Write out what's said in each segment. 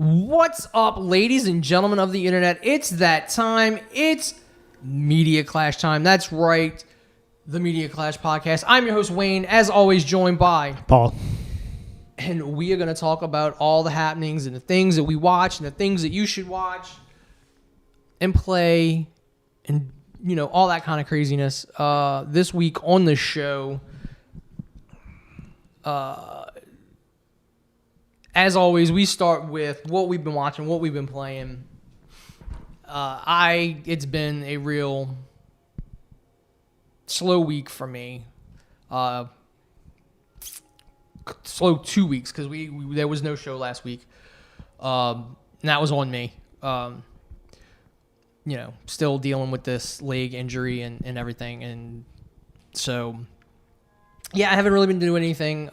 What's up, ladies and gentlemen of the internet? It's that time. It's Media Clash time. That's right, the Media Clash podcast. I'm your host, Wayne, as always joined by Paul. And we are going to talk about all the happenings and the things that we watch and the things that you should watch and play and, you know, all that kind of craziness. This week on the show, as always, we start with what we've been watching, what we've been playing. It's been a real slow week for me. Slow 2 weeks because we there was no show last week. And that was on me. Still dealing with this leg injury and everything. And so, yeah, I haven't really been doing anything.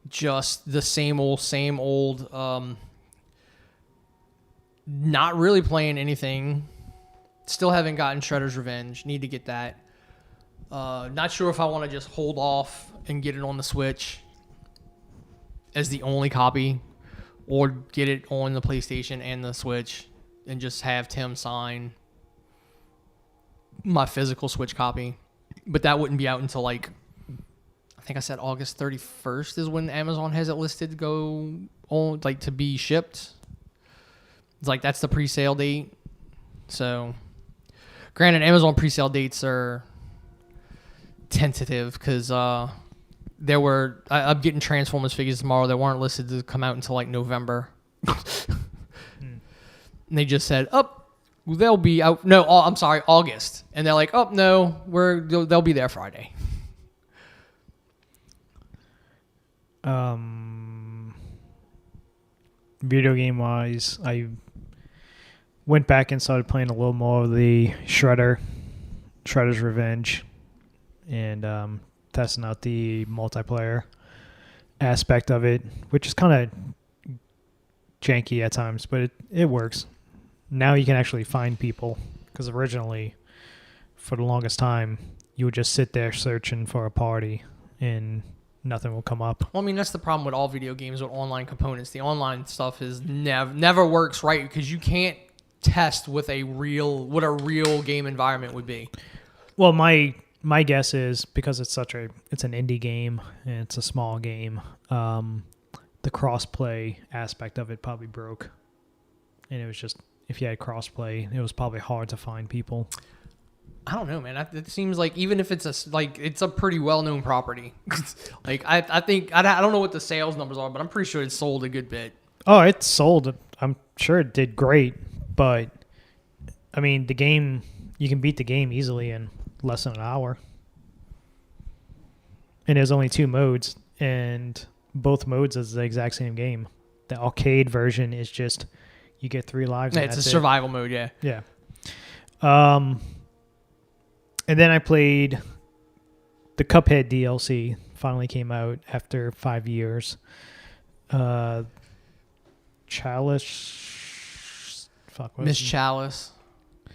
Just the same old. Not really playing anything. Still haven't gotten Shredder's Revenge. Need to get that. Not sure if I want to just hold off and get it on the Switch as the only copy, or get it on the PlayStation and the Switch and just have Tim sign my physical Switch copy. But that wouldn't be out until I think I said August 31st is when Amazon has it listed to go on, to be shipped. It's that's the pre-sale date. So, granted, Amazon pre-sale dates are tentative because I'm getting Transformers figures tomorrow that weren't listed to come out until November. And they just said, they'll be out. No, I'm sorry, August. And they're like, no, they'll be there Friday. Video game wise, I went back and started playing a little more of the Shredder's Revenge, and testing out the multiplayer aspect of it, which is kind of janky at times, but it works. Now you can actually find people, because originally, for the longest time, you would just sit there searching for a party and nothing will come up. Well, I mean, that's the problem with all video games with online components. The online stuff is never works right because you can't test what a real game environment would be. Well, my guess is because it's an indie game and it's a small game, the crossplay aspect of it probably broke, and it was just, if you had crossplay, it was probably hard to find people. I don't know, man. It seems like even if it's it's a pretty well-known property. I think I don't know what the sales numbers are, but I'm pretty sure it sold a good bit. Oh, it sold. I'm sure it did great, but I mean, the game, you can beat the game easily in less than an hour. And there's only 2 modes, and both modes is the exact same game. The arcade version is just you get 3 lives. Yeah, it's a survival mode, yeah. Yeah. And then I played the Cuphead DLC. Finally came out after 5 years. Chalice. Miss Chalice. I'm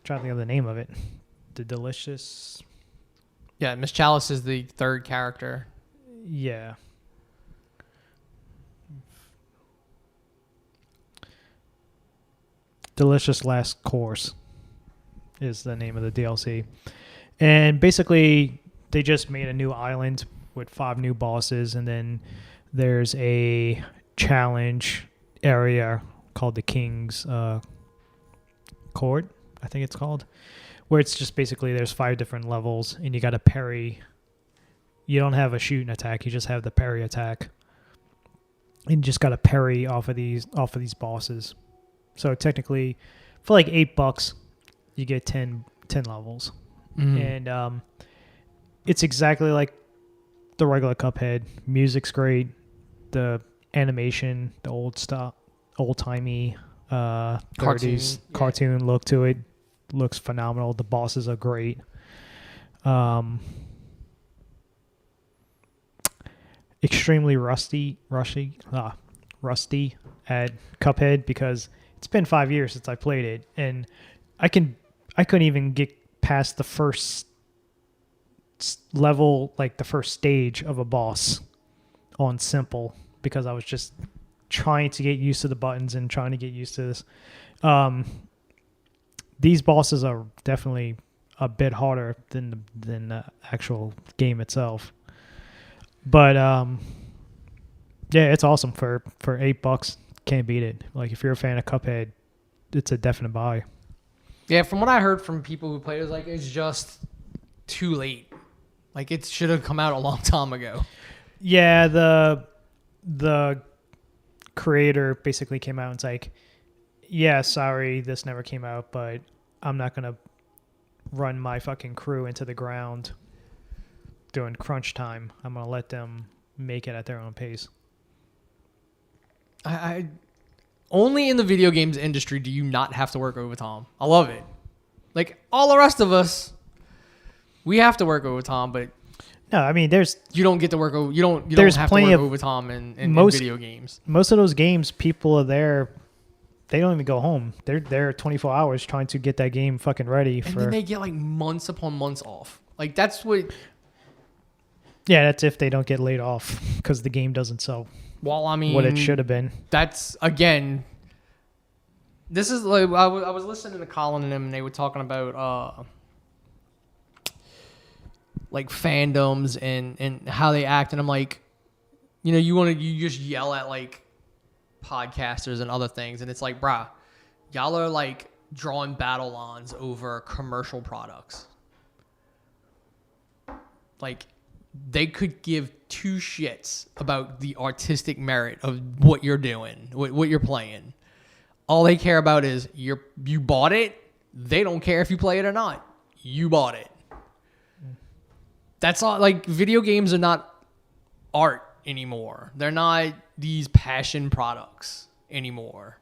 trying to think of the name of it. The Delicious. Yeah, Miss Chalice is the 3rd character. Yeah. Delicious Last Course is the name of the DLC. And basically, they just made a new island with 5 new bosses, and then there's a challenge area called the King's Court, I think it's called, where it's just basically there's 5 different levels, and you got to parry. You don't have a shoot and attack, you just have the parry attack. And you just got to parry off of these bosses. So technically, for $8, you get 10 levels. Mm-hmm. And it's exactly like the regular Cuphead. Music's great. The animation, the old-timey 30s cartoon look to it looks phenomenal. The bosses are great. Extremely rusty at Cuphead because it's been 5 years since I played it, and I couldn't even get past the first level, like the first stage of a boss on simple because I was just trying to get used to the buttons and trying to get used to this. These bosses are definitely a bit harder than the actual game itself. But yeah, it's awesome for $8. Can't beat it. Like if you're a fan of Cuphead, it's a definite buy. Yeah, from what I heard from people who played it, like it's just too late. Like it should have come out a long time ago. Yeah, the creator basically came out and it's like, yeah, sorry, this never came out, but I'm not gonna run my fucking crew into the ground doing crunch time. I'm gonna let them make it at their own pace. I only in the video games industry do you not have to work overtime. I love it. Like all the rest of us, we have to work overtime, but No, I mean you don't get to work over. You don't There's have to plenty work of- overtime in most- video games. most of those games, people are there. They don't even go home. They're there 24 hours trying to get that game fucking ready And for. then they get like months upon months off. Like that's what. Yeah, that's if they don't get laid off because the game doesn't sell Well, I mean, what it should have been. That's again. This is like I was listening to Colin and them, and they were talking about like fandoms and how they act, and I'm like, you just yell at like podcasters and other things, and it's like, brah, y'all are like drawing battle lines over commercial products. Like they could give two shits about the artistic merit of what you're doing, what you're playing. All they care about is you bought it. They don't care if you play it or not. You bought it. That's all. Like video games are not art anymore. They're not these passion products anymore.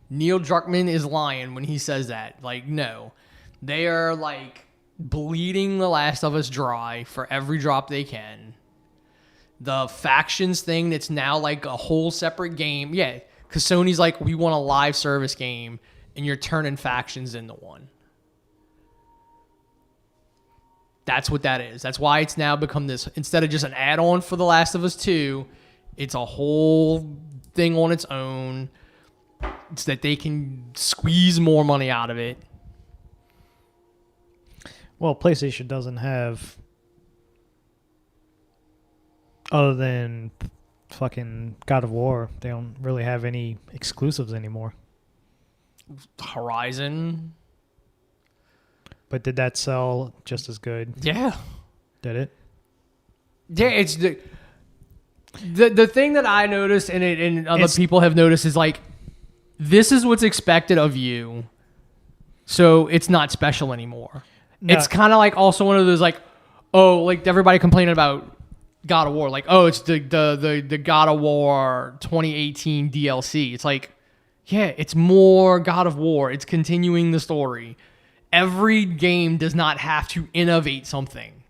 Neil Druckmann is lying when he says that. Like, no, they are like bleeding The Last of Us dry for every drop they can. The factions thing that's now like a whole separate game. Yeah, because Sony's like, we want a live service game, and you're turning factions into one. That's what that is. That's why it's now become this, instead of just an add-on for The Last of Us 2, it's a whole thing on its own. It's that they can squeeze more money out of it. Well, PlayStation doesn't have, other than fucking God of War, they don't really have any exclusives anymore. Horizon. But did that sell just as good? Yeah. Did it? Yeah, it's the thing that I noticed and other people have noticed is like, this is what's expected of you, so it's not special anymore. No. It's kind of like also one of those like, oh, like everybody complaining about God of War, like, oh, it's the God of War 2018 DLC. It's like, yeah, it's more God of War. It's continuing the story. Every game does not have to innovate something.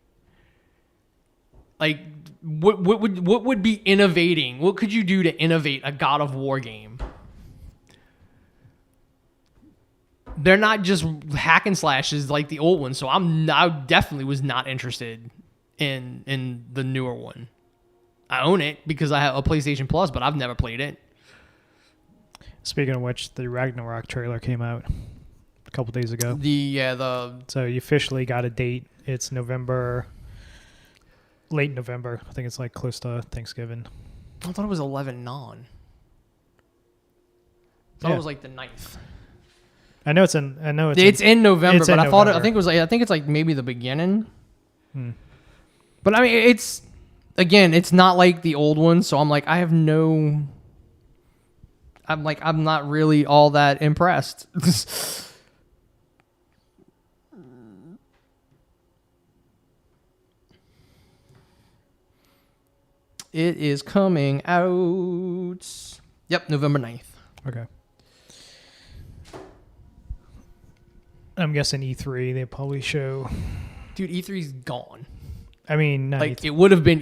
Like, what would be innovating? What could you do to innovate a God of War game? They're not just hack and slashes like the old ones, so I definitely was not interested in the newer one. I own it because I have a PlayStation Plus, but I've never played it. Speaking of which, the Ragnarok trailer came out a couple days ago. The So you officially got a date. It's November, late November. I think it's like close to Thanksgiving. I thought it was 11/9. I thought Yeah. it was like the 9th. I know it's It's in November, it's but in I thought November. I think it's like maybe the beginning. But I mean, it's not like the old one, so I'm like, I'm not really all that impressed. It is coming out. Yep, November 9th. Okay. I'm guessing E3, they probably show. Dude, E3's gone. I mean, not Like, it would have been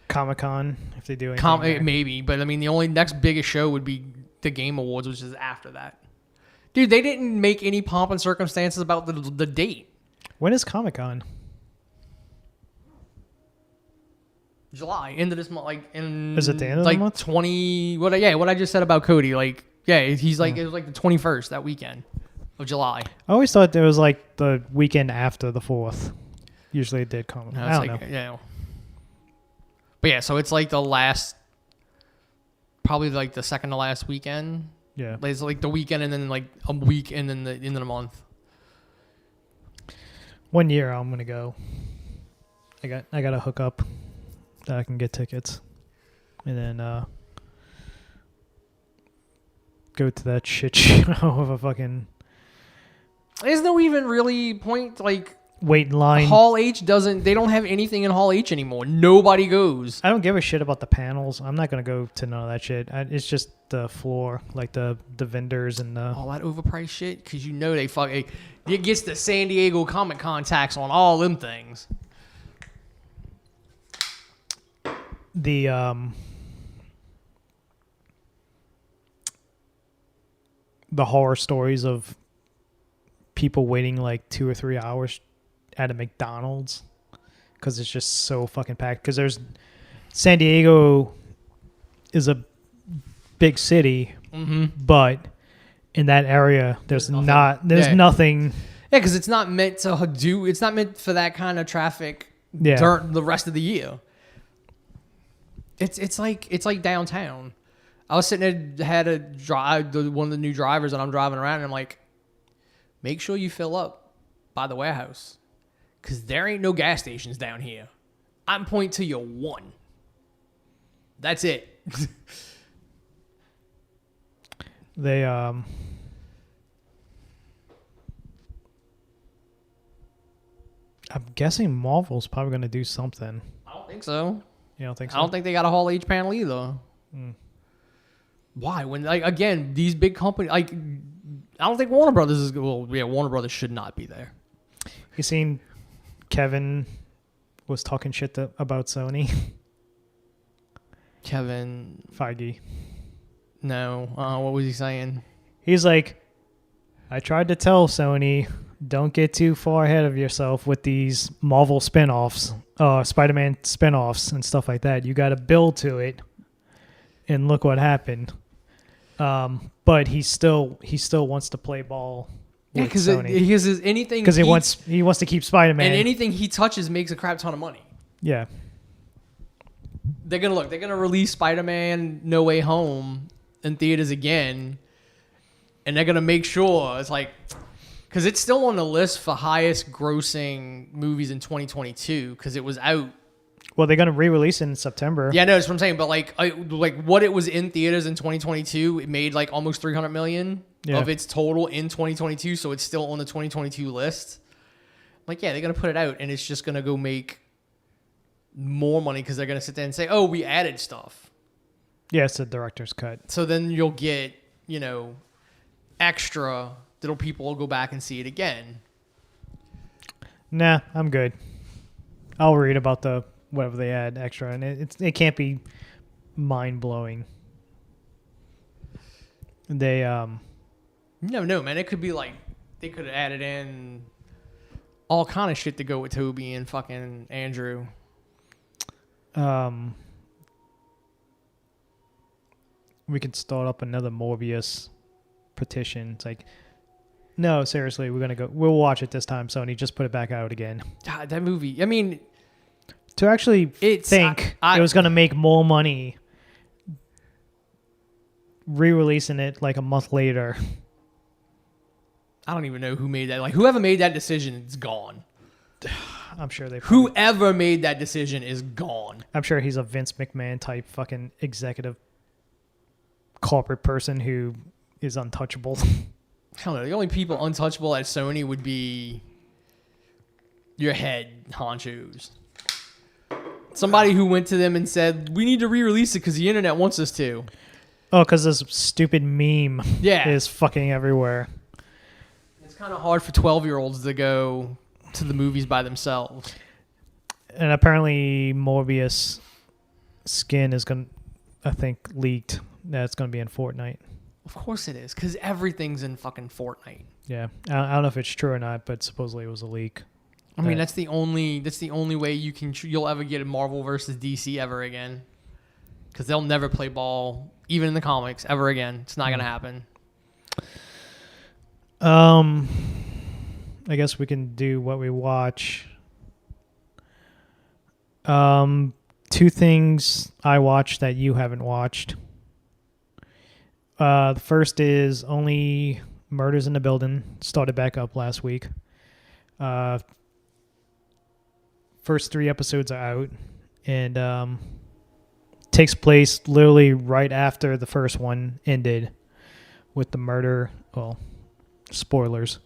Comic-Con, if they do anything there. maybe, but I mean, the only next biggest show would be the Game Awards, which is after that. Dude, they didn't make any pomp and circumstances about the date. When is Comic-Con? July, end of this month, like in Is it the end of like the month? 20. What I just said about Cody, like he's like it was like the 21st that weekend of July. I always thought it was like the weekend after the 4th. Usually it did come. No, I it's don't like, know. yeah. But yeah, so it's like the last, probably like the second to last weekend. Yeah. It's like the weekend and then like a week and then the end of the month. One year I'm gonna go. I got a hook up that I can get tickets, and then go to that shit show of a fucking There's no even really point, like wait in line. Hall H they don't have anything in Hall H anymore. Nobody goes. I don't give a shit about the panels. I'm not gonna go to none of that shit. It's just the floor, like the vendors and the. All that overpriced shit, because you know it gets the San Diego Comic Con tax on all them things. The horror stories of people waiting like 2 or 3 hours at a McDonald's because it's just so fucking packed. Because there's San Diego is a big city, but in that area there's nothing. Yeah, because it's not meant to do. It's not meant for that kind of traffic. Yeah. During the rest of the year. It's like downtown. I was sitting there, had a drive, one of the new drivers, and I'm driving around, and I'm like, make sure you fill up by the warehouse, because there ain't no gas stations down here. I'm pointing to your one. That's it. They I'm guessing Marvel's probably going to do something. I don't think so. You don't think so? I don't think they got a Hall H panel either. Why? When, like, again, these big companies, like, I don't think Warner Brothers is, well, yeah, Warner Brothers should not be there. You seen Kevin was talking shit about Sony? Kevin, Feige. no. What was he saying? He's like, I tried to tell Sony, don't get too far ahead of yourself with these Marvel spinoffs, Spider-Man spinoffs and stuff like that. You got to build to it, and look what happened. But he still wants to play ball Yeah, with because Sony anything because he wants to keep Spider-Man. and anything he touches makes a crap ton of money. Yeah, They're gonna release Spider-Man No Way Home in theaters again, and they're gonna make sure it's like, because it's still on the list for highest grossing movies in 2022 because it was out. well, they're gonna re-release it in September. Yeah, no, that's what I'm saying. But like what it was in theaters in 2022, it made like almost 300 million of its total in 2022, so it's still on the 2022 list. Like, yeah, they're gonna put it out, and it's just gonna go make more money because they're gonna sit there and say, "Oh, we added stuff." Yeah, it's the director's cut. So then you'll get, extra that'll people will go back and see it again. Nah, I'm good. I'll read about the whatever they add extra, and it can't be mind blowing. They You never know, man. It could be like they could have added in all kind of shit to go with Toby and fucking Andrew. We could start up another Morbius petition. It's like, no, seriously, we'll watch it this time, Sony. Just put it back out again. God, that movie. I mean, To actually think it was going to make more money re-releasing it like a month later. I don't even know who made that. Like, whoever made that decision is gone. I'm sure Whoever made that decision is gone. I'm sure he's a Vince McMahon type fucking executive corporate person who is untouchable. I don't know. The only people untouchable at Sony would be your head honchos. Somebody who went to them and said, we need to re-release it because the internet wants us to. Oh, because this stupid meme Yeah. is fucking everywhere. It's kind of hard for 12-year-olds to go to the movies by themselves. And apparently Morbius skin is going to, I think, leaked. That's going to be in Fortnite. Of course it is, because everything's in fucking Fortnite. Yeah. I don't know if it's true or not, but supposedly it was a leak. I mean, that's the only way you'll ever get a Marvel versus DC ever again, because they'll never play ball even in the comics ever again. It's not gonna happen. I guess we can do what we watch. Two things I watched that you haven't watched. The first is Only Murders in the Building. Started back up last week. First 3 episodes are out, and takes place literally right after the first one ended with the murder. Well, spoilers.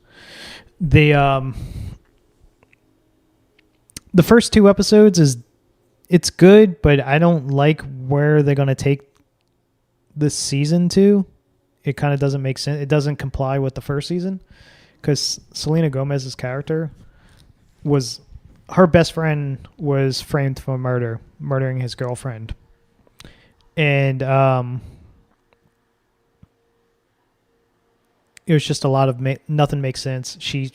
The first 2 episodes it's good, but I don't like where they're gonna take this season to. It kind of doesn't make sense. It doesn't comply with the first season, because Selena Gomez's character was, her best friend was framed for murdering his girlfriend, and it was just a lot of nothing makes sense. She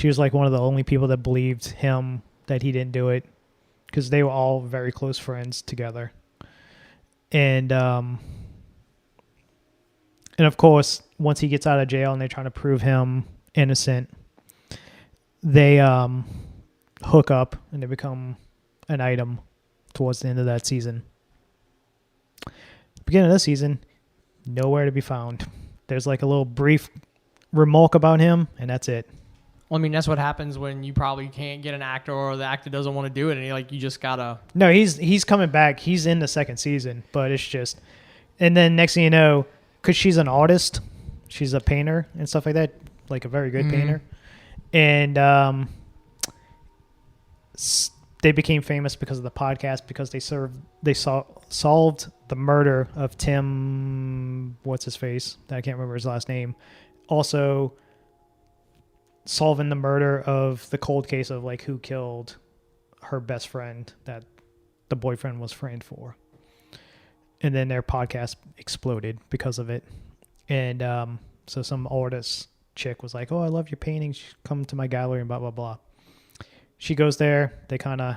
was like one of the only people that believed him that he didn't do it, because they were all very close friends together. And of course, once he gets out of jail and they're trying to prove him innocent, they hook up and they become an item towards the end of that season. Beginning of the season, nowhere to be found. There's like a little brief remark about him, and that's it. Well, I mean, that's what happens when you probably can't get an actor, or the actor doesn't want to do it, and you just gotta. No, he's coming back. He's in the second season, but it's just, and then next thing you know, because she's an artist, she's a painter and stuff like that, like a very good painter, and they became famous because of the podcast, because they solved the murder of Tim, what's his face? I can't remember his last name. Also, solving the murder of the cold case of like who killed her best friend that the boyfriend was framed for. And then their podcast exploded because of it. And so some artist chick was like, "Oh, I love your paintings. Come to my gallery," and blah, blah, blah. She goes there. They kind of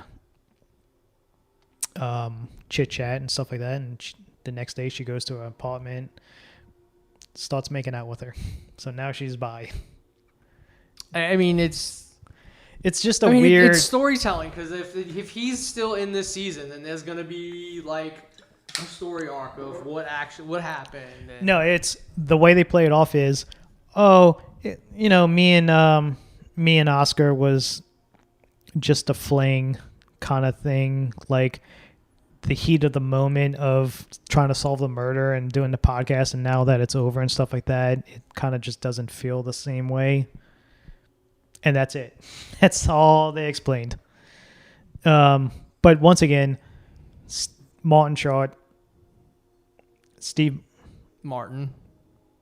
chit-chat and stuff like that. And the next day she goes to her apartment, starts making out with her. So now she's bi. I mean, it's just weird... It's storytelling, because if he's still in this season, then there's going to be like a story arc of what happened. And... No, it's the way they play it off is, me and Oscar was just a fling kind of thing, like the heat of the moment of trying to solve the murder and doing the podcast, and now that it's over and stuff like that, it kind of just doesn't feel the same way. And that's it. That's all they explained. But once again, Martin Short, Steve Martin.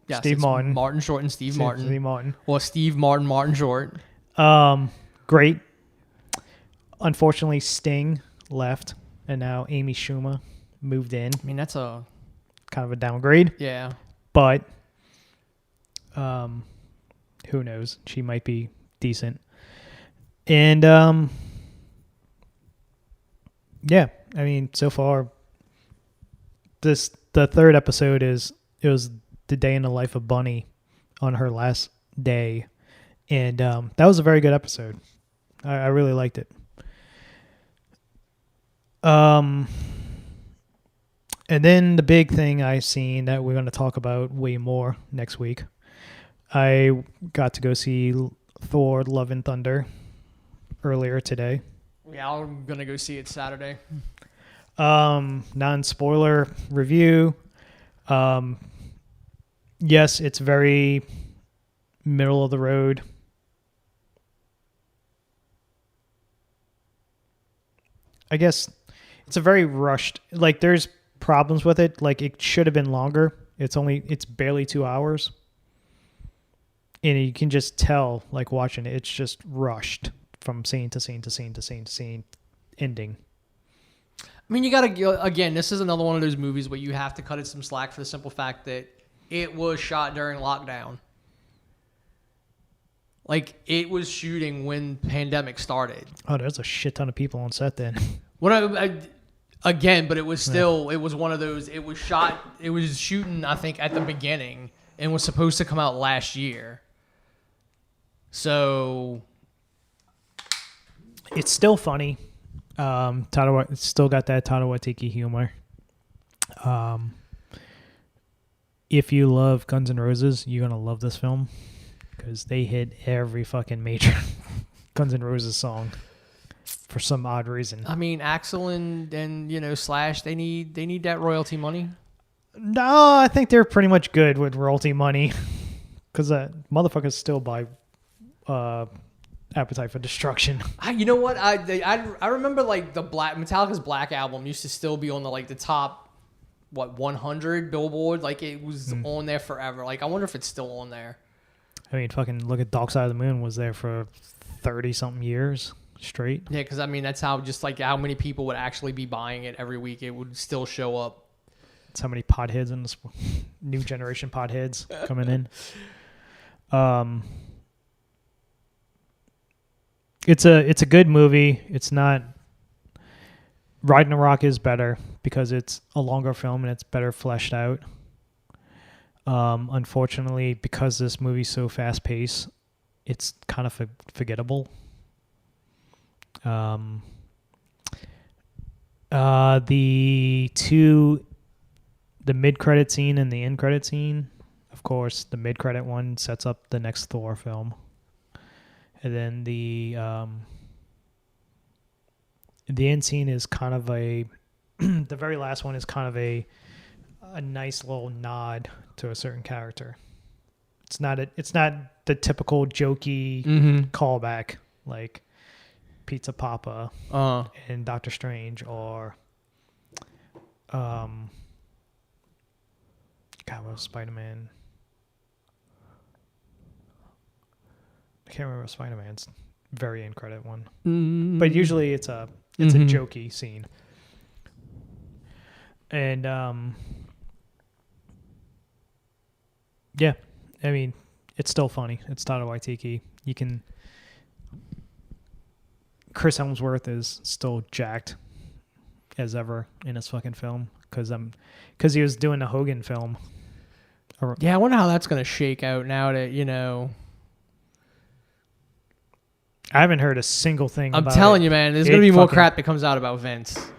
Yes, Steve Martin. Martin Short and Steve Martin. Steve Martin. Well, Steve Martin, Martin Short. Great. Unfortunately, Sting left, and now Amy Schumer moved in. I mean, that's a kind of a downgrade. Yeah. But who knows? She might be decent. And yeah, I mean, so far the third episode it was the day in the life of Bunny on her last day, and that was a very good episode. I really liked it. And then the big thing I seen that we're going to talk about way more next week, I got to go see Thor: Love and Thunder earlier today. Yeah, I'm gonna go see it Saturday. Non-spoiler review. Yes, it's very middle of the road. I guess it's a very rushed, like there's problems with it. Like it should have been longer. It's barely 2 hours. And you can just tell, like watching it, it's just rushed from scene to scene to scene to scene to scene, ending. I mean, you gotta, again, this is another one of those movies where you have to cut it some slack for the simple fact that it was shot during lockdown. Like, it was shooting when pandemic started. Oh, there's a shit ton of people on set then. Again, but it was still, it was one of those, it was shooting, I think, at the beginning and was supposed to come out last year. So It's still funny. It's still got that Taika Waititi humor. If you love Guns N' Roses, you're going to love this film because they hit every fucking major Guns N' Roses song for some odd reason. I mean, Axl and Slash, they need that royalty money. No, I think they're pretty much good with royalty money because motherfuckers still buy Appetite for Destruction. You know what? I remember like the Metallica's Black Album used to still be on the top 100 Billboard. Like, it was on there forever. Like, I wonder if it's still on there. I mean, fucking look at Dark Side of the Moon was there for 30 something years straight. Yeah, because I mean that's how how many people would actually be buying it every week. It would still show up. That's how many potheads in this new generation potheads coming in. It's a good movie. It's not. Ragnarok is better because it's a longer film and it's better fleshed out. Unfortunately, because this movie's so fast paced, it's kind of forgettable. The mid-credit scene and the end-credit scene, of course, the mid-credit one sets up the next Thor film. And then the end scene is kind of the very last one is kind of a nice little nod to a certain character. It's not the typical jokey callback like Pizza Papa and Doctor Strange or God, what was Spider-Man? I can't remember Spider-Man's very end credit one. But usually it's a jokey scene. And yeah, I mean, it's still funny. It's Taika Waititi. Chris Hemsworth is still jacked as ever in his fucking film because he was doing the Hogan film. Yeah, I wonder how that's gonna shake out now that I haven't heard a single thing. I'm telling you, man, there's gonna be more crap that comes out about Vince.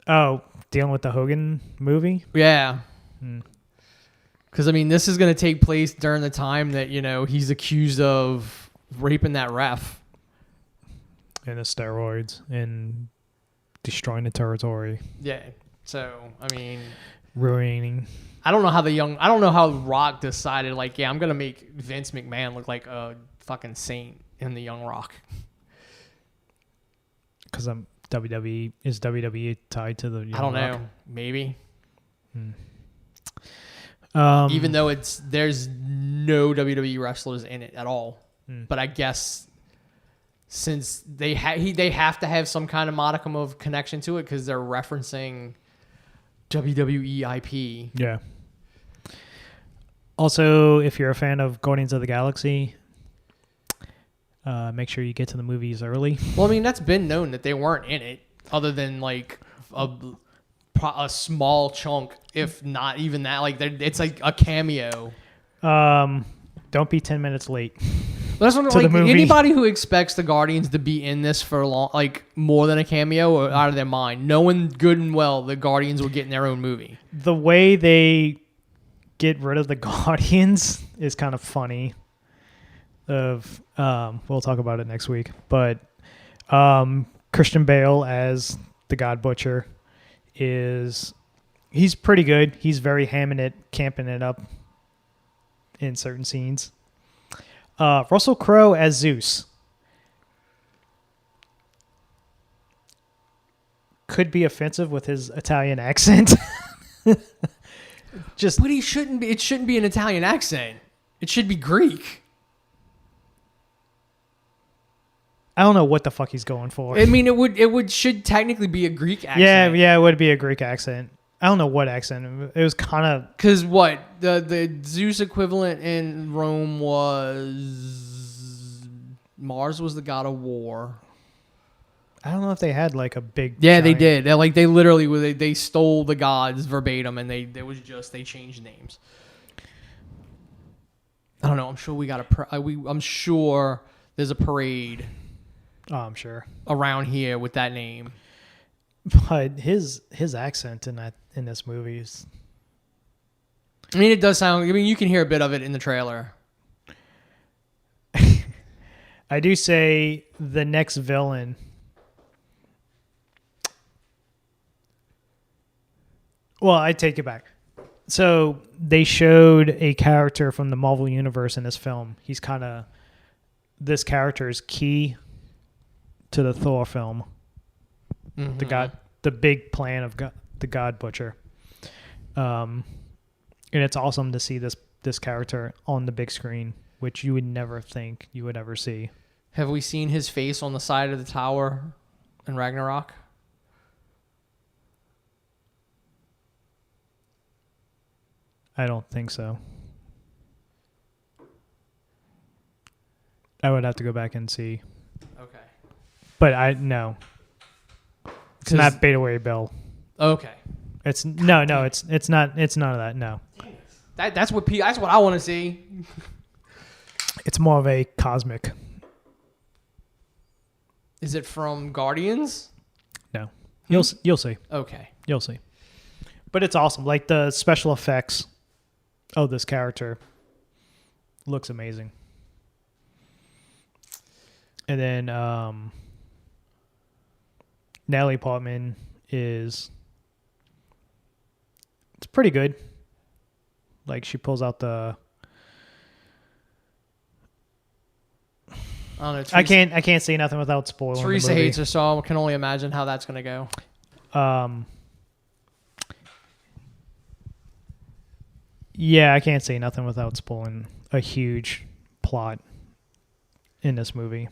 Oh, dealing with the Hogan movie? Yeah. Because I mean, this is gonna take place during the time that he's accused of raping that ref. And the steroids and destroying the territory. Yeah. So I mean, ruining. I don't know how Rock decided I'm gonna make Vince McMahon look like a fucking saint in the Young Rock. Because WWE tied to the Young I don't Rock? know. Maybe. Even though there's no WWE wrestlers in it at all. But I guess since they have to have some kind of modicum of connection to it because they're referencing WWE IP. Yeah. Also, if you're a fan of Guardians of the Galaxy, make sure you get to the movies early. Well, I mean, that's been known that they weren't in it other than a small chunk, if not even that. It's like a cameo. Don't be 10 minutes late. That's what, anybody who expects the Guardians to be in this for more than a cameo or out of their mind, knowing good and well the Guardians will get in their own movie. The way they get rid of the Guardians is kind of funny. We'll talk about it next week. But Christian Bale as the God Butcher he's pretty good. He's very camping it up in certain scenes. Russell Crowe as Zeus could be offensive with his Italian accent. But he shouldn't be. It shouldn't be an Italian accent. It should be Greek. I don't know what the fuck he's going for. I mean, should technically be a Greek accent. Yeah, it would be a Greek accent. I don't know what accent. It was kind of Because what the Zeus equivalent in Rome was Mars was the god of war. I don't know if they had like a big. Yeah, they giant- did. They literally they stole the gods verbatim, and they changed names. I don't know. I'm sure we got I'm sure there's a parade Oh, I'm sure. around here with that name. But his accent in this movie is. I mean, it does sound. I mean, you can hear a bit of it in the trailer. I do say the next villain. Well, I take it back. So they showed a character from the Marvel Universe in this film. He's kind of. This character is key to the Thor film. Mm-hmm. The big plan of the God Butcher. And it's awesome to see this character on the big screen, which you would never think you would ever see. Have we seen his face on the side of the tower in Ragnarok? I don't think so. I would have to go back and see. Okay. But no. It's not Beta Ray Bill. Okay. It's it's none of that. No. That's what I want to see. It's more of a cosmic. Is it from Guardians? No. You'll see. Okay. You'll see. But it's awesome. Like the special effects of this character looks amazing. And then Natalie Portman it's pretty good. Like she pulls out the I don't know. I can't say nothing without spoiling Teresa the movie. hates her, so I can only imagine how that's gonna go. Yeah, I can't say nothing without spoiling a huge plot in this movie.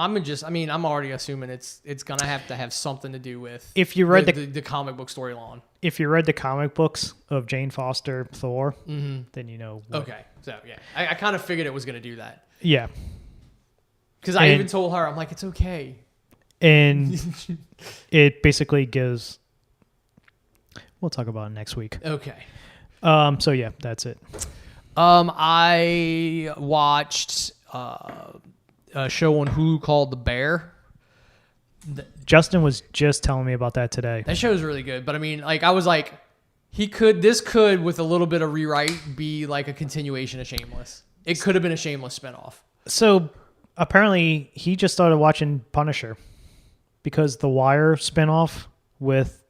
I'm already assuming it's gonna have to have something to do with If you read the comic book storyline. if you read the comic books of Jane Foster Thor, then you know. Okay, so yeah, I kind of figured it was gonna do that Yeah, because I And- even told her I'm like it's okay. and it basically gives. We'll talk about it next week. Okay. So yeah, that's it. I watched a show on Hulu called The Bear. Justin was just telling me about that today. That show is really good, but I mean, like I was like, this could with a little bit of rewrite be like a continuation of Shameless. It could have been a Shameless spinoff. So apparently he just started watching Punisher because the Wire spinoff with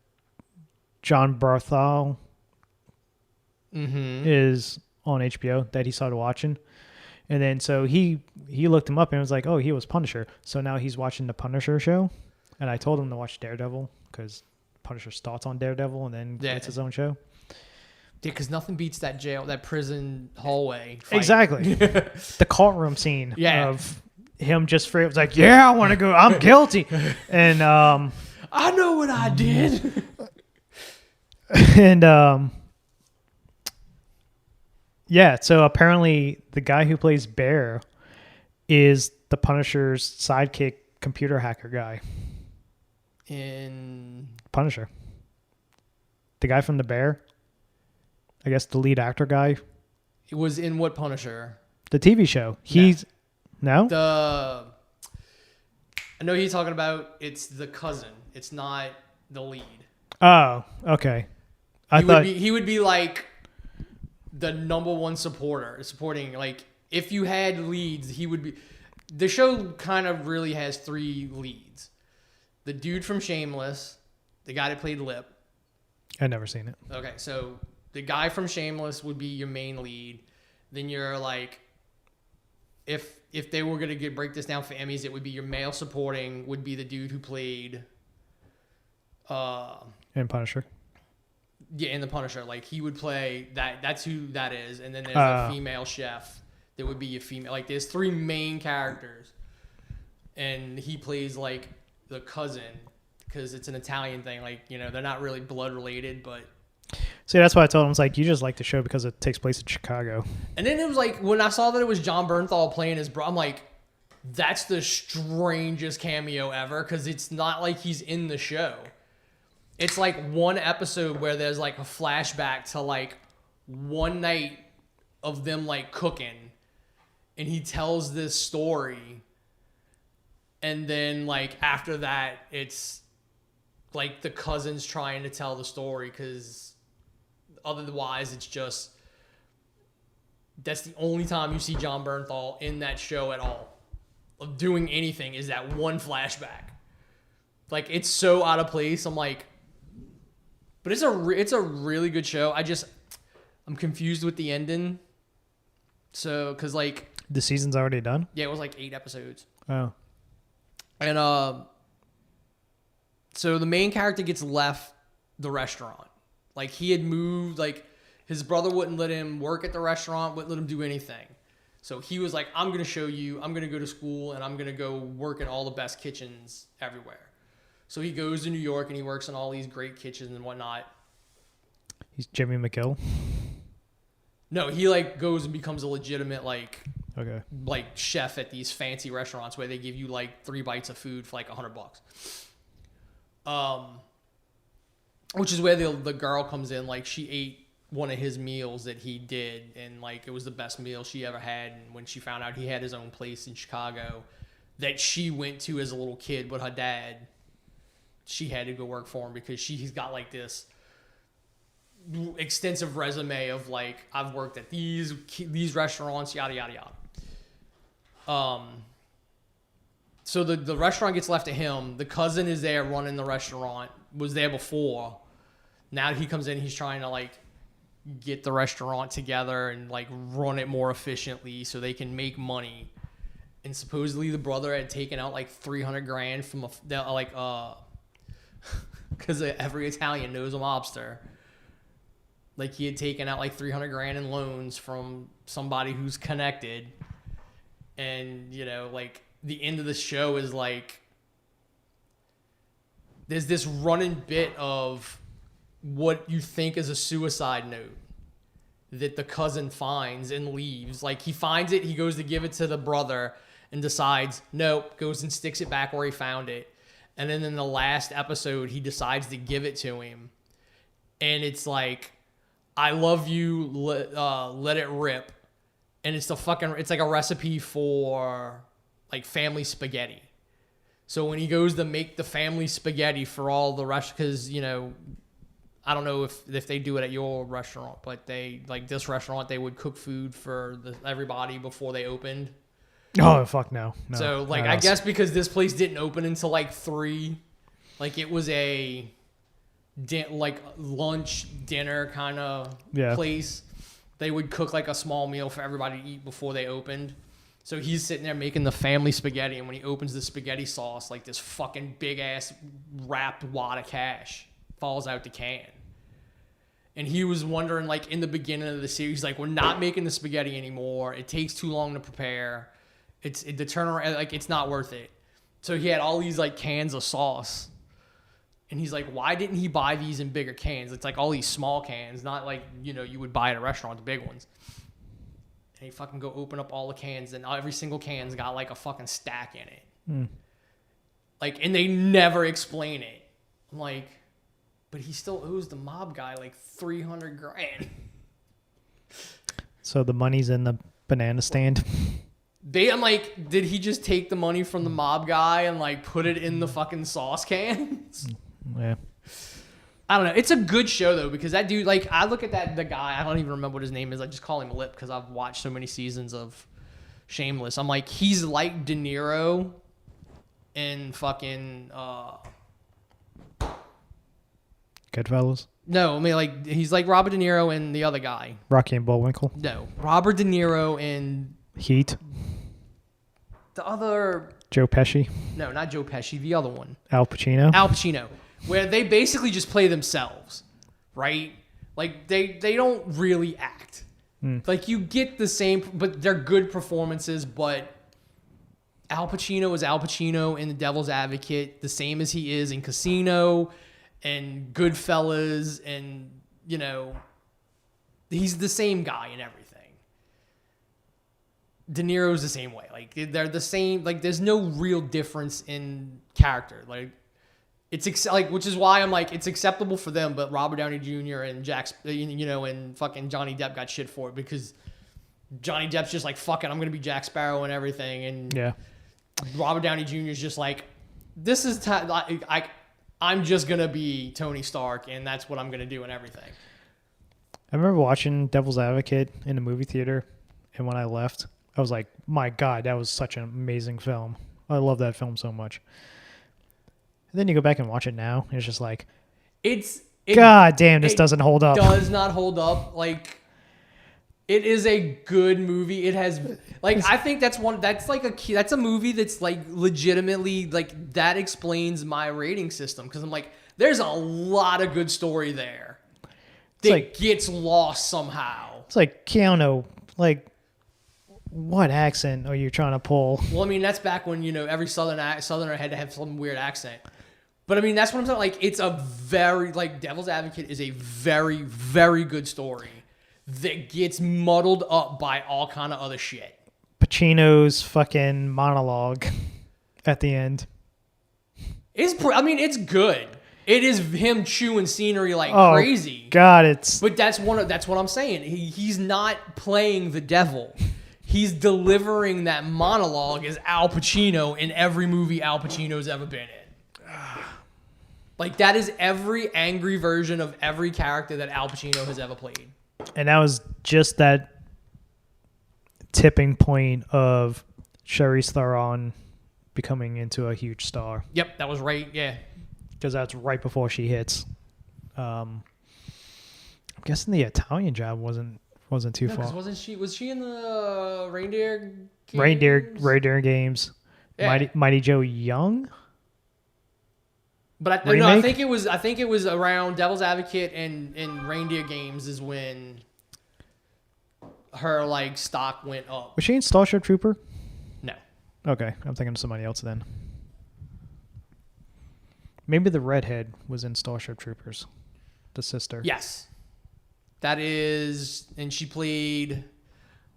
John Barthol is on HBO that he started watching. And then so he looked him up and was like, oh, he was Punisher. So now he's watching the Punisher show. And I told him to watch Daredevil because Punisher starts on Daredevil and then gets his own show. Yeah, because nothing beats that prison hallway fight. Exactly. The courtroom scene of him just straight was like, yeah, I want to go. I'm guilty. And I know what I did. and yeah, so apparently the guy who plays Bear is the Punisher's sidekick computer hacker guy. In Punisher. The guy from The Bear. I guess the lead actor guy. it was in what Punisher? The TV show. He's no? I know he's talking about. It's the cousin. It's not the lead. Oh, okay. He would be like the number one supporting. Like if you had leads, he would be. The show kind of really has three leads: the dude from Shameless, the guy that played Lip. I've never seen it. Okay, so the guy from Shameless would be your main lead. Then you're like, if they were gonna break this down for Emmys, it would be your male supporting would be the dude who played. And Punisher. Yeah, in The Punisher, like he would play that. That's who that is, and then there's a female chef that would be your female. Like there's three main characters, and he plays like the cousin. because it's an Italian thing. Like, you know, they're not really blood related, but. See, that's why I told him, I was like, you just like the show because it takes place in Chicago. And then it was like, when I saw that it was John Bernthal playing his bro, I'm like, that's the strangest cameo ever, because it's not like he's in the show. It's like one episode where there's like a flashback to like one night of them like cooking, and he tells this story, and then like after that, it's like the cousins trying to tell the story, because otherwise it's just, that's the only time you see John Bernthal in that show at all of doing anything, is that one flashback. Like, it's so out of place. I'm like, but it's a really good show. I'm confused with the ending. So, cause like The season's already done? yeah, it was like 8 episodes. Oh. And so the main character gets left the restaurant. Like, he had moved, like, his brother wouldn't let him work at the restaurant, wouldn't let him do anything. So he was like, I'm going to show you, I'm going to go to school, and I'm going to go work in all the best kitchens everywhere. So he goes to New York, and he works in all these great kitchens and whatnot. He's Jimmy McGill? No, he, like, goes and becomes a legitimate, like chef at these fancy restaurants where they give you, like, 3 bites of food for, like, $100. Which is where the girl comes in. Like, she ate one of his meals that he did, and like it was the best meal she ever had. And when she found out he had his own place in Chicago that she went to as a little kid with her dad, she had to go work for him, because he's got like this extensive resume of like, I've worked at these restaurants, yada yada yada. So the restaurant gets left to him. The cousin is there running the restaurant, was there before. Now he comes in, he's trying to like get the restaurant together and like run it more efficiently so they can make money. And supposedly the brother had taken out like $300,000 from because every Italian knows a mobster. Like, he had taken out like $300,000 in loans from somebody who's connected. And, you know, like, the end of the show is like, there's this running bit of what you think is a suicide note that the cousin finds and leaves. Like, he finds it, he goes to give it to the brother and decides, nope, goes and sticks it back where he found it. And then in the last episode, he decides to give it to him. And it's like, I love you, let it rip. And it's like a recipe for like family spaghetti. So when he goes to make the family spaghetti for all the rest, because, you know, I don't know if they do it at your restaurant, but they, like this restaurant, they would cook food for everybody before they opened. Oh, fuck no. So, like, I guess because this place didn't open until like 3, like it was a like lunch, dinner kind of place. They would cook like a small meal for everybody to eat before they opened. So he's sitting there making the family spaghetti, and when he opens the spaghetti sauce, like this fucking big ass wrapped wad of cash falls out the can. And he was wondering, like, in the beginning of the series, like, we're not making the spaghetti anymore. It takes too long to prepare. The turnaround, like, it's not worth it. So he had all these like cans of sauce, and he's like, why didn't he buy these in bigger cans? It's like all these small cans, not like, you know, you would buy at a restaurant, the big ones. And he fucking go open up all the cans, and every single can's got like a fucking stack in it. Like, and they never explain it. I'm like, but he still owes the mob guy like $300,000. So the money's in the banana stand. I'm like, did he just take the money from the mob guy and like put it in the fucking sauce cans? Yeah. I don't know. It's a good show though, because that dude, like, I look at the guy, I don't even remember what his name is. I just call him Lip because I've watched so many seasons of Shameless. I'm like, he's like De Niro in fucking Goodfellas. no, I mean, like, he's like Robert De Niro and the other guy. Rocky and Bullwinkle. No, Robert De Niro and Heat. the other. Joe Pesci. No, not Joe Pesci. The other one. Al Pacino. Al Pacino, where they basically just play themselves, right? Like, they don't really act. Like, you get the same, but they're good performances, but Al Pacino is Al Pacino in The Devil's Advocate, the same as he is in Casino and Goodfellas, and he's the same guy in everything. De Niro's the same way. Like they're the same. Like there's no real difference in character. Like which is why I'm like it's acceptable for them, but Robert Downey Jr. and and fucking Johnny Depp got shit for it because Johnny Depp's just like fuck it, I'm gonna be Jack Sparrow and everything, and Yeah. Robert Downey Jr. is just like this is I'm just gonna be Tony Stark and that's what I'm gonna do and everything. I remember watching Devil's Advocate in the movie theater, and when I left, I was like, my God, that was such an amazing film. I love that film so much. And then you go back and watch it now, and it's just like, God damn, this doesn't hold up. Does not hold up. Like, it is a good movie. It has, like, I think that's a movie that's, like, legitimately, like, that explains my rating system. Because I'm like, there's a lot of good story there that gets lost somehow. It's like, Keanu, like, what accent are you trying to pull? Well, I mean, that's back when, every Southerner had to have some weird accent. But, I mean, that's what I'm saying. Like, it's a very, like, Devil's Advocate is a very, very good story that gets muddled up by all kind of other shit. Pacino's fucking monologue at the end. It's good. It is him chewing scenery like crazy. God, But that's what I'm saying. He's not playing the devil. He's delivering that monologue as Al Pacino in every movie Al Pacino's ever been in. Like, that is every angry version of every character that Al Pacino has ever played. And that was just that tipping point of Charlize Theron becoming into a huge star. Yep, that was right, yeah. Because that's right before she hits. I'm guessing the Italian Job wasn't too far. Was she in the Reindeer Games? Reindeer Games. Yeah. Mighty Joe Young? But I think it was around Devil's Advocate and Reindeer Games is when her like stock went up. Was she in Starship Trooper? No. Okay, I'm thinking of somebody else then. Maybe the redhead was in Starship Troopers, the sister. Yes. That is, and she played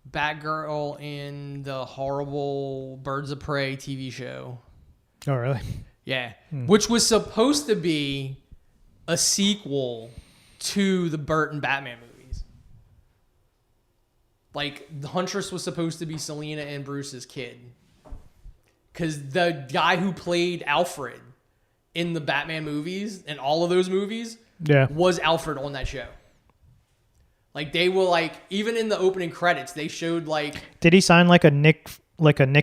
Batgirl in the horrible Birds of Prey TV show. Oh, really? Yeah. Which was supposed to be a sequel to the Burton Batman movies. Like, the Huntress was supposed to be Selena and Bruce's kid. Because the guy who played Alfred in the Batman movies, and all of those movies, was Alfred on that show. Like, they were like, even in the opening credits, they showed like... Did he sign like a Nick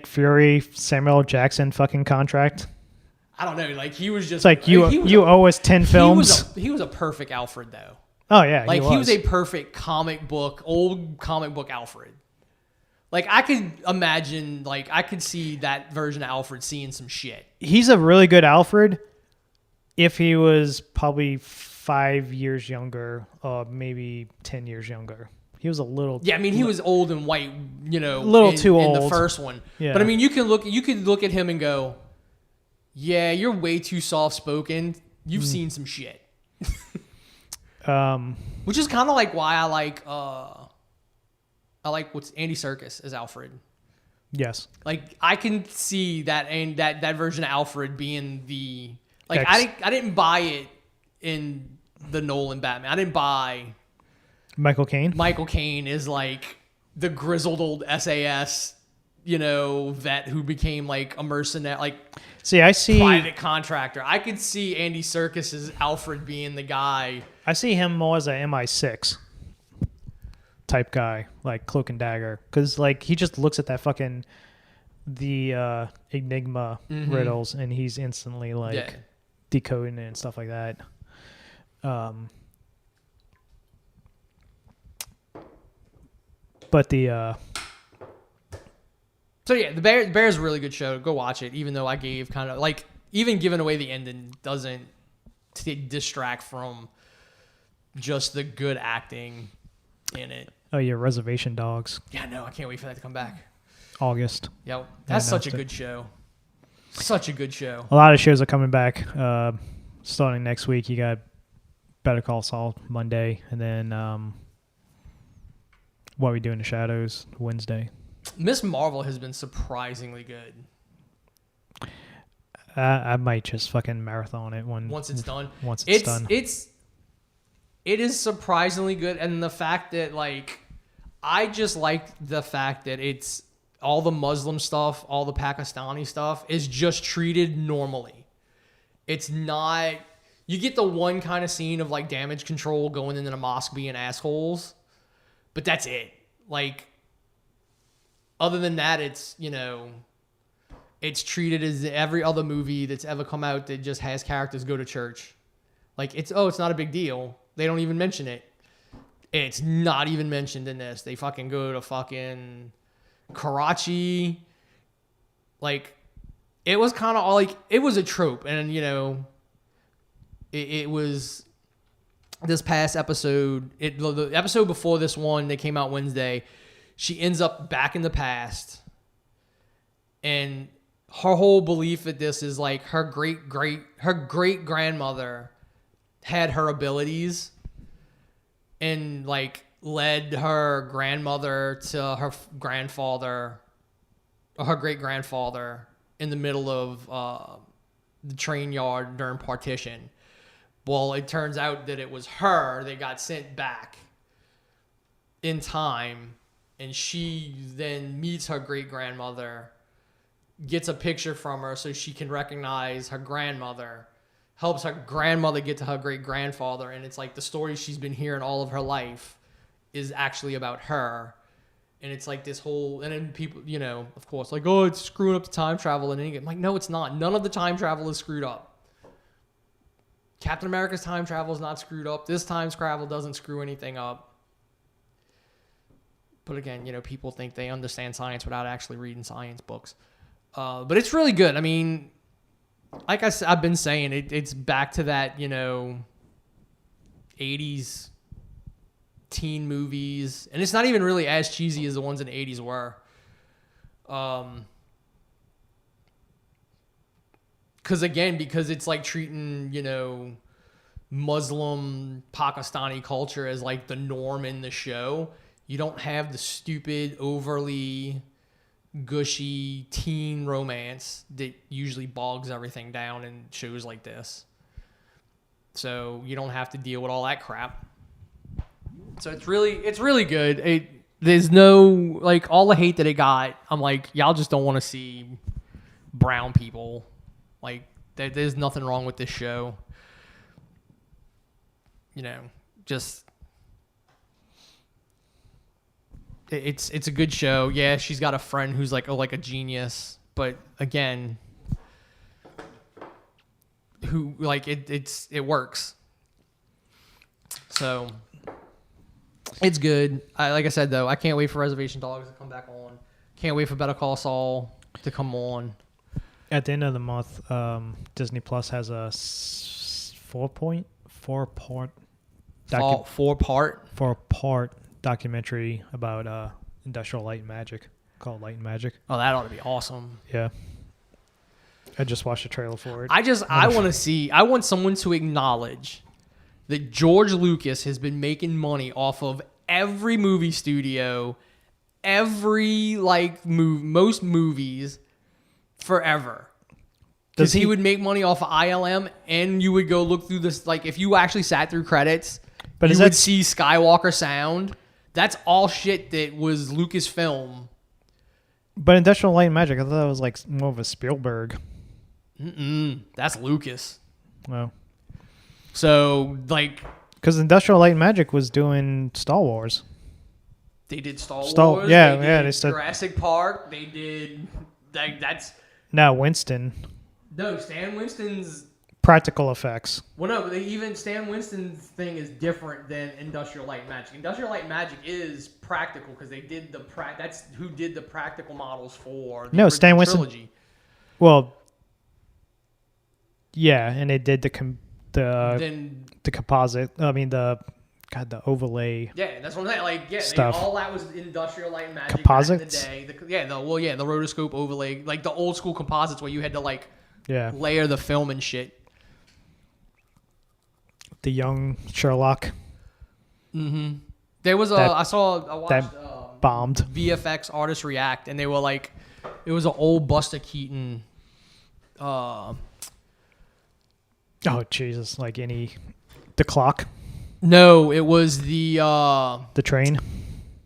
Fury, Samuel Jackson fucking contract? I don't know. Like, he was just... It's like, you owe us 10 films. He was a perfect Alfred, though. Oh, yeah. Like, he was a perfect old comic book Alfred. Like, I could imagine, like, I could see that version of Alfred seeing some shit. He's a really good Alfred if he was probably 5 years younger, or maybe 10 years younger. He was a little... Yeah, I mean, he was old and white, a little too old in the first one. Yeah. But, I mean, you could look at him and go, yeah, you're way too soft-spoken. You've seen some shit. Which is kind of like why I like what's Andy Serkis as Alfred. Yes. Like, I can see that and that version of Alfred being the... Like, I didn't buy it in the Nolan Batman. I didn't buy... Michael Caine? Michael Caine is like the grizzled old SAS, vet who became like a mercenary, like I see private contractor. I could see Andy Serkis as Alfred being the guy. I see him more as a MI6 type guy, like Cloak and Dagger, because like he just looks at that fucking the Enigma riddles and he's instantly like decoding it and stuff like that. But the So yeah, the Bear's a really good show. Go watch it, even though I gave kind of like even giving away the ending doesn't distract from just the good acting in it. Oh yeah, Reservation Dogs. Yeah, no, I can't wait for that to come back. August. Yep. That's such a announced it. good show. Such a good show. A lot of shows are coming back starting next week. You got Better Call Saul Monday, and then What We Do in the Shadows Wednesday. Miss Marvel has been surprisingly good. I might just fucking marathon it Once it's done. Once it's done. It is surprisingly good, and the fact that like I just like the fact that it's all the Muslim stuff, all the Pakistani stuff is just treated normally. It's not. You get the one kind of scene of like damage control going into the mosque being assholes, but that's it. Like, other than that, it's, you know, it's treated as every other movie that's ever come out that just has characters go to church. Like, it's not a big deal. They don't even mention it. It's not even mentioned in this. They fucking go to fucking Karachi. Like, it was kind of all like, it was a trope. And, you know, it was this past episode. The episode before this one that came out Wednesday, she ends up back in the past. And her whole belief that this is like her great grandmother had her abilities and like led her grandmother to her grandfather or her great grandfather in the middle of the train yard during partition. Well, it turns out that it was her that got sent back in time, and she then meets her great grandmother, gets a picture from her so she can recognize her grandmother, helps her grandmother get to her great grandfather, and it's like the story she's been hearing all of her life is actually about her. And it's like this whole, and then people, you know, of course, like, oh, it's screwing up the time travel. And I'm like, no, it's not. None of the time travel is screwed up. Captain America's time travel is not screwed up. This time travel doesn't screw anything up. But again, you know, people think they understand science without actually reading science books. But it's really good. I mean, like I've been saying, it's back to that, you know, 80s teen movies. And it's not even really as cheesy as the ones in the 80s were. Because it's like treating, you know, Muslim Pakistani culture as like the norm in the show. You don't have the stupid, overly gushy teen romance that usually bogs everything down in shows like this. So you don't have to deal with all that crap. So it's really good. There's no, like, all the hate that it got, I'm like, y'all just don't want to see brown people. Like, there's nothing wrong with this show. You know, just it's a good show. Yeah, she's got a friend who's like a genius, but again, who like it works. So it's good. Like I said though, I can't wait for Reservation Dogs to come back on. Can't wait for Better Call Saul to come on. At the end of the month, Disney Plus has a four-part documentary about industrial light and magic called Light and Magic. Oh, that ought to be awesome. Yeah. I just watched the trailer for it. I want someone to acknowledge that George Lucas has been making money off of every movie studio, most movies forever. Because he would make money off of ILM, and you would go look through this, like, if you actually sat through credits, you would see Skywalker Sound. That's all shit that was Lucasfilm. But Industrial Light and Magic, I thought that was like more of a Spielberg. That's Lucas. Oh. So, like... Because Industrial Light and Magic was doing Star Wars. They did Star Wars. Yeah, they yeah. did Jurassic Park. They did... That's... No, Winston. No, Stan Winston's... Practical effects. Well, no, but even Stan Winston's thing is different than Industrial Light and Magic. Industrial Light and Magic is practical because they did that's who did the practical models for the Stan Winston trilogy. Well, yeah, and they did the composite. I mean the God, the overlay. Yeah, that's what I'm saying. Like, yeah, Stuff. all that was industrial light and magic Composites? back in the day. The rotoscope overlay, like the old school composites where you had to like Yeah. layer the film and shit. The young Sherlock There was That- I watched bombed. VFX artists react, and they were like, it was an old Buster Keaton. Oh, Jesus. Like the clock, No, it was the the train.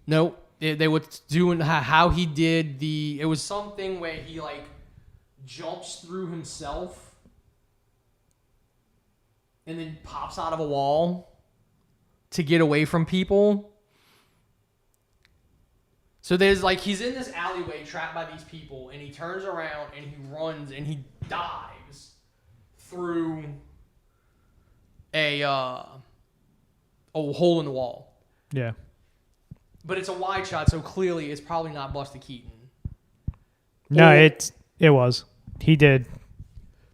no. They were doing how he did the. It was something where he like jumps through himself, and then pops out of a wall to get away from people. So there's like he's in this alleyway trapped by these people, and he turns around and he runs and he dives through a hole in the wall. Yeah. But it's a wide shot, so clearly it's probably not Buster Keaton. No, Or- it was. He did.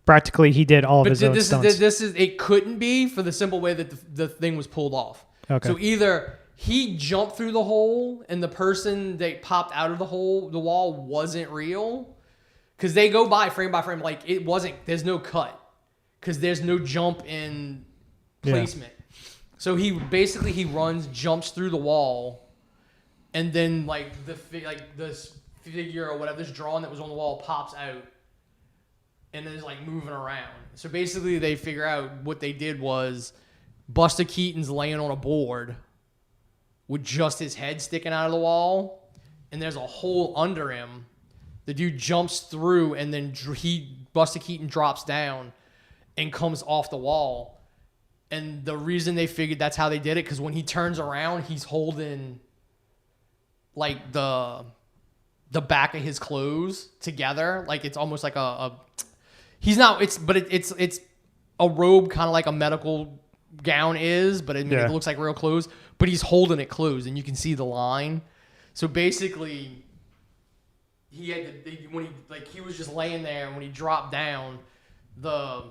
Practically, he did all of But his own this stunts. is it couldn't be for the simple way that the thing was pulled off. Okay. So either he jumped through the hole and the person that popped out of the wall wasn't real, because they go by frame, like it wasn't. There's no cut because there's no jump in placement. So he runs, jumps through the wall, and then like this figure or whatever, this drawing that was on the wall pops out. And then is like moving around. So basically, they figure out what they did was Buster Keaton's laying on a board with just his head sticking out of the wall, and there's a hole under him. The dude jumps through, and then Buster Keaton drops down and comes off the wall. And the reason they figured that's how they did it, because when he turns around, he's holding like the back of his clothes together, like it's almost like he's not. It's a robe, kind of like a medical gown is, but it looks like real clothes. But he's holding it closed, and you can see the line. So basically, he had to, he was just laying there, and when he dropped down, the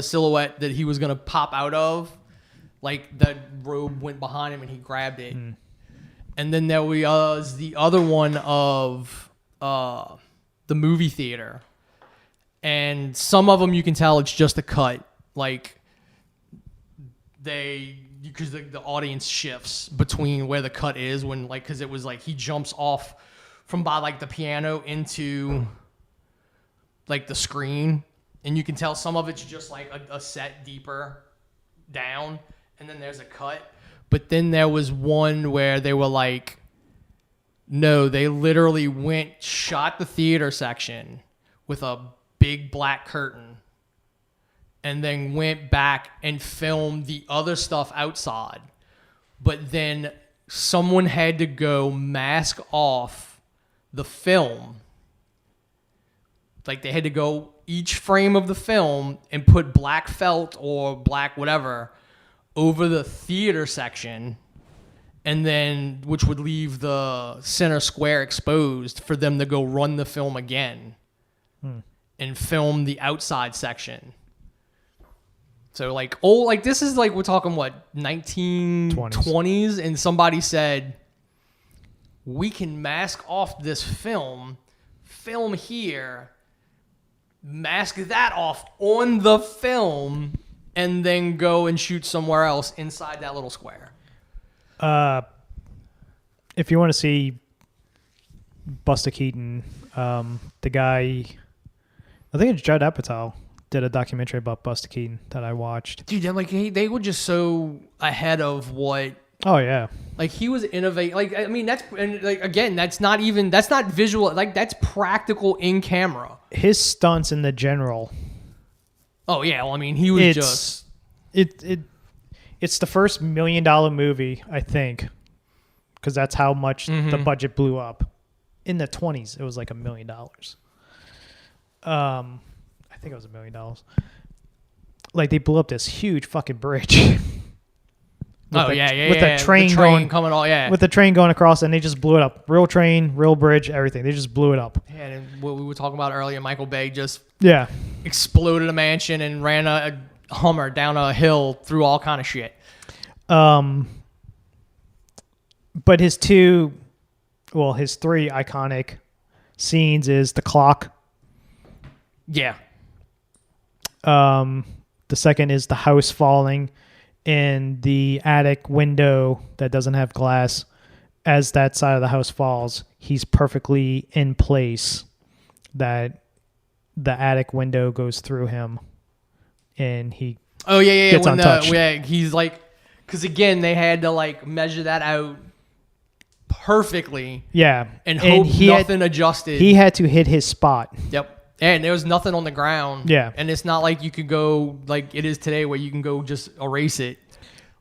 silhouette that he was gonna pop out of, like the robe went behind him, and he grabbed it. And then there was the other one of the movie theater. And some of them you can tell it's just a cut. Like, because the audience shifts between where the cut is when, like, because it was like he jumps off from by, like, the piano into, like, the screen. And you can tell some of it's just, like, a set deeper down. And then there's a cut. But then there was one where they were like, no, they literally shot the theater section with a big black curtain and then went back and filmed the other stuff outside. But then someone had to go mask off the film. Like they had to go each frame of the film and put black felt or black whatever over the theater section, and then which would leave the center square exposed for them to go run the film again and film the outside section. So like this is like we're talking what 1920s, and somebody said we can mask off this film here, mask that off on the film, and then go and shoot somewhere else inside that little square. If you want to see Buster Keaton, the guy, I think it's Judd Apatow, did a documentary about Buster Keaton that I watched. Dude, like they were just so ahead of what. Oh yeah, like he was innovating. Like I mean, that's not visual. Like that's practical in camera. His stunts in the general. Oh yeah, well I mean he was It's the first $1 million movie, I think, because that's how much the budget blew up. In the 20s, it was like $1 million. I think it was $1 million. Like they blew up this huge fucking bridge. With the train coming all with the train going across, and they just blew it up. Real train, real bridge, everything. They just blew it up. Yeah, and what we were talking about earlier, Michael Bay just Yeah, exploded a mansion and ran a Hummer down a hill through all kind of shit. But his three iconic scenes is the clock. Yeah. The second is the house falling and the attic window that doesn't have glass. As that side of the house falls, he's perfectly in place that the attic window goes through him and he Oh yeah. gets When untouched. he's like, because again they had to like measure that out perfectly yeah and hope he nothing adjusted. he had to hit his spot. Yep. And there was nothing on the ground. Yeah. And it's not like you could go like it is today where you can go just erase it.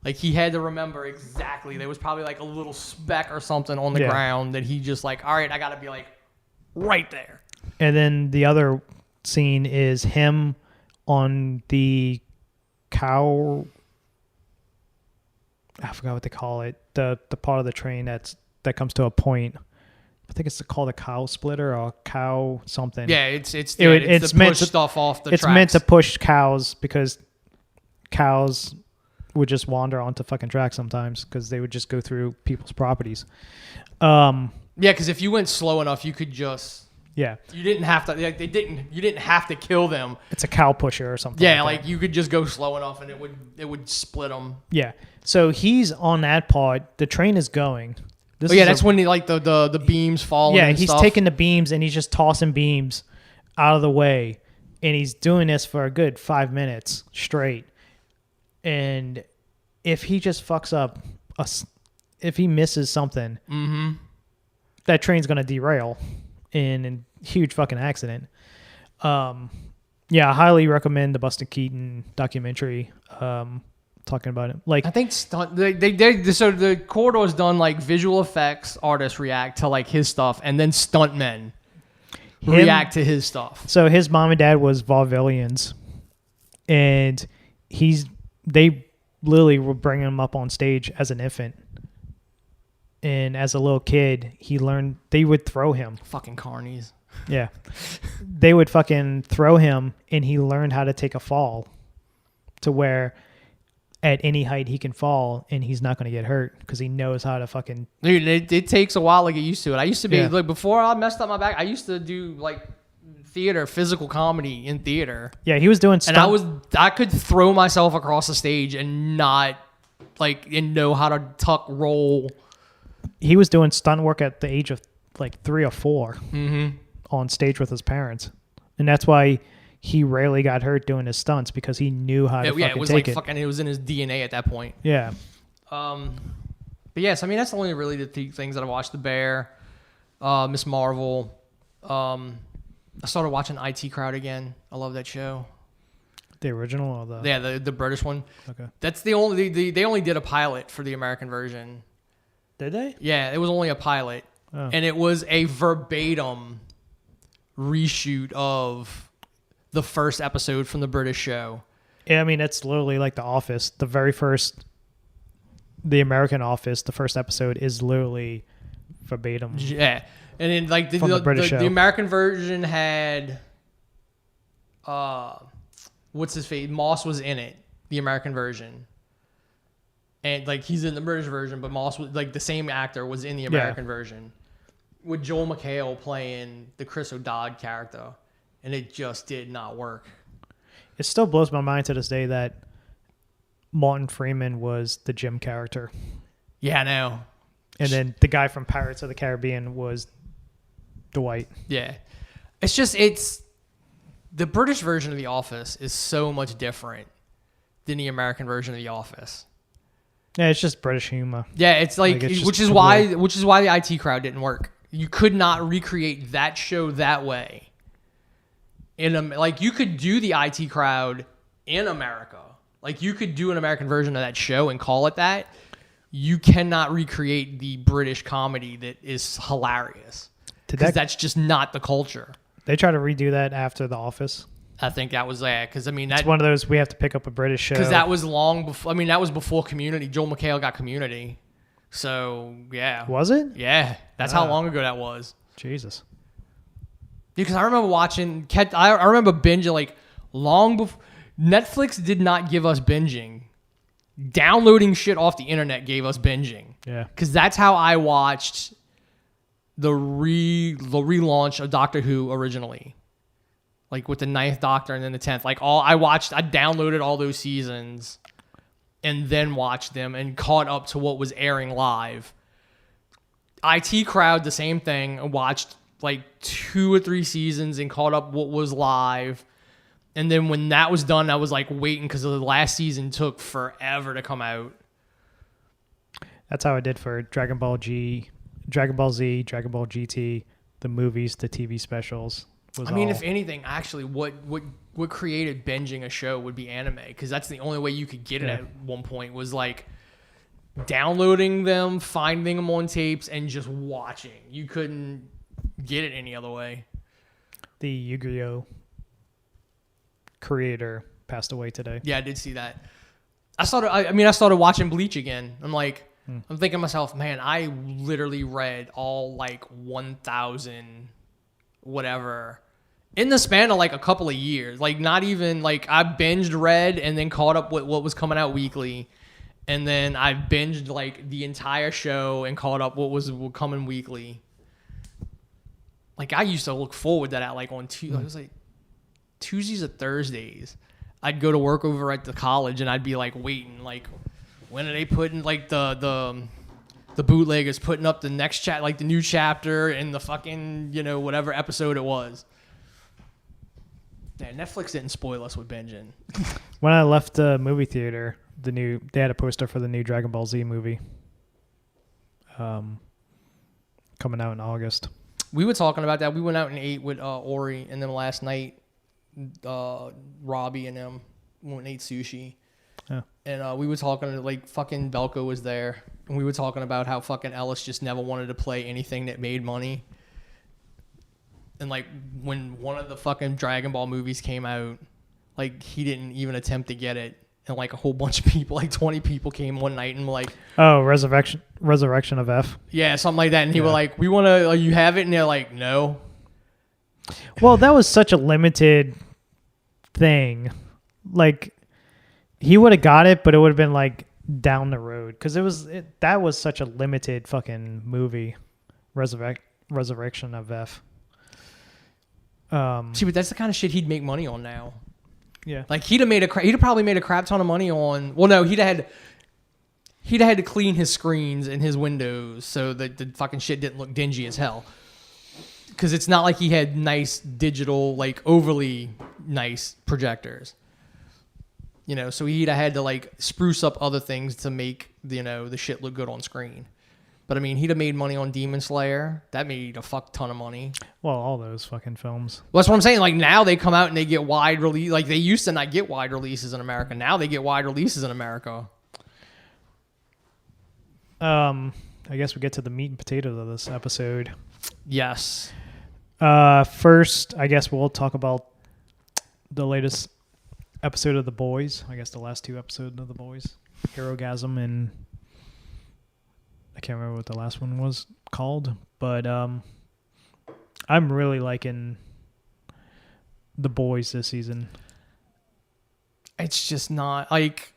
Like he had to remember exactly. There was probably like a little speck or something on the Yeah. ground that he just like, all right, I got to be like right there. And then the other scene is him on the cow. I forgot what they call it. The part of the train that comes to a point. I think it's called a cow splitter or cow something. Yeah, it's It's to meant push to- stuff off the It's tracks. meant to push cows because cows would just wander onto fucking tracks sometimes because they would just go through people's properties. Yeah, because if you went slow enough, you could just. Yeah, You didn't have to. Like, you didn't have to kill them. it's a cow pusher or something. Yeah, like that. like you could just go slow enough, and it would split them. Yeah. So he's on that part. The train is going. This Oh yeah, is that's a- when the beams fall. Yeah, and he's stuff. taking the beams and he's just tossing beams out of the way, and he's doing this for a good 5 minutes straight. And if he just fucks up, if he misses something, that train's gonna derail in a huge fucking accident. Yeah, I highly recommend the Buster Keaton documentary. Talking about it, like I think so the corridor's done like visual effects artists react to like his stuff, and then stuntmen react to his stuff. So his mom and dad was vaudevillians, and they literally were bringing him up on stage as an infant, and as a little kid, he learned they would throw him. Fucking carnies. Yeah, they would fucking throw him, and he learned how to take a fall, to where at any height he can fall, and he's not going to get hurt because he knows how to fucking. Dude, it takes a while to get used to it. I used to be Yeah. like before I messed up my back. I used to do like theater, physical comedy in theater, Yeah, he was doing stuff. and I could throw myself across the stage and not and know how to tuck roll. He was doing stunt work at the age of like 3 or 4 on stage with his parents, and that's why he rarely got hurt doing his stunts because he knew how to Yeah, it fucking was take like it. fucking. It was in his DNA at that point. Yeah, But yes, I mean that's only really the things that I watched. The Bear, Miss Marvel. I started watching IT Crowd again. I love that show. the original or the Yeah, the British one. okay. That's the only they only did a pilot for the American version. Did they? Yeah, it was only a pilot, Oh. and it was a verbatim reshoot of the first episode from the British show. Yeah, I mean it's literally like The Office. The very first, the American Office, the first episode is literally verbatim. Yeah, and then like From the British show. the American version had, what's his face? Moss was in it. The American version, and like he's in the British version, but Moss was like the same actor was in the American version, with Joel McHale playing the Chris O'Dowd character, and it just did not work. It still blows my mind to this day that Martin Freeman was the Jim character, Yeah, I know. and then the guy from Pirates of the Caribbean was Dwight. Yeah. It's the British version of The Office is so much different than the American version of The Office. Yeah, it's just British humor. Yeah, it's like, Like, it's just which is why the IT Crowd didn't work. You could not recreate that show that way. Like you could do the IT Crowd in America. Like you could do an American version of that show and call it that. You cannot recreate the British comedy that is hilarious. Because that's just not the culture. They try to redo that after The Office. I think that was because I mean It's that one of those we have to pick up a British show. because that was long before. I mean that was before Community. Joel McHale got Community, so yeah, Was it? yeah, that's how long ago that was. Jesus. Because I remember watching. I remember binging like long before. Netflix did not give us binging. Downloading shit off the internet gave us binging. Yeah. Because that's how I watched the relaunch of Doctor Who originally. Like with the 9th Doctor and then the 10th. Like I downloaded all those seasons and then watched them and caught up to what was airing live. IT Crowd, the same thing. I watched like 2 or 3 seasons and caught up what was live. And then when that was done, I was like waiting because the last season took forever to come out. That's how I did for Dragon Ball Z, Dragon Ball GT, the movies, the TV specials. If anything, actually, what created binging a show would be anime, because that's the only way you could get it at one point was like downloading them, finding them on tapes, and just watching. You couldn't get it any other way. The Yu-Gi-Oh! Creator passed away today. Yeah, I did see that. I started watching Bleach again. I'm thinking to myself, man, I literally read all like 1,000 whatever in the span of like a couple of years. Like not even like I binged read and then caught up with what was coming out weekly. And then I binged like the entire show and caught up what was coming weekly. Like I used to look forward to that like on Tuesday. It was like Tuesdays or Thursdays. I'd go to work over at the college and I'd be like waiting, like when are they putting like the bootleggers putting up the next like the new chapter in the fucking, whatever episode it was. Yeah, Netflix didn't spoil us with binging. When I left the movie theater, they had a poster for the new Dragon Ball Z movie. Coming out in August. We were talking about that. We went out and ate with Ori, and then last night Robbie and them went and ate sushi. Yeah. And we were talking, like, fucking Belko was there. And we were talking about how fucking Ellis just never wanted to play anything that made money. And, like, when one of the fucking Dragon Ball movies came out, like, he didn't even attempt to get it. And, like, a whole bunch of people, like 20 people came one night and were like... Oh, Resurrection of F. Yeah, something like that. And he was like, we want to... you have it? And they're like, no. Well, that was such a limited thing. Like, he would have got it, but it would have been like down the road because that was such a limited fucking movie. Resurrection of F. See, but that's the kind of shit he'd make money on now. Yeah, like he'd have probably made a crap ton of money on. Well, no, he'd have had to clean his screens and his windows so that the fucking shit didn't look dingy as hell. Because it's not like he had nice digital, like overly nice projectors. So he'd have had to like spruce up other things to make, the shit look good on screen. But I mean, he'd have made money on Demon Slayer. That made a fuck ton of money. Well, all those fucking films. Well, that's what I'm saying. Like now they come out and they get wide release. Like they used to not get wide releases in America. Now they get wide releases in America. I guess we get to the meat and potatoes of this episode. Yes. First, I guess we'll talk about the latest episode of The Boys. I guess the last 2 episodes of The Boys. Herogasm and I can't remember what the last one was called, but I'm really liking The Boys this season. It's just not like...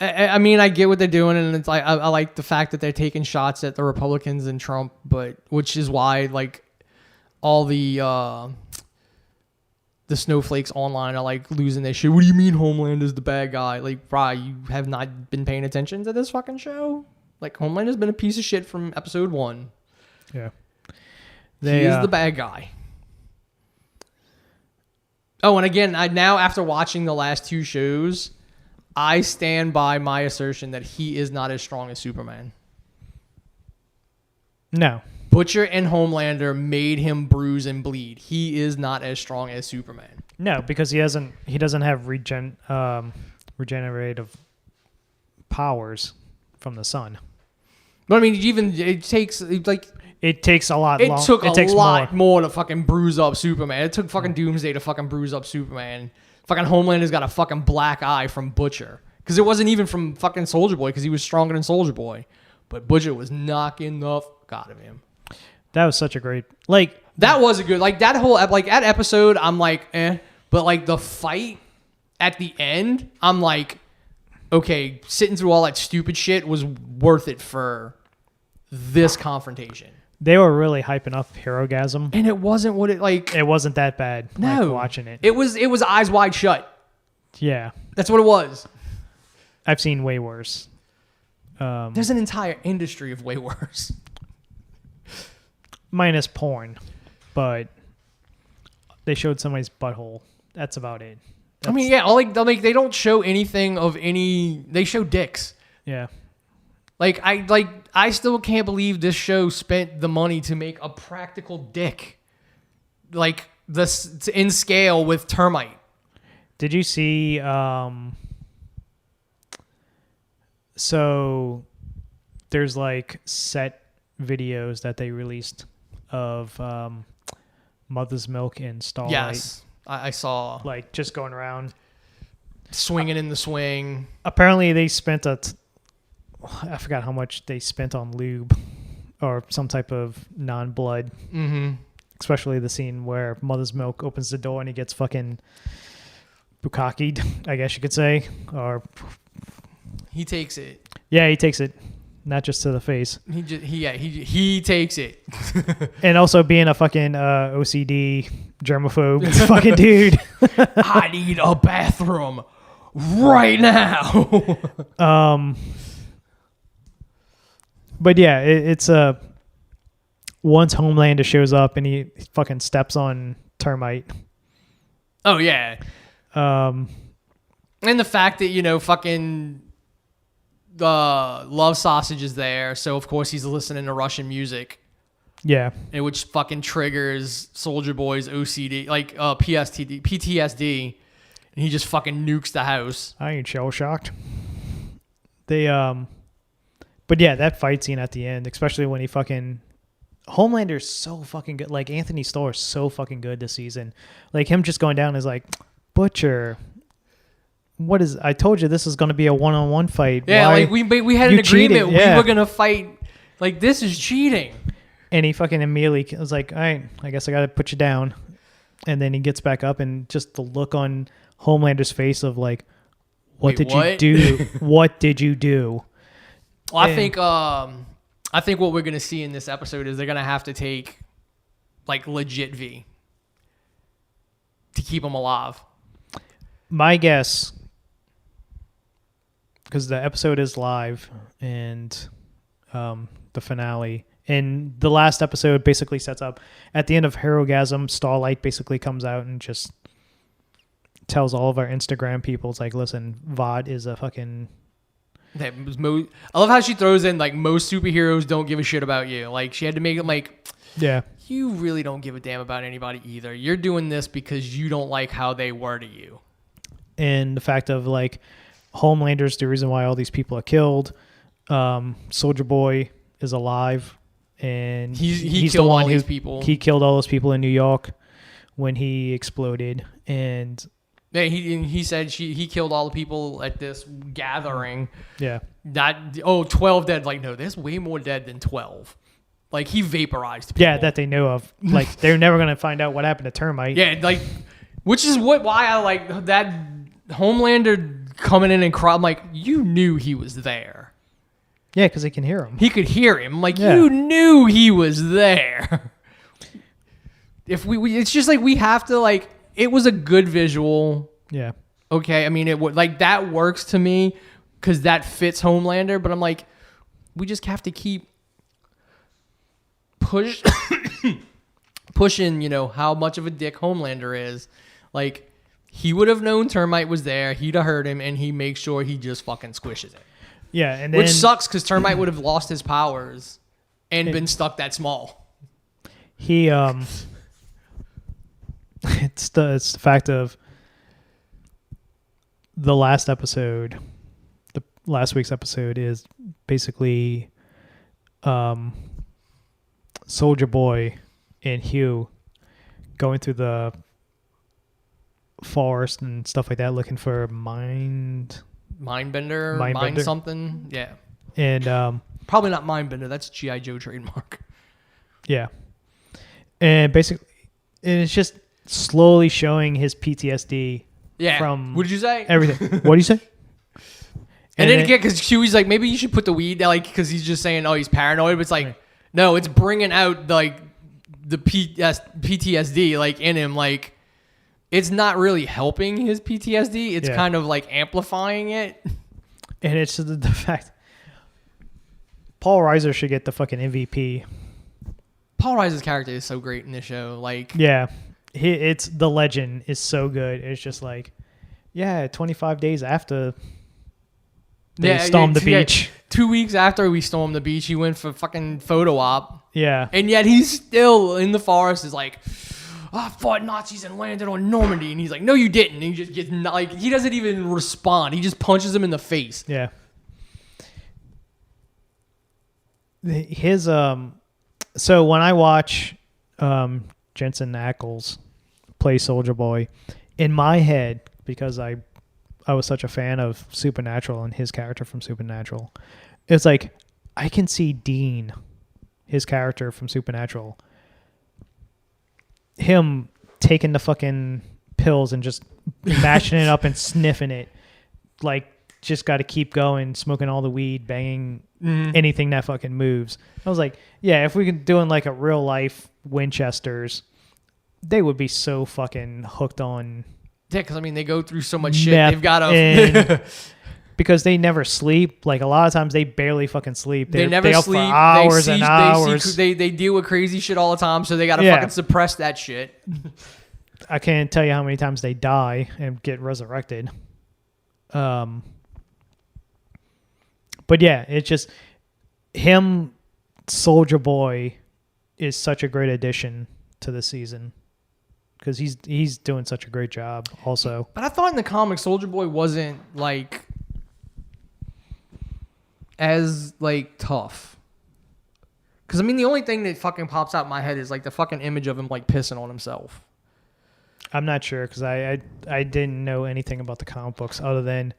I mean, I get what they're doing, and it's like I like the fact that they're taking shots at the Republicans and Trump, but which is why like all the snowflakes online are like losing their shit. What do you mean Homelander's the bad guy? Like, bro, you have not been paying attention to this fucking show? Like, Homelander's been a piece of shit from episode 1. Yeah, he is the bad guy. Oh, and again, now after watching the last 2 shows, I stand by my assertion that he is not as strong as Superman. No. Butcher and Homelander made him bruise and bleed. He is not as strong as Superman. No, because he doesn't have regenerative powers from the sun. But I mean, it takes like it takes a lot. It took a lot more to fucking bruise up Superman. It took fucking Doomsday to fucking bruise up Superman. Fucking Homelander's got a fucking black eye from Butcher. Because it wasn't even from fucking Soldier Boy, because he was stronger than Soldier Boy. But Butcher was knocking the fuck out of him. That was such a great... Like... That was a good... Like, that whole... Like, that episode, I'm like, eh. But like the fight at the end, I'm like, okay, sitting through all that stupid shit was worth it for this confrontation. They were really hyping up Herogasm. And it wasn't what it like. It wasn't that bad. No, like, watching it. It was eyes wide shut. Yeah, That's what it was. I've seen way worse. There's an entire industry of way worse. Minus porn, but they showed somebody's butthole. That's about it. I mean, yeah, they don't show anything of any. They show dicks. Yeah. I still can't believe this show spent the money to make a practical dick, like this in scale with termite. Did you see? So there's like set videos that they released of Mother's Milk and Starlight. Yes, I saw Like just going around. swinging in the swing. Apparently they spent I forgot how much they spent on lube or some type of non-blood. Mm-hmm. Especially the scene where Mother's Milk opens the door and he gets fucking bukkakied, I guess you could say. Or He takes it. yeah, he takes it, not just to the face. He takes it. And also being a fucking OCD germaphobe fucking dude. I need a bathroom right now. But yeah, it's once Homelander shows up and he fucking steps on termite. Oh yeah. Um, And the fact that, fucking Love Sausage is there, so of course he's listening to Russian music, yeah, and which fucking triggers Soldier Boy's OCD, like PTSD, and he just fucking nukes the house. I ain't shell shocked. They but yeah, that fight scene at the end, especially when he fucking Homelander's so fucking good. Like Anthony Starr is so fucking good this season. Like him just going down is like, Butcher. What is? I told you this is going to be a one-on-one fight. Yeah, Why? like we had an You agreement. cheated, yeah. We were gonna fight. Like this is cheating. And he fucking immediately was like, all right, I guess I got to put you down. And then he gets back up and just the look on Homelander's face of like, what Wait, did what? you do? What did you do? Well, And- I think what we're gonna see in this episode is they're gonna have to take like legit V to keep him alive. My guess, because the episode is live and the finale, and the last episode basically sets up at the end of Herogasm, Starlight basically comes out and just tells all of our Instagram people, it's like, listen, VOD is a fucking... I love how she throws in like most superheroes don't give a shit about you. Like she had to make it like Yeah. you really don't give a damn about anybody either. You're doing this because you don't like how they were to you. And the fact of like Homelander's the reason why all these people are killed. Soldier Boy is alive, and He killed all these people. He killed all those people in New York when he exploded, and Yeah, he said he killed all the people at this gathering. yeah, 12 dead. Like, no, there's way more dead than 12. Like, he vaporized people. yeah, that they knew of. Like they're never gonna find out what happened to Termite. Yeah, like, which is why I like that Homelander coming in and cry. I'm like, you knew he was there. Yeah, because they can hear him. He could hear him. Like, Yeah. you knew he was there. If we it's just like we have to like. It was a good visual. Yeah, Okay, I mean it would like that works to me because that fits Homelander. But I'm like, we just have to keep pushing. How much of a dick Homelander is. Like he would have known Termite was there. He'd have heard him, and he makes sure he just fucking squishes it. yeah, and then Which sucks because Termite would have lost his powers and been stuck that small. he it's the fact of the last episode, the last week's episode is basically Soldier Boy and Hugh going through the forest and stuff like that looking for Mindbender, Mindbender. Mind something. Yeah. and Probably not Mindbender. That's G.I. Joe trademark. yeah, and basically it's just slowly showing his PTSD Yeah. from what did you say? everything. What do you say? And then again, because Chewie's like, maybe you should put the weed down, like, because he's just saying, oh, he's paranoid. But it's like, no, it's bringing out like the PTSD like in him. Like, it's not really helping his PTSD. It's kind of like amplifying it. And it's the fact Paul Reiser should get the fucking MVP. Paul Reiser's character is so great in this show. Like, yeah, it's the legend is so good. It's just like, 25 days after they stormed the beach. 2 weeks after we stormed the beach, he went for fucking photo op. Yeah. And yet he's still in the forest is like, I fought Nazis and landed on Normandy. And he's like, no, you didn't. And he just gets, like, he doesn't even respond. He just punches him in the face. Yeah. His, so when I watch Jensen Ackles play Soldier Boy, in my head, because I was such a fan of Supernatural and his character from Supernatural, it's like I can see Dean, his character from Supernatural, him taking the fucking pills and just mashing it up and sniffing it, like just got to keep going, smoking all the weed, banging anything that fucking moves. I was like, yeah, if we could do in like a real life Winchesters, they would be so fucking hooked on. Yeah, because I mean, they go through so much shit. Meth They've got to. Because they never sleep. Like a lot of times they barely fucking sleep. They never they up sleep. for hours and hours. They deal with crazy shit all the time, so they got to fucking suppress that shit. I can't tell you how many times they die and get resurrected. But yeah, it's just him, Soldier Boy, is such a great addition to the season because he's doing such a great job. Also, but I thought in the comics, Soldier Boy wasn't like as like tough. Because I mean, the only thing that fucking pops out in my head is like the fucking image of him like pissing on himself. I'm not sure because I didn't know anything about the comic books other than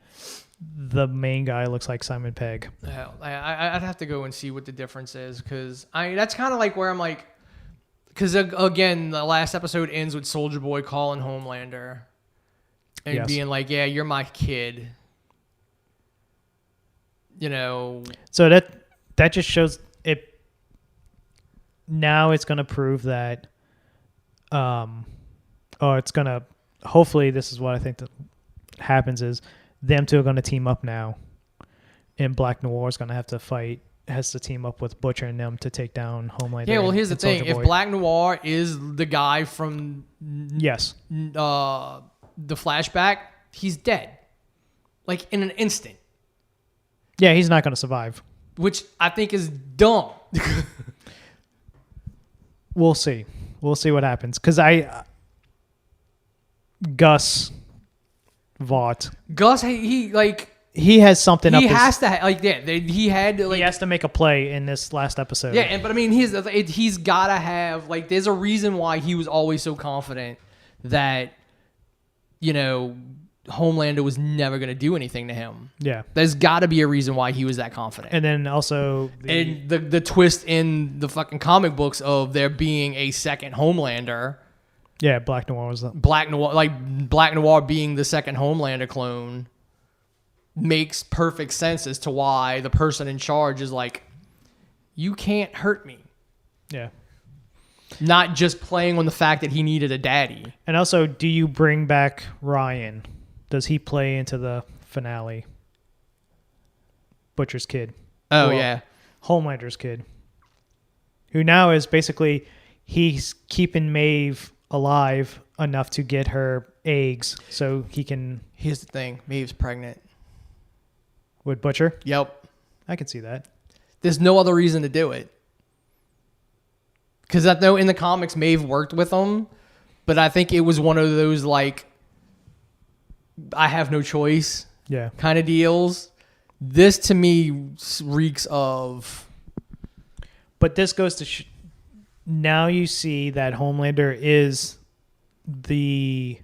the main guy looks like Simon Pegg. Hell, I'd have to go and see what the difference is because that's kind of like where I'm like, because again, the last episode ends with Soldier Boy calling Homelander and being like, "Yeah, you're my kid." You know. So that just shows it. Now it's going to prove that. It's going to. Hopefully, this is what I think that happens is. Them two are going to team up now, and Black Noir is going to have to fight. Has to team up with Butcher and them to take down Homelander. Yeah, well, here's the thing: if Black Noir is the guy from the flashback, he's dead, like in an instant. Yeah, he's not going to survive. Which I think is dumb. We'll see. We'll see what happens. Because Gus Vought. Gus, he has something. He has to he had to, like, he has to make a play in this last episode. Yeah, but I mean, he's got to have like. There's a reason why he was always so confident that Homelander was never going to do anything to him. Yeah, there's got to be a reason why he was that confident. And then also the twist in the fucking comic books of there being a second Homelander. Yeah, Black Noir was Black Noir being the second Homelander clone makes perfect sense as to why the person in charge is like, you can't hurt me. Yeah. Not just playing on the fact that he needed a daddy. And also, do you bring back Ryan? Does he play into the finale? Butcher's kid. Oh, yeah. Homelander's kid. Who now is basically, he's keeping Maeve alive enough to get her eggs so he can... Here's the thing. Maeve's pregnant. With Butcher? Yep. I can see that. There's no other reason to do it. Because I know in the comics, Maeve worked with him, but I think it was one of those, like, I have no choice kind of deals. This, to me, reeks of... But this goes to... Now you see that Homelander is the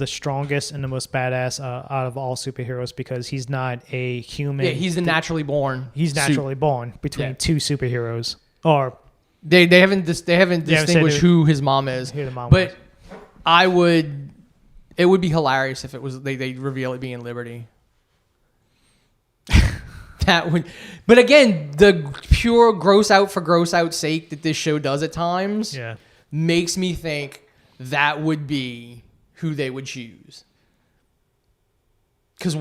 strongest and the most badass out of all superheroes because he's not a human. Yeah, he's naturally born. He's naturally born between two superheroes. Or They haven't said distinguished who his mom is. Who the mom But was. it would be hilarious if it was they reveal it being Liberty. That would, but again, the pure gross out for gross out sake that this show does at times makes me think that would be who they would choose. Because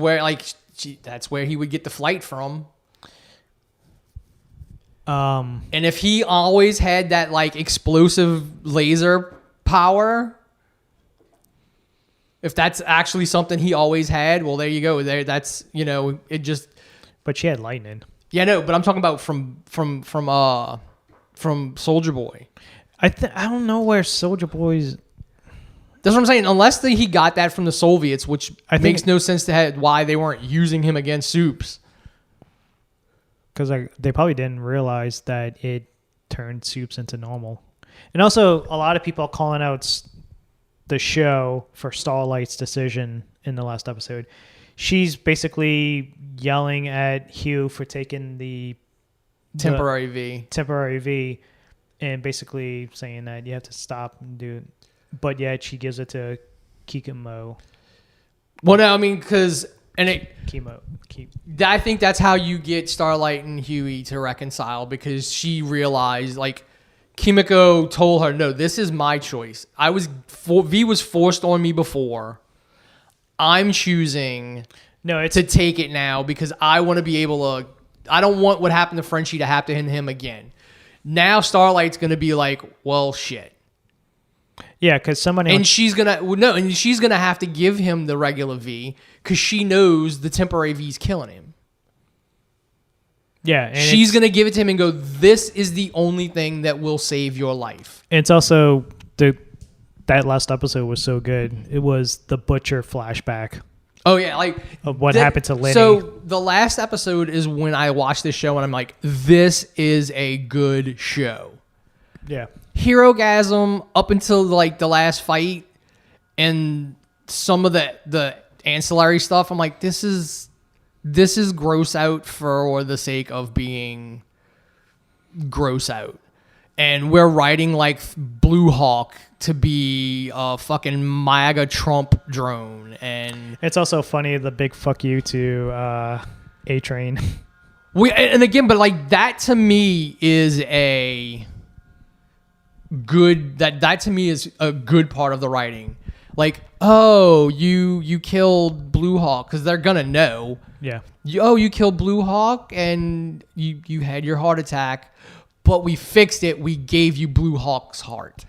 that's where he would get the flight from. And if he always had that like explosive laser power, if that's actually something he always had, well, there you go. That's it just. But she had lightning. Yeah, no, but I'm talking about from Soldier Boy. I don't know where Soldier Boy's. That's what I'm saying. Unless he got that from the Soviets, which makes no sense to have why they weren't using him against Soups. Because they probably didn't realize that it turned Soups into normal. And also, a lot of people are calling out the show for Starlight's decision in the last episode. She's basically yelling at Hugh for taking the temporary V and basically saying that you have to stop and do it. But yet she gives it to Kikimo. Well, no, I mean, I think that's how you get Starlight and Huey to reconcile, because she realized, like, Kimiko told her, no, this is my choice. V was forced on me before. I'm choosing to take it now because I want to be able to. I don't want what happened to Frenchie to happen to him again. Now Starlight's going to be like, well, shit. Yeah, because somebody and she's gonna have to give him the regular V because she knows the temporary V's killing him. Yeah, and she's gonna give it to him and go, this is the only thing that will save your life. It's also that last episode was so good. It was the Butcher flashback. Oh yeah, like of what happened to Lenny. So the last episode is when I watched this show and I'm like, this is a good show. Yeah. Herogasm up until like the last fight and some of the ancillary stuff. I'm like, this is gross out for the sake of being gross out. And we're writing like Blue Hawk to be a fucking MAGA Trump drone. And it's also funny, the big fuck you to A-Train. And again, but like that to me is a good, that to me is a good part of the writing. Like, oh, you killed Blue Hawk, because they're gonna know. Yeah. You killed Blue Hawk and you had your heart attack. But we fixed it. We gave you Blue Hawk's heart.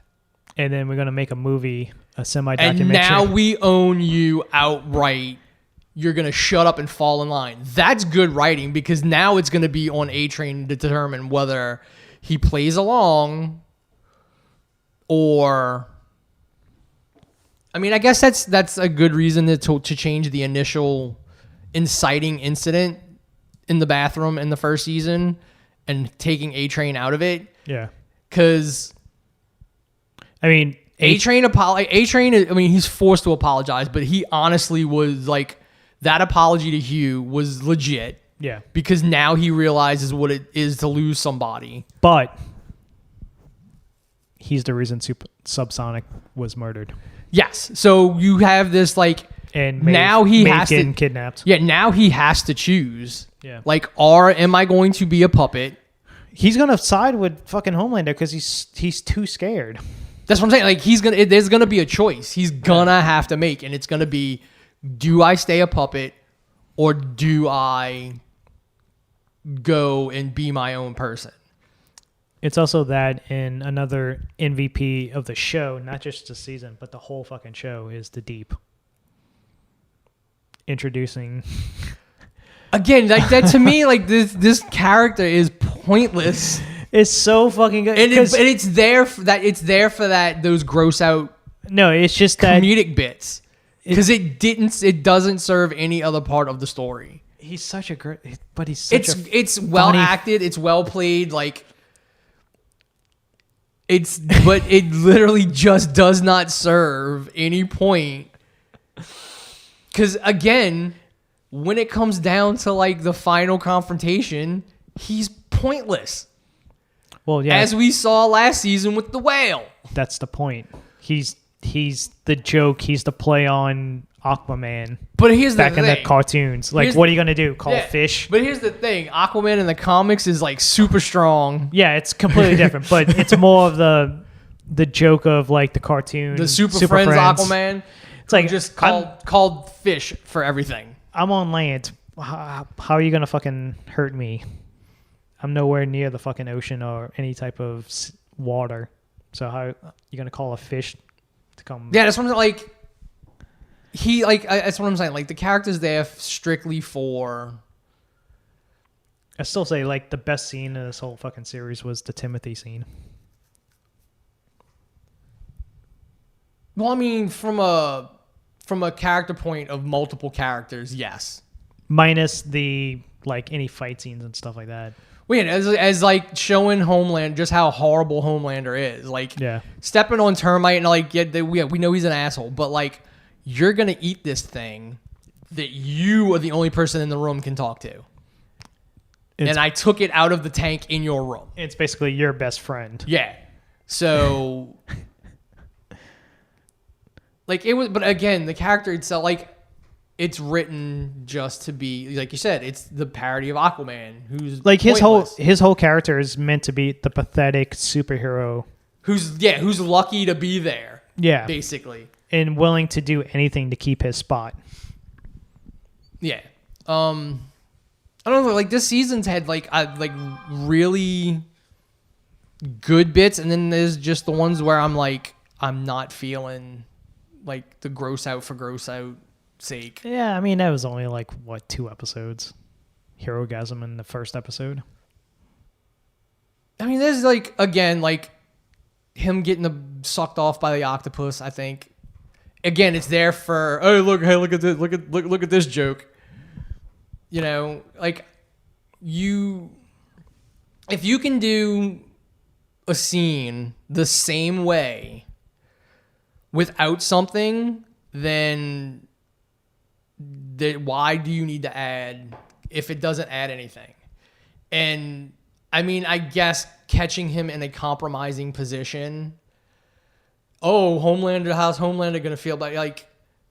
And then we're going to make a movie, a semi-documentary. And now we own you outright. You're going to shut up and fall in line. That's good writing, because now it's going to be on A-Train to determine whether he plays along or... I mean, I guess that's a good reason to change the initial inciting incident in the bathroom in the first season and taking A-Train out of it. Yeah. Because, I mean, A-Train, I mean, he's forced to apologize, but he honestly was like, that apology to Hugh was legit. Yeah. Because now he realizes what it is to lose somebody. But he's the reason Subsonic was murdered. Yes. So you have this like... And now he has to kidnapped. Yeah, now he has to choose. Yeah. Like, am I going to be a puppet? He's gonna side with fucking Homelander because he's too scared. That's what I'm saying. Like, there's gonna be a choice. He's gonna have to make, and it's gonna be, do I stay a puppet or do I go and be my own person? It's also that, and another MVP of the show, not just the season, but the whole fucking show, is the Deep. Introducing again, like that to me, like this character is pointless. It's so fucking good, and it's there for that. It's there for that those gross out. No, it's just comedic bits, because it doesn't serve any other part of the story. He's such a great, but he's such it's well acted, it's well played, like but it literally just does not serve any point. Because, again, when it comes down to, like, the final confrontation, he's pointless. Well, yeah, as we saw last season with the whale. that's the point. He's the joke. He's the play on Aquaman But here's the back in thing. the cartoons. Like, Here's- what are you gonna do? Call Yeah, fish? But here's the thing: Aquaman in the comics is like super strong. Yeah, it's completely different, but it's more of the joke of like the cartoon, The Super Friends Aquaman. It's like Just called fish for everything. I'm on land. How are you gonna fucking hurt me? I'm nowhere near the fucking ocean or any type of water. So how you gonna call a fish to come? Yeah, that's what I'm like. That's what I'm saying. Like the character's there strictly for. I still say like the best scene in this whole fucking series was the Timothy scene. Well, I mean, from a character point of multiple characters, yes. Minus the like any fight scenes and stuff like that. Wait, as like showing Homeland just how horrible Homelander is. Like, Yeah. stepping on Termite and like, we know he's an asshole, but like, you're gonna eat this thing that you are the only person in the room can talk to. It's- And I took it out of the tank in your room. It's basically your best friend. Yeah. So, like, it was, but again, the character itself, like, it's written just to be, like you said, it's the parody of Aquaman, who's Like pointless. his whole character is meant to be the pathetic superhero. who's lucky to be there, Yeah. basically. And willing to do anything to keep his spot. Yeah. I don't know, like, this season's had, like really good bits, and then there's just the ones where I'm like, I'm not feeling, like, the gross out for gross out sake. Yeah, I mean that was only like what 2 episodes. Herogasm in the first episode. I mean, there's like, again, like him getting sucked off by the octopus. I think, again, it's there for, oh look at this, look at this joke. You know, like if you can do a scene the same way without something, then why do you need to add if it doesn't add anything? And I mean, I guess catching him in a compromising position. Oh, how's Homelander gonna feel about, like?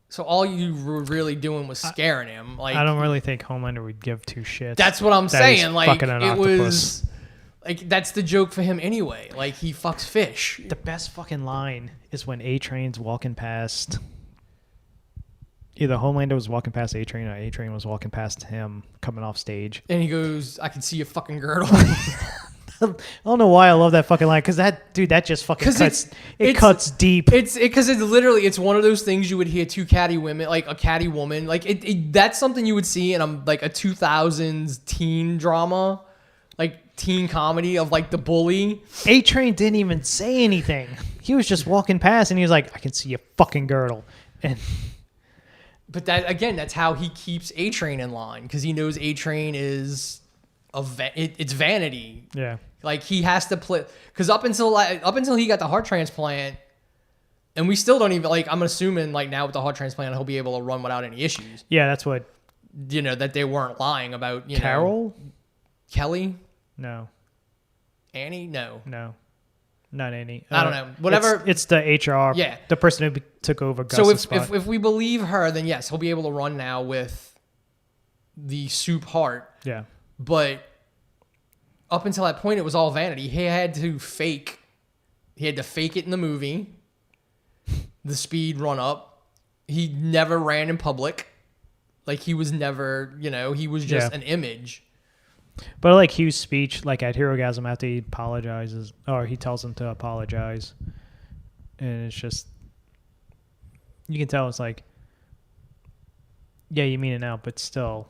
So all you were really doing was scaring him. Like, I don't really think Homelander would give 2 shits. that's what I'm that he's saying. Like, fucking an it octopus. was like, that's the joke for him anyway. Like, he fucks fish. The best fucking line is when A-Train's walking past. Either Homelander was walking past A-Train or A-Train was walking past him coming off stage. And he goes, "I can see your fucking girdle." I don't know why I love that fucking line because that just fucking 'Cause cuts. It it's- cuts deep. Because it's literally, it's one of those things you would hear two catty women, like a catty woman, like that's something you would see in like a 2000s teen drama, like teen comedy of like the bully. A-Train didn't even say anything. He was just walking past and he was like, "I can see your fucking girdle." And But that, again, that's how he keeps A-Train in line, because he knows A-Train is it's vanity. yeah, Like, he has to play, because up until he got the heart transplant, and we still don't even, like, I'm assuming like now with the heart transplant he'll be able to run without any issues. yeah, that's what You know, that they weren't lying about. You know, Carol. Kelly, No, Annie, no. not any. I don't know. Whatever. It's the HR. Yeah. the person who took over Gus's So spot. if we believe her, then yes, he'll be able to run now with the soup heart. yeah, But up until that point, it was all vanity. He had to fake it in the movie, the speed run up. He never ran in public. Like, he was never, he was just Yeah. an image. but I like Hugh's speech, like at Herogasm after he apologizes, or he tells him to apologize, and it's just you can tell it's like, yeah, you mean it now, but still,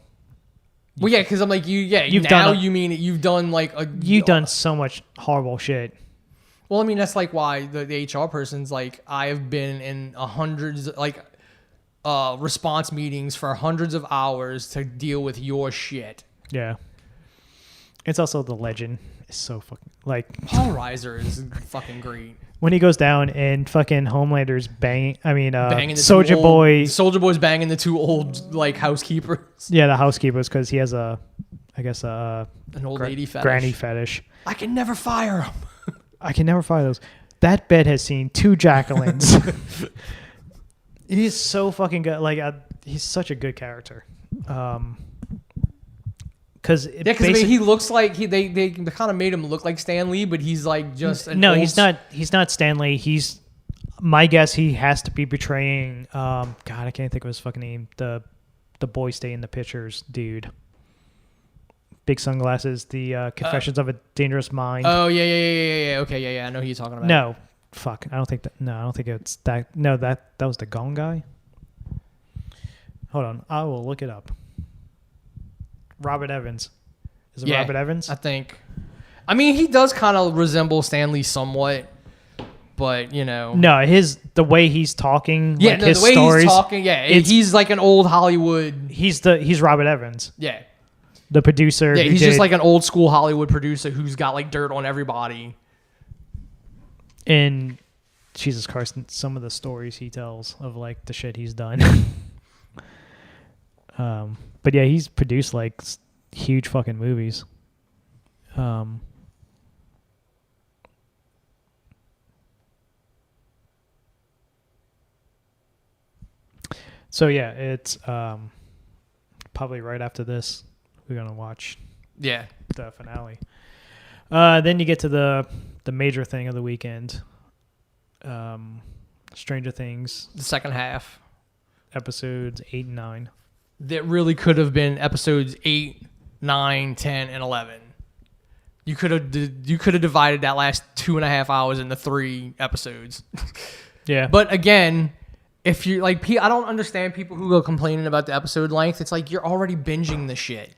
Well, yeah, because I'm like, You've now done you mean it. You've done like you've done so much horrible shit. Well, I mean, that's like why the HR person's like, I have been in hundreds, like, response meetings for hundreds of hours to deal with your shit. Yeah. It's also the legend. It's so fucking like Paul Reiser is fucking great. when he goes down and fucking Homelander's banging Banging the Soldier two Boy. Soldier Boy's banging the two old like housekeepers. Yeah, the housekeepers because he has a I guess An old lady fetish. granny fetish. I can never fire him. I can never find those. That bed has seen 2 Jacquelines. He's so fucking good. Like, he's such a good character. Because he looks like they kind of made him look like Stan Lee, but he's like just he's not. He's not Stan Lee. He's my guess. He has to be portraying. God, I can't think of his fucking name. The boy stay in the pictures dude. Big sunglasses. The Confessions of a Dangerous Mind. Oh yeah. Okay, yeah. I know who you're talking about. No, fuck. I don't think that. No, I don't think it's that. No, that was the Gone guy. Hold on, I will look it up. Robert Evans. Is it Robert Evans? I think. I mean, he does kind of resemble Stan Lee somewhat, but you know. No, the way he's talking. Yeah, like no, his the way stories, he's talking. Yeah, he's like an old Hollywood. He's Robert Evans. Yeah. The producer. Yeah, he's just like an old school Hollywood producer who's got like dirt on everybody. And Jesus Christ, some of the stories he tells of like the shit he's done. But yeah, he's produced like huge fucking movies. So yeah, it's probably right after this we're gonna watch the finale. Then you get to the major thing of the weekend. Stranger Things. The second half. Episodes 8 and 9. That really could have been episodes 8, 9, 10, and 11. You could have divided that last 2.5 hours into 3 episodes. Yeah. But again, if you like, I don't understand people who go complaining about the episode length. It's like you're already binging the shit.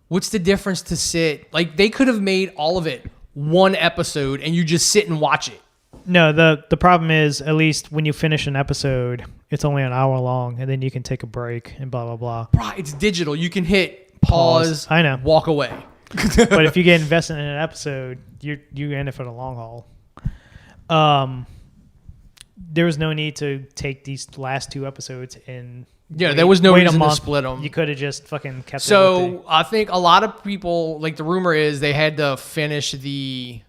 What's the difference to sit? Like they could have made all of it one episode and you just sit and watch it. No, the problem is at least when you finish an episode, it's only an hour long, and then you can take a break and blah blah blah. Bro, it's digital. You can hit pause. I know. Walk away. But if you get invested in an episode, you in it for the long haul. There was no need to take these last 2 episodes and there was no reason to split them. You could have just fucking kept it. So I think a lot of people, like the rumor is they had to finish the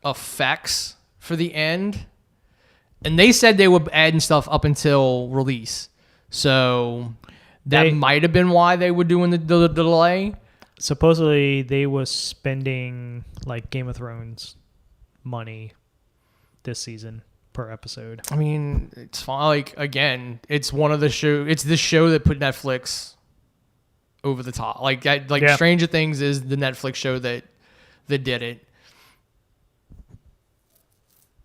effects for the end, and they said they were adding stuff up until release. So that might have been why they were doing the delay. Supposedly they were spending like Game of Thrones money this season per episode. I mean, it's fine. Like again, it's one of the show. It's the show that put Netflix over the top. Stranger Things is the Netflix show that did it.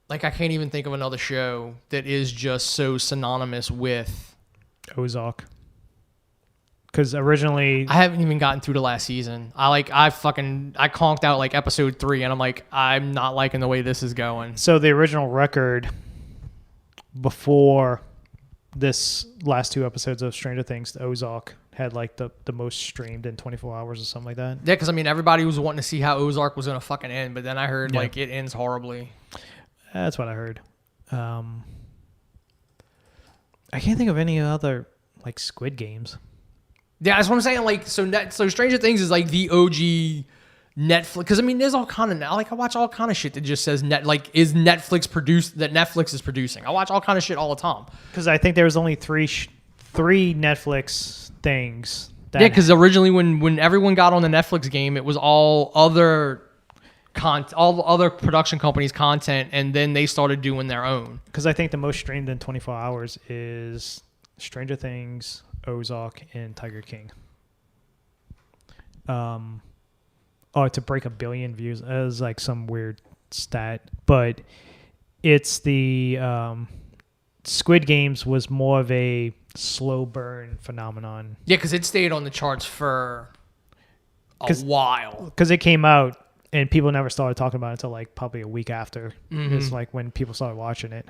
Like I can't even think of another show that is just so synonymous with Ozark. Because originally I haven't even gotten through the last season. I conked out like episode 3 and I'm like, I'm not liking the way this is going. So the original record before this last 2 episodes of Stranger Things, the Ozark had like the most streamed in 24 hours or something like that. Yeah, because I mean everybody was wanting to see how Ozark was gonna fucking end, but then I heard like it ends horribly. That's what I heard. I can't think of any other like Squid Games. Yeah, that's what I'm saying. Like, so Stranger Things is like the OG Netflix. Because I mean, there's all kind of I watch all kind of shit that just says is Netflix produced that Netflix is producing. I watch all kind of shit all the time. Because I think there was only three Netflix things. Because originally when everyone got on the Netflix game, it was all other production companies' content, and then they started doing their own. Because I think the most streamed in 24 hours is Stranger Things, Ozark, and Tiger King. To break 1 billion views is like some weird stat, but it's the Squid Games was more of a slow burn phenomenon. Yeah, because it stayed on the charts for a while. Because it came out and people never started talking about it until like probably a week after. Mm-hmm. It's like when people started watching it.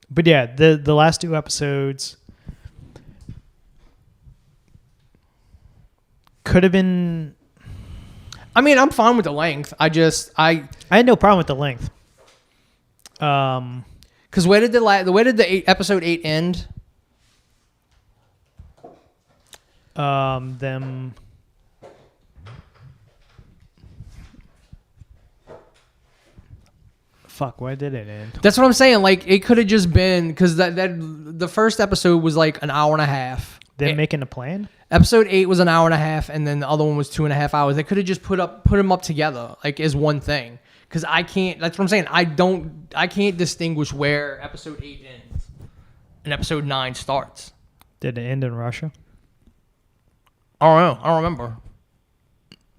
But yeah, the last 2 episodes could have been. I mean, I'm fine with the length. I had no problem with the length. Because where did episode 8 end? Them. Fuck, where did it end? That's what I'm saying. Like, it could have just been because that the first episode was like an hour and a half. Them making a plan? Episode 8 was an hour and a half, and then the other one was 2.5 hours. They could have just put them up together, like as one thing. Because I can't. That's what I'm saying. I can't distinguish where episode 8 ends and episode 9 starts. Did it end in Russia? I don't know. I don't remember.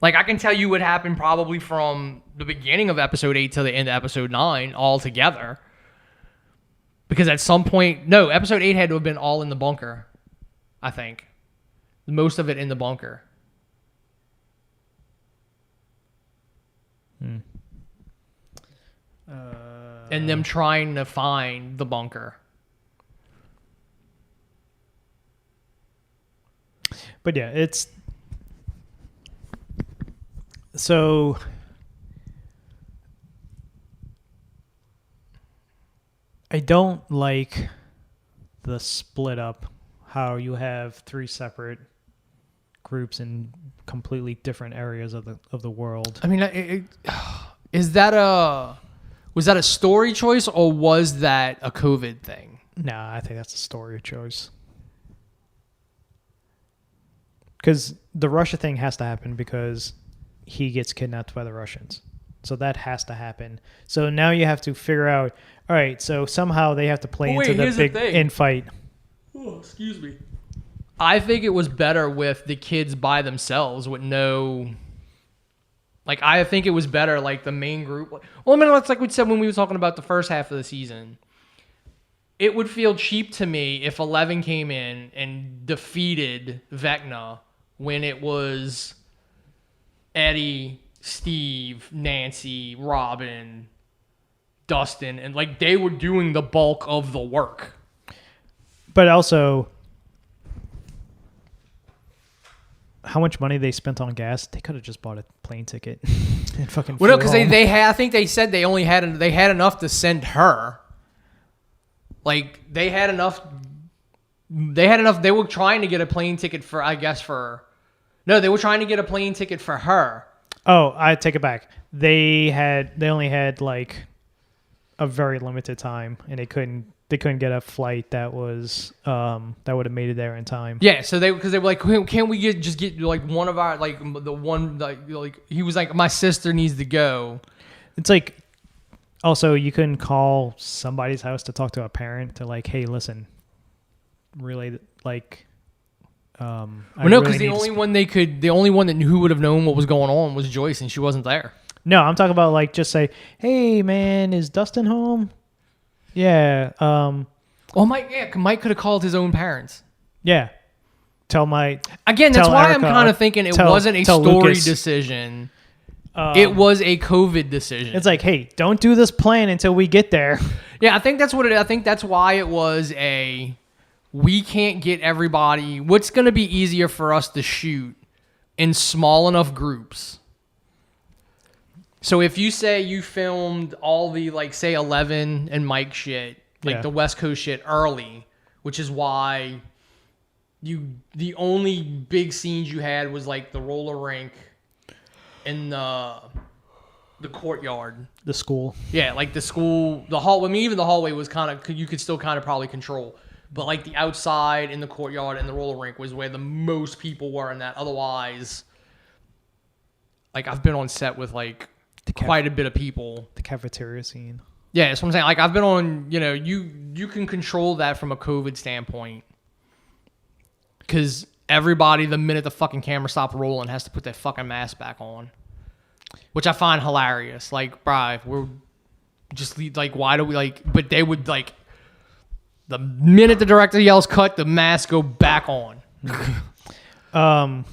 Like, I can tell you what happened probably from the beginning of episode 8 to the end of episode 9 all together. Because at some point, no, episode 8 had to have been all in the bunker, I think. Most of it in the bunker. And them trying to find the bunker. But yeah, it's... So... I don't like the split up, how you have 3 separate groups in completely different areas of the world. I mean, was that a story choice or was that a COVID thing? Nah, I think that's a story choice. Because the Russia thing has to happen because he gets kidnapped by the Russians. So that has to happen. So now you have to figure out, all right, so somehow they have to play into the big infight. Oh, excuse me. I think it was better with the kids by themselves with no... Like, I think it was better, like, the main group... Well, I mean, it's like we said when we were talking about the first half of the season. It would feel cheap to me if 11 came in and defeated Vecna when it was Eddie, Steve, Nancy, Robin, Dustin, and, like, they were doing the bulk of the work. But also... how much money they spent on gas? They could have just bought a plane ticket and fucking. Well, no, because they had. I think they said they only had enough to send her. Like they had enough. They had enough. They were trying to get a plane ticket for. I guess for. No, they were trying to get a plane ticket for her. Oh, I take it back. They only had like a very limited time, and they couldn't get a flight that was that would have made it there in time. Yeah, so they were like, can't we just get like one of our like the one like he was like my sister needs to go. It's like also you couldn't call somebody's house to talk to a parent to like, hey, listen, really like. Well, no, because the only one that who would have known what was going on was Joyce, and she wasn't there. No, I'm talking about like just say, hey man, is Dustin home? Yeah. Well, Mike could have called his own parents. Yeah. That's why Erica, I'm kind of thinking it wasn't a story decision. It was a COVID decision. It's like, hey, don't do this plan until we get there. Yeah, I think that's why it was we can't get everybody. What's going to be easier for us to shoot in small enough groups? So if you say you filmed all the, like, say 11 and Mike shit, like the West Coast shit early, which is why the only big scenes you had was like the roller rink and the courtyard. The school. Yeah, like the school, the hall. I mean, even the hallway was kind of, you could still kind of probably control. But like the outside and the courtyard and the roller rink was where the most people were in that. Otherwise, like I've been on set with like quite a bit of people. The cafeteria scene. Yeah, that's what I'm saying. Like I've been on, you can control that from a COVID standpoint. Because everybody, the minute the fucking camera stopped rolling, has to put that fucking mask back on. Which I find hilarious. Like, bruh, we're just like, why do we like, but they would like, the minute the director yells cut, the mask go back on. And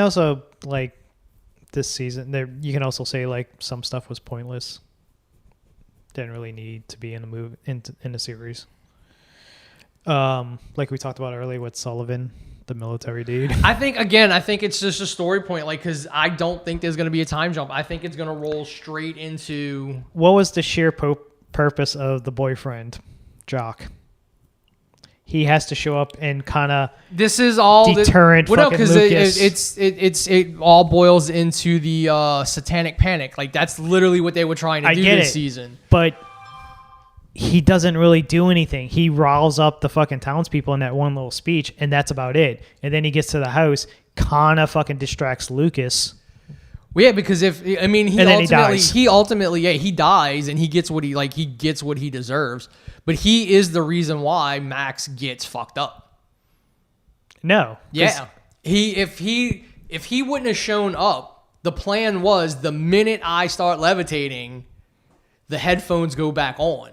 also like this season, there you can also say like some stuff was pointless. Didn't really need to be in the movie in the series. Like we talked about earlier with Sullivan, the military dude. I think it's just a story point, like because I don't think there's gonna be a time jump. I think it's gonna roll straight into. What was the sheer purpose of the boyfriend, Jock? he has to show up and kind of This is all deterrent. Well, no, because it all boils into the satanic panic. Like that's literally what they were trying to do this season. But he doesn't really do anything. He riles up the fucking townspeople in that one little speech, and that's about it. And then he gets to the house, kind of fucking distracts Lucas. Well, yeah, because he ultimately dies, and he gets what he deserves. But he is the reason why Max gets fucked up. No. Yeah. If he wouldn't have shown up, the plan was the minute I start levitating, the headphones go back on.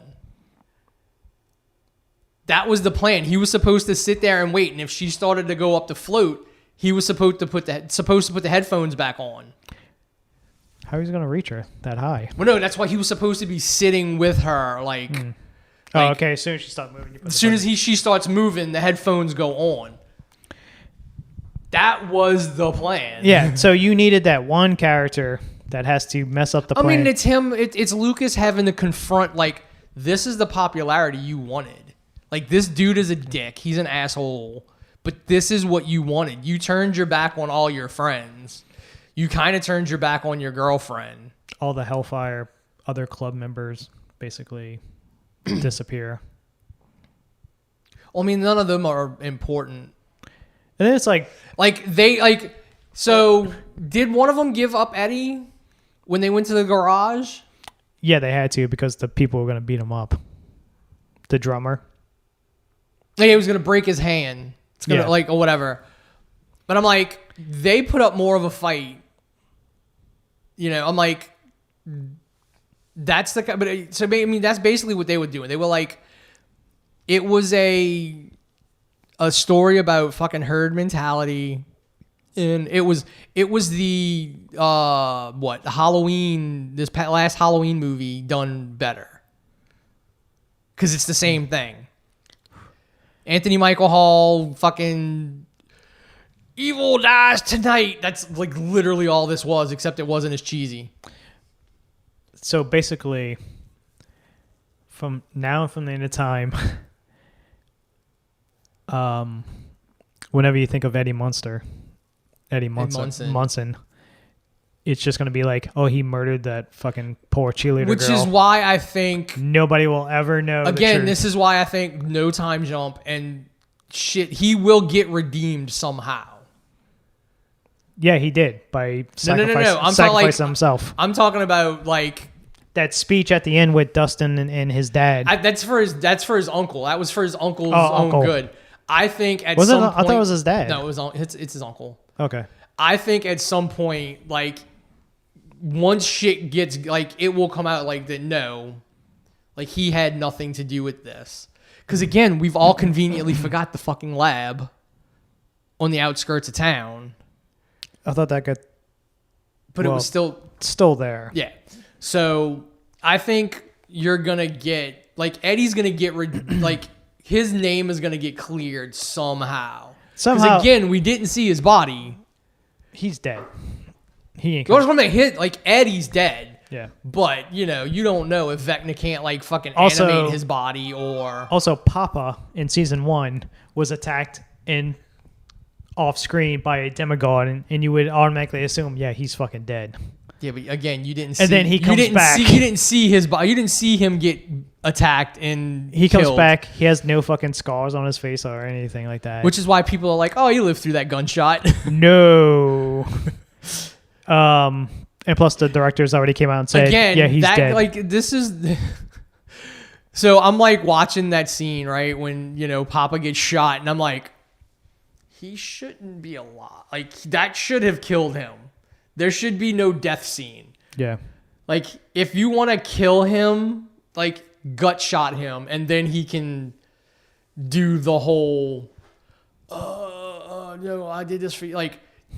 That was the plan. He was supposed to sit there and wait, and if she started to go up to float, he was supposed to put the headphones back on. How is he gonna reach her that high? Well, no, that's why he was supposed to be sitting with her, Oh, okay. As soon as she stopped moving, as soon as she starts moving, the headphones go on. That was the plan. Yeah. So you needed that one character that has to mess up the plan. I mean, it's him. It's Lucas having to confront this is the popularity you wanted. Like, this dude is a dick. He's an asshole. But this is what you wanted. You turned your back on all your friends. You kind of turned your back on your girlfriend. All the Hellfire other club members basically disappear. Well, I mean, none of them are important. And then it's so did one of them give up Eddie when they went to the garage? Yeah, they had to because the people were going to beat him up. The drummer. Like, he was going to break his hand. It's going to, or whatever. But I'm like, they put up more of a fight. You know, I'm like, that's the, but so, I mean, that's basically what they were doing. They were like, it was a story about fucking herd mentality. And it was the, the Halloween, last Halloween movie done better. Because it's the same thing. Anthony Michael Hall, fucking evil dies tonight. That's like literally all this was, except it wasn't as cheesy. So basically, from the end of time, whenever you think of Eddie Munson, it's just going to be like, oh, he murdered that fucking poor cheerleader Which girl. is why I think nobody will ever know. Again, this is why I think no time jump and shit. He will get redeemed somehow. Yeah, he did by No. sacrificing himself. I'm talking about that speech at the end with Dustin and his dad. That's for his uncle. That was for his uncle's uncle. own good. I think at was some it? point, I thought it was his dad. No, it's his uncle. Okay. I think at some point, once shit gets it will come out that no, he had nothing to do with this. Because again, we've all conveniently forgot the fucking lab on the outskirts of town. I thought that got, but it was still there. Yeah. So I think you're gonna get Eddie's gonna get his name is gonna get cleared somehow. Because again, we didn't see his body. He's dead. He ain't. You always want to hit Eddie's dead. Yeah. But you don't know if Vecna can't fucking animate his body or. Also, Papa in season 1 was attacked in off screen by a demigod, and you would automatically assume, yeah, he's fucking dead. Yeah, but again, you didn't see. And then he comes back. You didn't see his body. You didn't see him get attacked and he killed. comes back. He has no fucking scars on his face or anything like that. Which is why people are like, "Oh, you lived through that gunshot." No. And plus the directors already came out and said, again, yeah, he's dead. This is. So I'm watching that scene right when Papa gets shot, and I'm like, he shouldn't be alive. That should have killed him. There should be no death scene. Yeah. If you want to kill him, gut shot him, and then he can do the whole, no, I did this for you.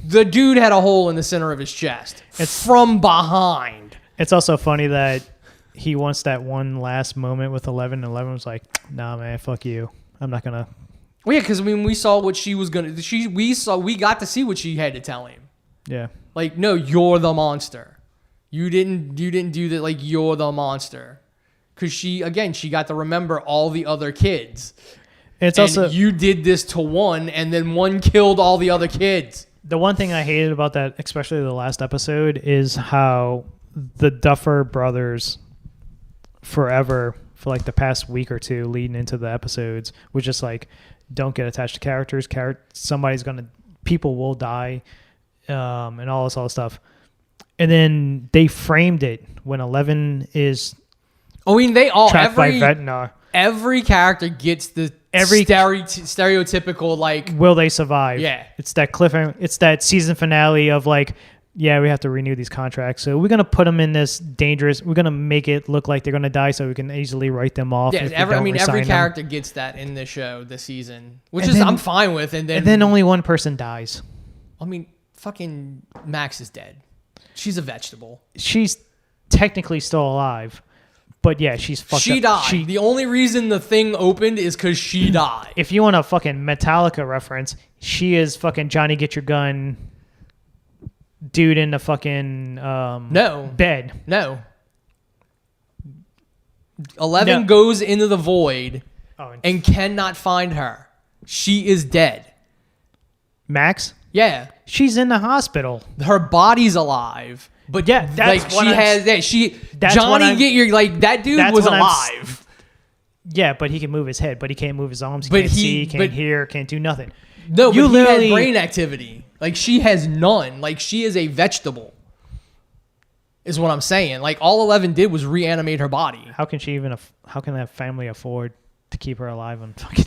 The dude had a hole in the center of his chest. It's from behind. It's also funny that he wants that one last moment with 11. 11 was like, nah, man, fuck you. I'm not going to. Well, yeah, because we saw what she was going to, we got to see what she had to tell him. Yeah. No, you're the monster. You didn't do that. You're the monster. Because she got to remember all the other kids. It's and also you did this to one, and then one killed all the other kids. the one thing I hated about that, especially the last episode, is how the Duffer Brothers forever for like the past week or two leading into the episodes was just like, don't get attached to characters. People will die, and all this stuff. And then they framed it when 11 is I mean, they all trapped by Vecna. every character gets the stereotypical like. Will they survive? Yeah. It's that cliffhanger. It's that season finale of like, yeah, we have to renew these contracts. So we're going to put them in this dangerous. We're going to make it look like they're going to die so we can easily write them off. Yeah, if we every don't resign them. character gets that in the show this season, which And is then- I'm fine with. And then, And then only one person dies. I mean, fucking Max is dead. She's a vegetable. She's technically still alive. But yeah, she's fucked She up. died. The only reason the thing opened is because she died. If you want a fucking Metallica reference, she is fucking Johnny Get Your Gun dude in the fucking No. bed. No. 11 No. goes into the void Oh, and cannot find her. She is dead. Max? Yeah. She's in the hospital. Her body's alive. But Yeah, that's like what she I'm- has that she that's what Johnny I'm- Get Your like that dude that's was what I'm alive. Yeah, but he can move his head, but he can't move his arms. He But can't he- see, can't but- hear, can't do nothing. No, You but he literally- had brain activity. Like she has none. Like she is a vegetable. Is what I'm saying. Like all 11 did was reanimate her body. How can she even? How can that family afford to keep her alive on fucking?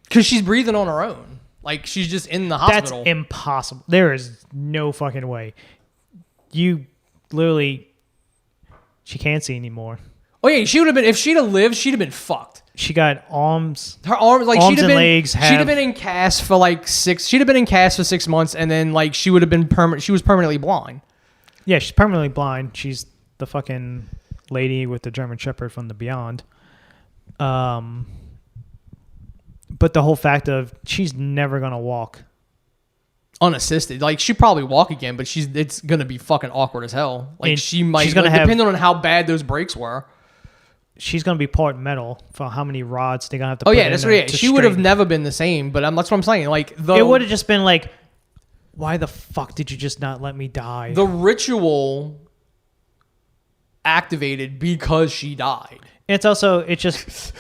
Because she's breathing on her own. Like she's just in the That's hospital. impossible. There is no fucking way. You literally, she can't see anymore. Oh yeah, she would have been if she'd have lived, she'd have been fucked. She got arms. Her arms, like Arms she'd have and been, legs she'd have have- been in cast for like 6. She'd have been in cast for 6 months, and then like she would have been permanent. She was permanently blind. Yeah, she's permanently blind. She's the fucking lady with the German Shepherd from the Beyond. But the whole fact of she's never gonna walk. Unassisted, like she probably walk again, but it's gonna be fucking awkward as hell. Like And she might, she's gonna like, have- depending on how bad those breaks were. She's gonna be part metal for how many rods they're gonna have to. Oh put yeah, in that's there right. to She would have straighten. never been the same. But that's what I'm saying. Like It would have just been like, why the fuck did you just not let me die? the ritual activated because she died. It's also, it's just,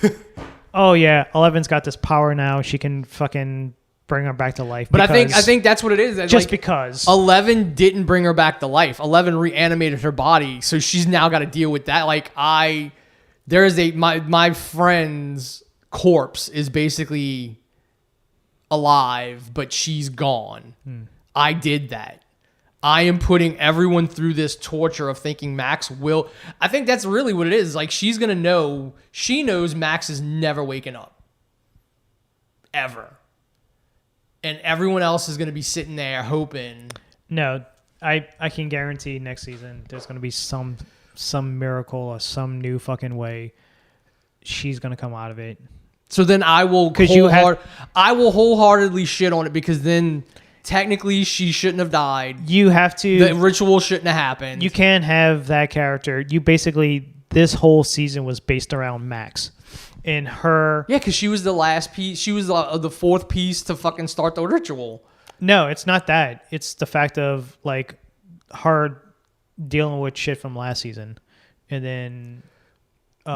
oh yeah, 11's got this power now. She can fucking bring her back to life. But I because- think that's what it is. That's just like, because 11 didn't bring her back to life. 11 reanimated her body, so she's now got to deal with that. Like my friend's corpse is basically alive, but she's gone. I did that. I am putting everyone through this torture of thinking Max will. I think that's really what it is. Like she's gonna know. She knows Max is never waking up, ever, and everyone else is gonna be sitting there hoping. no, I can guarantee next season there's gonna be some miracle or some new fucking way she's gonna come out of it. So then I will I will wholeheartedly shit on it because then technically she shouldn't have died. You have to. The ritual shouldn't have happened. You can't have that character. You basically, this whole season was based around Max and her. Yeah, because she was the last piece. She was the fourth piece to fucking start the ritual. No, it's not that. It's the fact of like her dealing with shit from last season, and then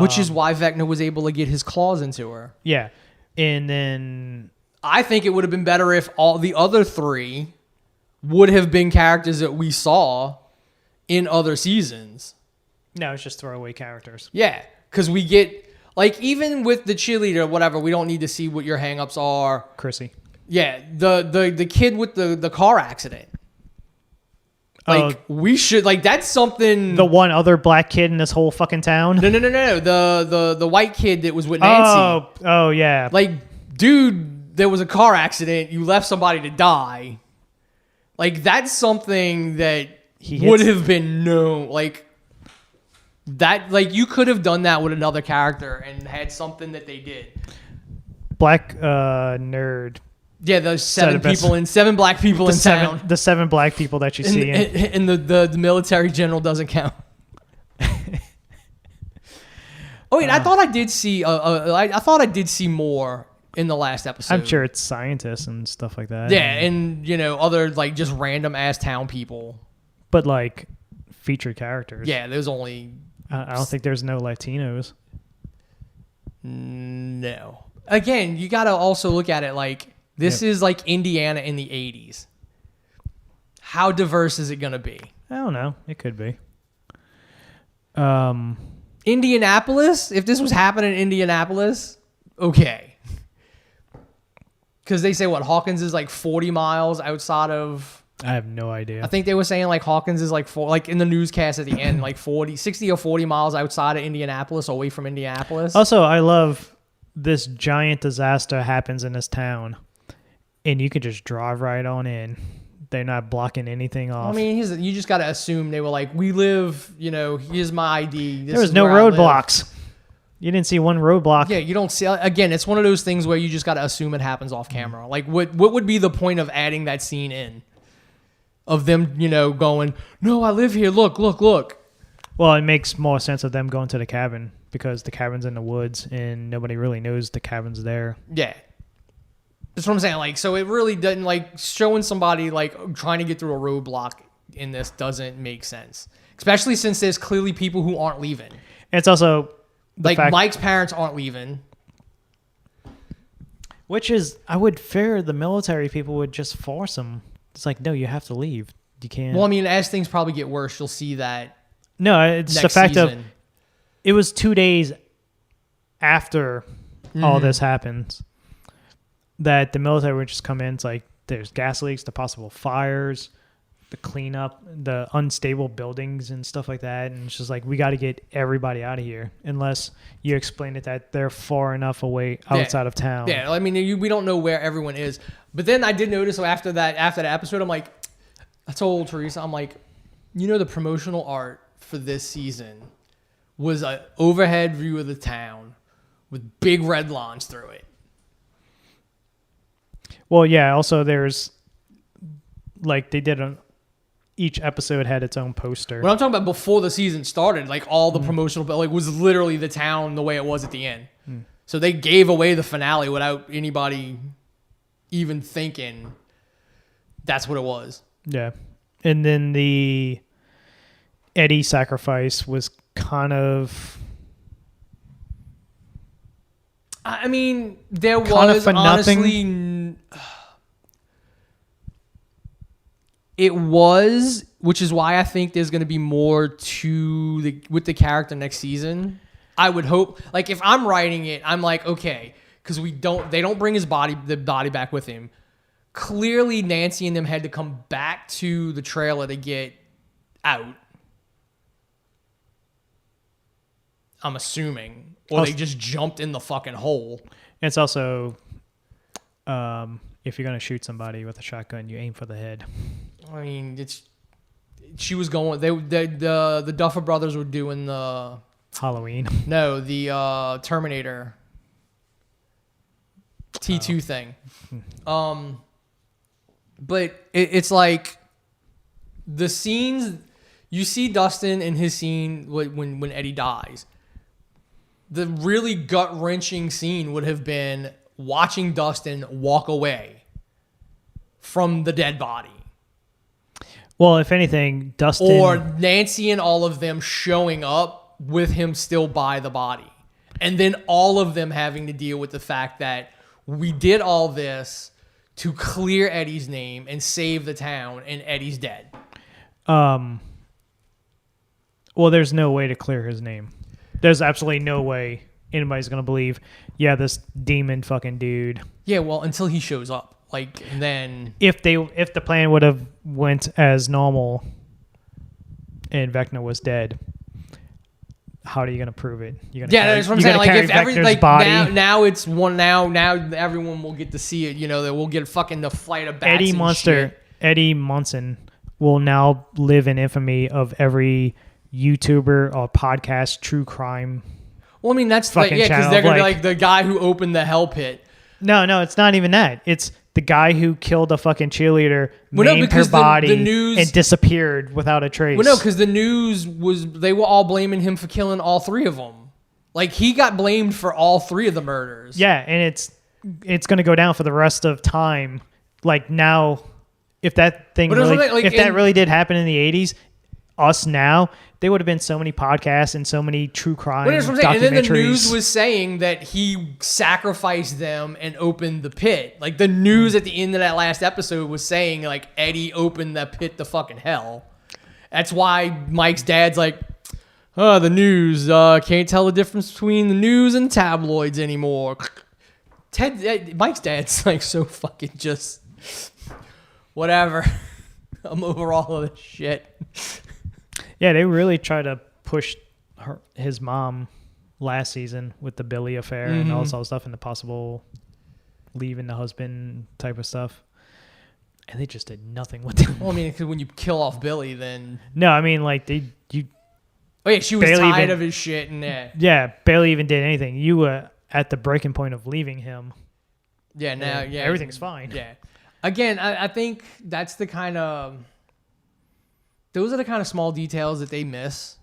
Which is why Vecna was able to get his claws into her. yeah, and then I think it would have been better if all the other 3 would have been characters that we saw in other seasons. no, it's just throwaway characters. Yeah, because we get, like, even with the cheerleader, whatever, we don't need to see what your hangups are. Chrissy. Yeah, the kid with the car accident. Like, we should, like, that's something. The one other black kid in this whole fucking town. No. The white kid that was with Nancy. Oh yeah. Like, dude, there was a car accident. You left somebody to die. Like, that's something that would have been known. Like, that, like, you could have done that with another character and had something that they did. Black nerd. Yeah, those seven best- people seven black people in town. The 7 black people that you see. And the military general doesn't count. Oh wait, I thought I did see. I thought I did see more in the last episode. I'm sure it's scientists and stuff like that. Yeah, and other like just random ass town people. But like featured characters. Yeah, there's only I don't think there's no Latinos. no. Again, you got to also look at it like this is like Indiana in the 80s. How diverse is it going to be? I don't know. It could be. Indianapolis? If this was happening in Indianapolis, okay. Because they say what Hawkins is like 40 miles outside of. I have no idea. I think they were saying like Hawkins is like in the newscast at the end, like 60 or 40 miles outside of Indianapolis, away from Indianapolis. Also, I love this giant disaster happens in this town, and you could just drive right on in. They're not blocking anything off. I mean, you just got to assume they were like, we live, here's my ID. There was no roadblocks. You didn't see one roadblock. Yeah, you don't see. Again, it's one of those things where you just got to assume it happens off camera. Like, what would be the point of adding that scene in? Of them, going, no, I live here. Look. Well, it makes more sense of them going to the cabin because the cabin's in the woods and nobody really knows the cabin's there. Yeah. That's what I'm saying. Like, so it really doesn't, like, showing somebody, like, trying to get through a roadblock in this doesn't make sense. Especially since there's clearly people who aren't leaving. And it's also like, Mike's parents aren't leaving. Which is, I would fear the military people would just force them. It's like, no, you have to leave. You can't. Well, I mean, as things probably get worse, you'll see that. No, it's the fact of it was 2 days after all this happens that the military would just come in. It's like there's gas leaks, the possible fires, the cleanup, the unstable buildings and stuff like that. And it's just like, we got to get everybody out of here unless you explain it that they're far enough away outside of town. Yeah, I mean, we don't know where everyone is. But then I did notice, so after the episode, I'm like, I told Teresa, I'm like, the promotional art for this season was an overhead view of the town with big red lines through it. Well, yeah, also there's, like, they did each episode had its own poster. What I'm talking about before the season started, like, all the promotional, like, was literally the town the way it was at the end. So they gave away the finale without anybody even thinking that's what it was. Yeah. And then the Eddie sacrifice was kind of... I mean, there was honestly... It was, which is why I think there's going to be more with the character next season. I would hope, like, if I'm writing it, I'm like, okay, because they don't bring the body back with him. Clearly, Nancy and them had to come back to the trailer to get out. I'm assuming, or they just jumped in the fucking hole. It's also, if you're gonna shoot somebody with a shotgun, you aim for the head. I mean, she was going. The Duffer Brothers were doing the Halloween. No, the Terminator T2 thing. But it's like the scenes you see Dustin in his scene when Eddie dies. The really gut-wrenching scene would have been watching Dustin walk away from the dead body. Well, if anything, Dustin... Or Nancy and all of them showing up with him still by the body. And then all of them having to deal with the fact that we did all this to clear Eddie's name and save the town, and Eddie's dead. Well, there's no way to clear his name. There's absolutely no way anybody's going to believe, yeah, this demon fucking dude. Yeah, well, until he shows up. Like, then... If the plan would have went as normal and Vecna was dead, how are you going to prove it? That's what I'm saying. Like, if every body. Now it's one. Now everyone will get to see it. That we'll get fucking the flight of bats. Eddie Munson will now live in infamy of every YouTuber or podcast true crime. Well, I mean that's because they're gonna be like the guy who opened the hell pit. No, it's not even that. It's the guy who killed a fucking cheerleader, named her body, and disappeared without a trace. Well, no, because the news they were all blaming him for killing all three of them. Like, he got blamed for all 3 of the murders. Yeah, and it's going to go down for the rest of time. Like now, if that thing But it was really, like if that really did happen in the 80s, us now, there would have been so many podcasts and so many true crime But that's what I'm saying. And then the news documentaries. was saying that he sacrificed them and opened the pit. Like, the news at the end of that last episode was saying, like, Eddie opened that pit to fucking hell. That's why Mike's dad's like, oh, the news. Can't tell the difference between the news and tabloids anymore. Mike's dad's like so fucking just whatever. I'm over all of this shit. Yeah, they really tried to push his mom last season with the Billy affair and all this other stuff and the possible leaving the husband type of stuff. And they just did nothing with it. Well, I mean, because when you kill off Billy, then No, I mean, like, oh yeah, she was barely tired even- of his shit and yeah, barely even did anything. You were at the breaking point of leaving him. yeah, now and yeah, everything's fine. Yeah, again, I think that's the kind of those are the kind of small details that they miss.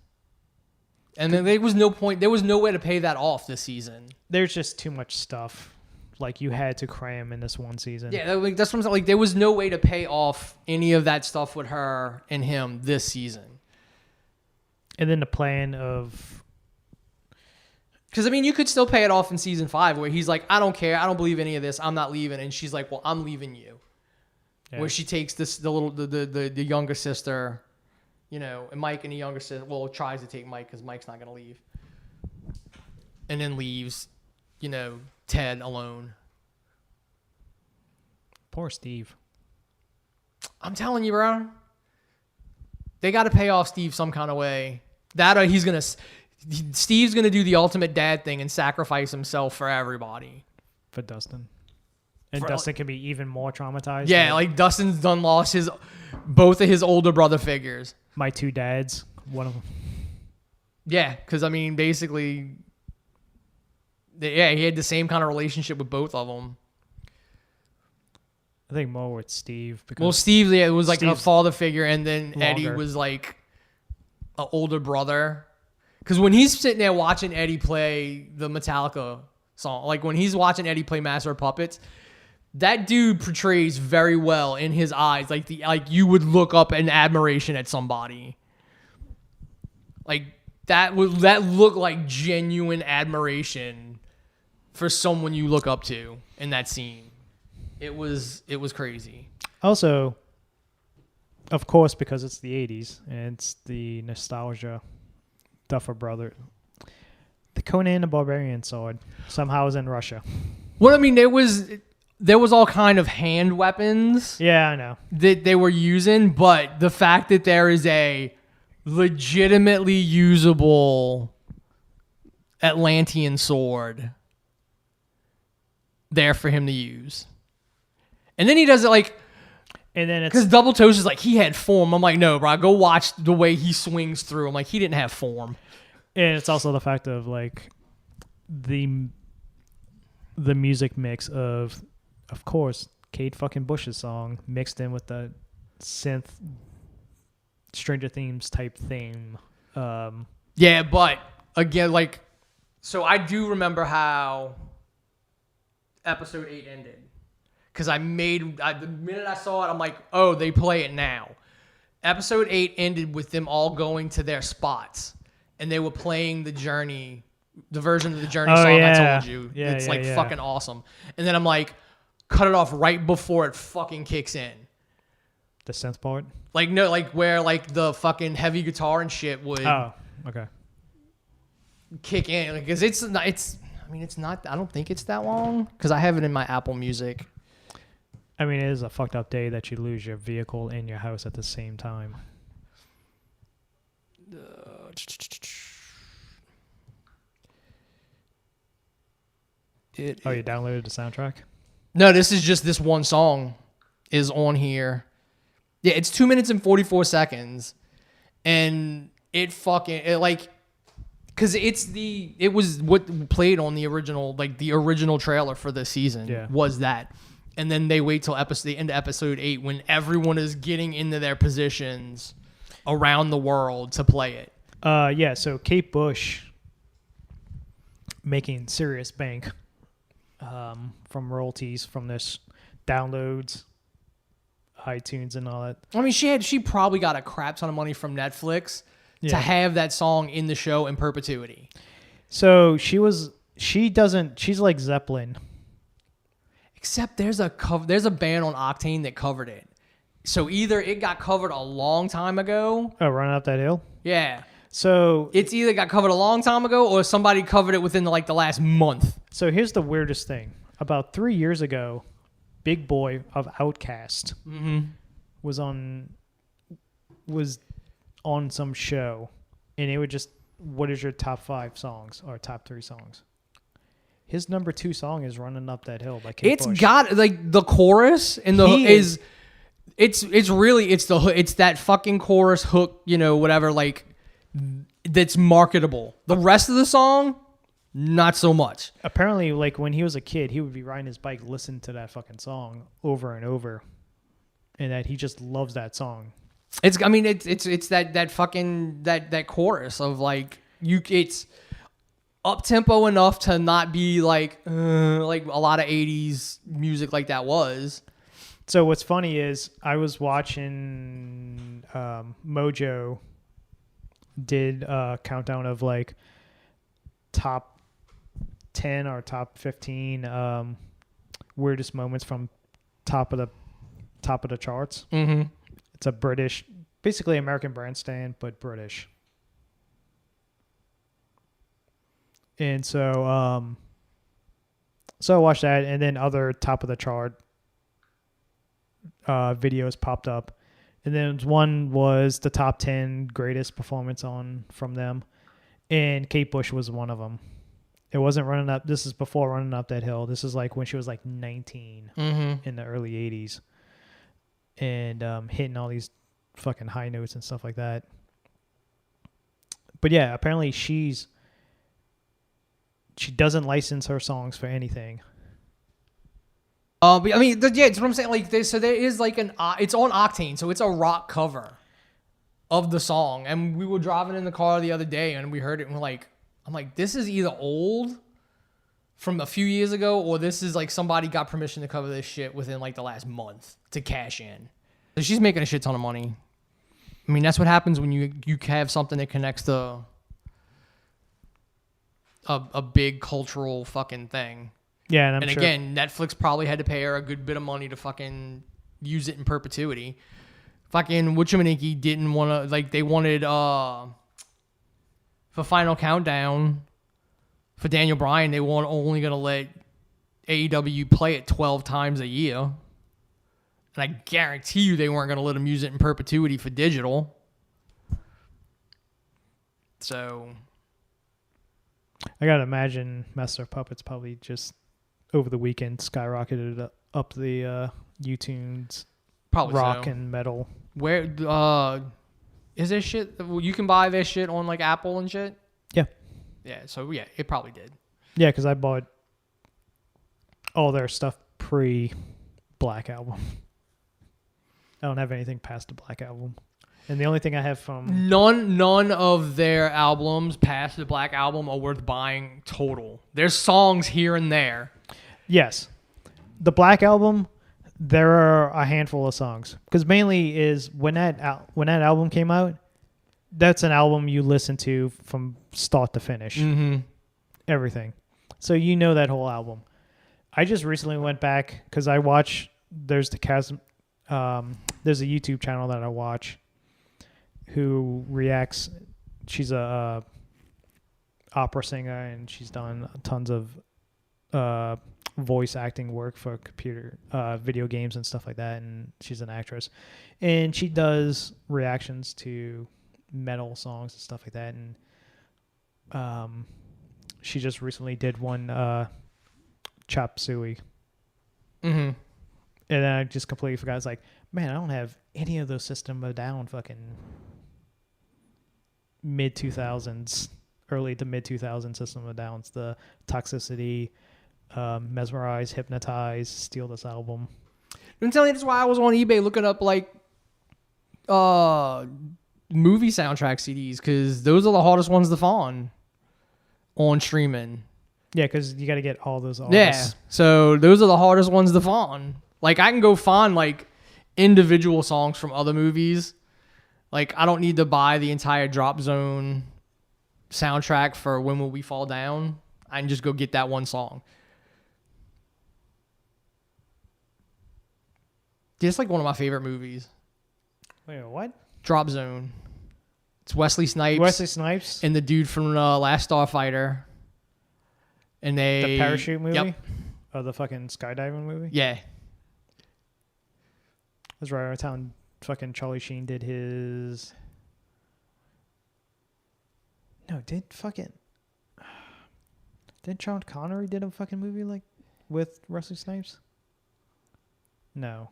And then there was no point. There was no way to pay that off this season. There's just too much stuff. Like, you had to cram in this one season. Yeah, like, that's what I'm saying. Like, there was no way to pay off any of that stuff with her and him this season. And then the plan of... Because, I mean, you could still pay it off in season 5 where he's like, I don't care. I don't believe any of this. I'm not leaving. And she's like, well, I'm leaving you. Yeah. Where she takes the younger sister, you know, and Mike and the younger sister, well, tries to take Mike because Mike's not going to leave. And then leaves, you know, Ted alone. Poor Steve. I'm telling you, bro. They got to pay off Steve some kind of way. That or Steve's going to do the ultimate dad thing and sacrifice himself for everybody. For Dustin. And For- Dustin can be even more traumatized. Yeah, like Dustin's done lost both of his older brother figures. my 2 dads. One of them. Yeah, because, I mean, basically, yeah, he had the same kind of relationship with both of them. I think more with Steve. Because Well, Steve, yeah, it was like a Steve's father figure, and then Eddie longer. was like an older brother. Because when he's sitting there watching Eddie play the Metallica song, like when he's watching Eddie play Master of Puppets, that dude portrays very well in his eyes, like you would look up in admiration at somebody. Like that looked like genuine admiration for someone you look up to in that scene. It was crazy. also, of course, because it's the 80s and it's the nostalgia, Duffer Brother. The Conan the Barbarian sword somehow was in Russia. Well, I mean, there was all kind of hand weapons Yeah, I know. that they were using, but the fact that there is a legitimately usable Atlantean sword there for him to use. And then he does it like, And then because it's Double Toast is like, he had form. I'm like, no, bro, go watch the way he swings through. I'm like, he didn't have form. and it's also the fact of like the music mix of course, Kate fucking Bush's song mixed in with the synth Stranger Themes type theme. Yeah, but again, like, so I do remember how episode 8 ended. Because the minute I saw it, I'm like, oh, they play it now. Episode 8 ended with them all going to their spots. And they were playing the Journey, the version of the Journey Oh, song yeah. I told you. Yeah, it's yeah, like yeah. fucking awesome. And then I'm like, cut it off right before it fucking kicks in. The synth part. Like, no, like where like the fucking heavy guitar and shit would Oh, okay. kick in. Because it's not, I don't think it's that long. Because I have it in my Apple Music. I mean, it is a fucked up day that you lose your vehicle and your house at the same time. It Oh, you downloaded the soundtrack? No, this is just this one song is on here. Yeah, it's 2 minutes and 44 seconds. And because it was what played on the original trailer for this season. Yeah. Was that. And then they wait till the end of episode 8 when everyone is getting into their positions around the world to play it. Yeah, so Kate Bush making serious bank from royalties from this downloads, iTunes, and all that. I mean, she probably got a crap ton of money from Netflix to Yeah. have that song in the show in perpetuity. So she's like Zeppelin. Except there's a band on Octane that covered it. So either it got covered a long time ago. Oh, Running Up That Hill. Yeah. So It's either got covered a long time ago or somebody covered it within the last month. So here's the weirdest thing. About 3 years ago, Big Boy of Outkast was on some show, and it would just, what is your top 5 songs or top 3 songs? His number 2 song is "Running Up That Hill" by Kate It's Bush. got the chorus and the He hook is it's that fucking chorus hook, whatever, that's marketable. The rest of the song, not so much. Apparently, when he was a kid, he would be riding his bike, listen to that fucking song over and over, and that he just loves that song. It's that fucking that chorus of it's up tempo enough to not be like a lot of 80s music like that was. So what's funny is I was watching Mojo did a countdown of top 10 or top 15 weirdest moments from top of the charts. Mm-hmm. It's a British, basically American Bandstand, but British. And so I watched that, and then other top of the chart videos popped up. And then one was the top 10 greatest performance from them. And Kate Bush was one of them. It wasn't Running Up. This is before Running Up That Hill. This is when she was 19 in the early 80s. And hitting all these fucking high notes and stuff like that. But yeah, apparently she doesn't license her songs for anything. But I mean, it's what I'm saying. There is it's on Octane, so it's a rock cover of the song. And we were driving in the car the other day, and we heard it, and I'm like, this is either old from a few years ago, or this is somebody got permission to cover this shit within the last month to cash in. So she's making a shit ton of money. I mean, that's what happens when you have something that connects to a big cultural fucking thing. Yeah, and I'm sure. Again, Netflix probably had to pay her a good bit of money to fucking use it in perpetuity. Fucking Whatchamaniki didn't want to, they wanted, for Final Countdown, for Daniel Bryan, they were only going to let AEW play it 12 times a year. And I guarantee you they weren't going to let him use it in perpetuity for digital. So I gotta imagine Master of Puppets probably just over the weekend skyrocketed up the YouTunes probably rock so. and metal. Where is there shit? You can buy this shit on Apple and shit. Yeah. Yeah. So yeah, it probably did. Yeah, because I bought all their stuff pre Black Album. I don't have anything past the Black Album. And the only thing I have from none of their albums past the Black Album are worth buying total. There's songs here and there. Yes. The Black Album, there are a handful of songs. Because mainly is when that album came out, that's an album you listen to from start to finish. Mm-hmm. Everything. So you know that whole album. I just recently went back because I watch, there's a YouTube channel that I watch who reacts. She's a opera singer, and she's done tons of voice acting work for computer video games and stuff like that, and she's an actress, and she does reactions to metal songs and stuff like that. And she just recently did one Chop Suey. Mm-hmm. And then I just completely forgot. It's like, man, I don't have any of those System of a Down fucking mid-2000s, early to mid-2000s System of a Downs. The Toxicity, Mesmerize, Hypnotize, Steal This Album. I'm telling you, that's why I was on eBay looking up movie soundtrack CDs, because those are the hardest ones to find on streaming. Yeah, because you got to get all those Yeah. artists. So those are the hardest ones to find. Like I can go find like individual songs from other movies. Like I don't need to buy the entire Drop Zone soundtrack for When Will We Fall Down. I can just go get that one song. It's like one of my favorite movies. Wait, what? Drop Zone. It's Wesley Snipes. Wesley Snipes? And the dude from Last Starfighter. And The parachute movie? Yep. Oh, the fucking skydiving movie? Yeah. That's right. Around town, fucking Charlie Sheen did his. No, did Sean Connery did a fucking movie like with Wesley Snipes? No.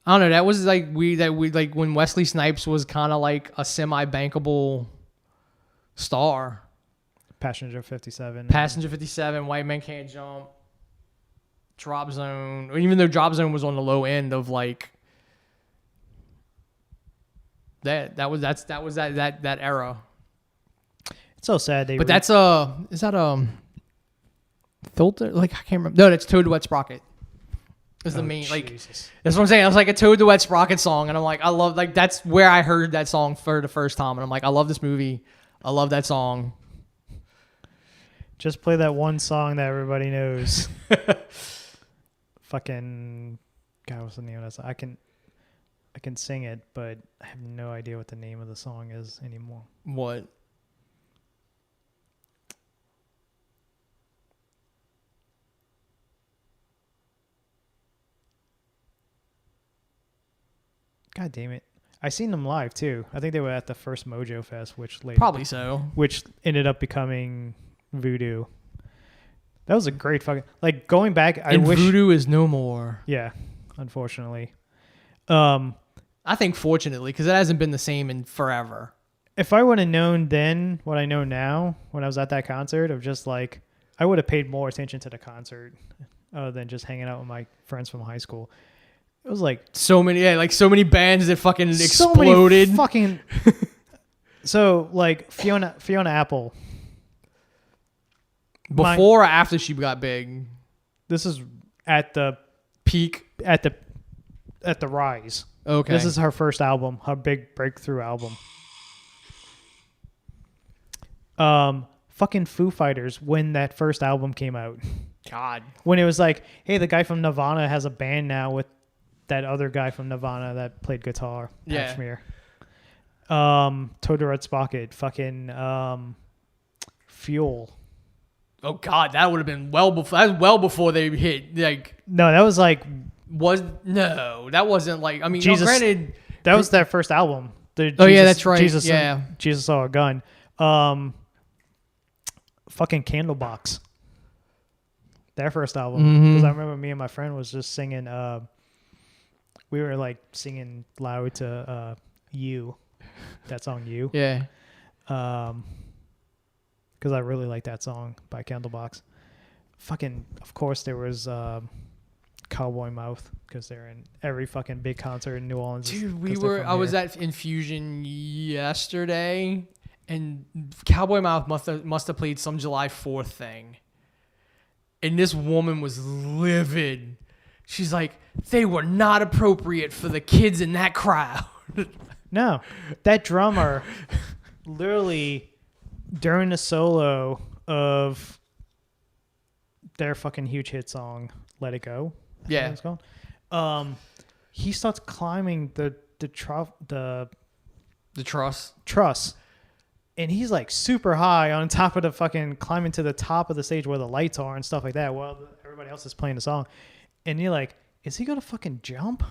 I don't know. That was like we like when Wesley Snipes was kind of like a semi-bankable star. Passenger 57. Passenger 57, White Men Can't Jump, Drop Zone. Even though Drop Zone was on the low end of like that was that era. It's so sad. But that's is that Filter? Like I can't remember. No, that's Toad the Wet Sprocket. Is the main like Jesus. that's what I'm saying. I was like a Toad the Wet Sprocket song, and I'm like I love like that's where I heard that song for the first time, and I'm like I love this movie. I love that song. Just play that one song that everybody knows. Fucking God, what's the name of that song? I can sing it, but I have no idea what the name of the song is anymore. What? God damn it. I seen them live too. I think they were at the first Mojo Fest, which later Probably so. which ended up becoming Voodoo. That was a great fucking like going back. I And wish Voodoo is no more. Yeah, unfortunately. I think fortunately, because it hasn't been the same in forever. If I would have known then what I know now when I was at that concert of just like I would have paid more attention to the concert other than just hanging out with my friends from high school. It was like So many, yeah, like so many bands that fucking so many exploded. fucking. So like Fiona Apple. Before or after she got big? This is at the Peak. at the rise. Okay. This is her first album, her big breakthrough album. Fucking Foo Fighters when that first album came out. God. When it was like, hey, the guy from Nirvana has a band now with that other guy from Nirvana that played guitar. Yeah. Kashmir. Toad the Red Sprocket. Fucking Fuel. Oh God, that would have been well before. That's well before they hit. Like, No, that was like that wasn't like. I mean, Jesus- granted. that was their first album. Oh, yeah, that's right. Jesus, Yeah. Jesus Saw a Gun. Fucking Candlebox. Their first album. Mhm. Because I remember me and my friend was just singing. We were like singing loud to "You," that song "You." Yeah. Because I really like that song by Candlebox. Fucking, of course, there was Cowboy Mouth because they're in every fucking big concert in New Orleans. Dude, I was at Infusion yesterday, and Cowboy Mouth must have played some July 4th thing. And this woman was livid. She's like, they were not appropriate for the kids in that crowd. No, that drummer literally during the solo of their fucking huge hit song "Let It Go," I think it's called. He starts climbing the truss, and he's like super high on top of the fucking climbing to the top of the stage where the lights are and stuff like that while everybody else is playing the song, and you're like, is he gonna fucking jump?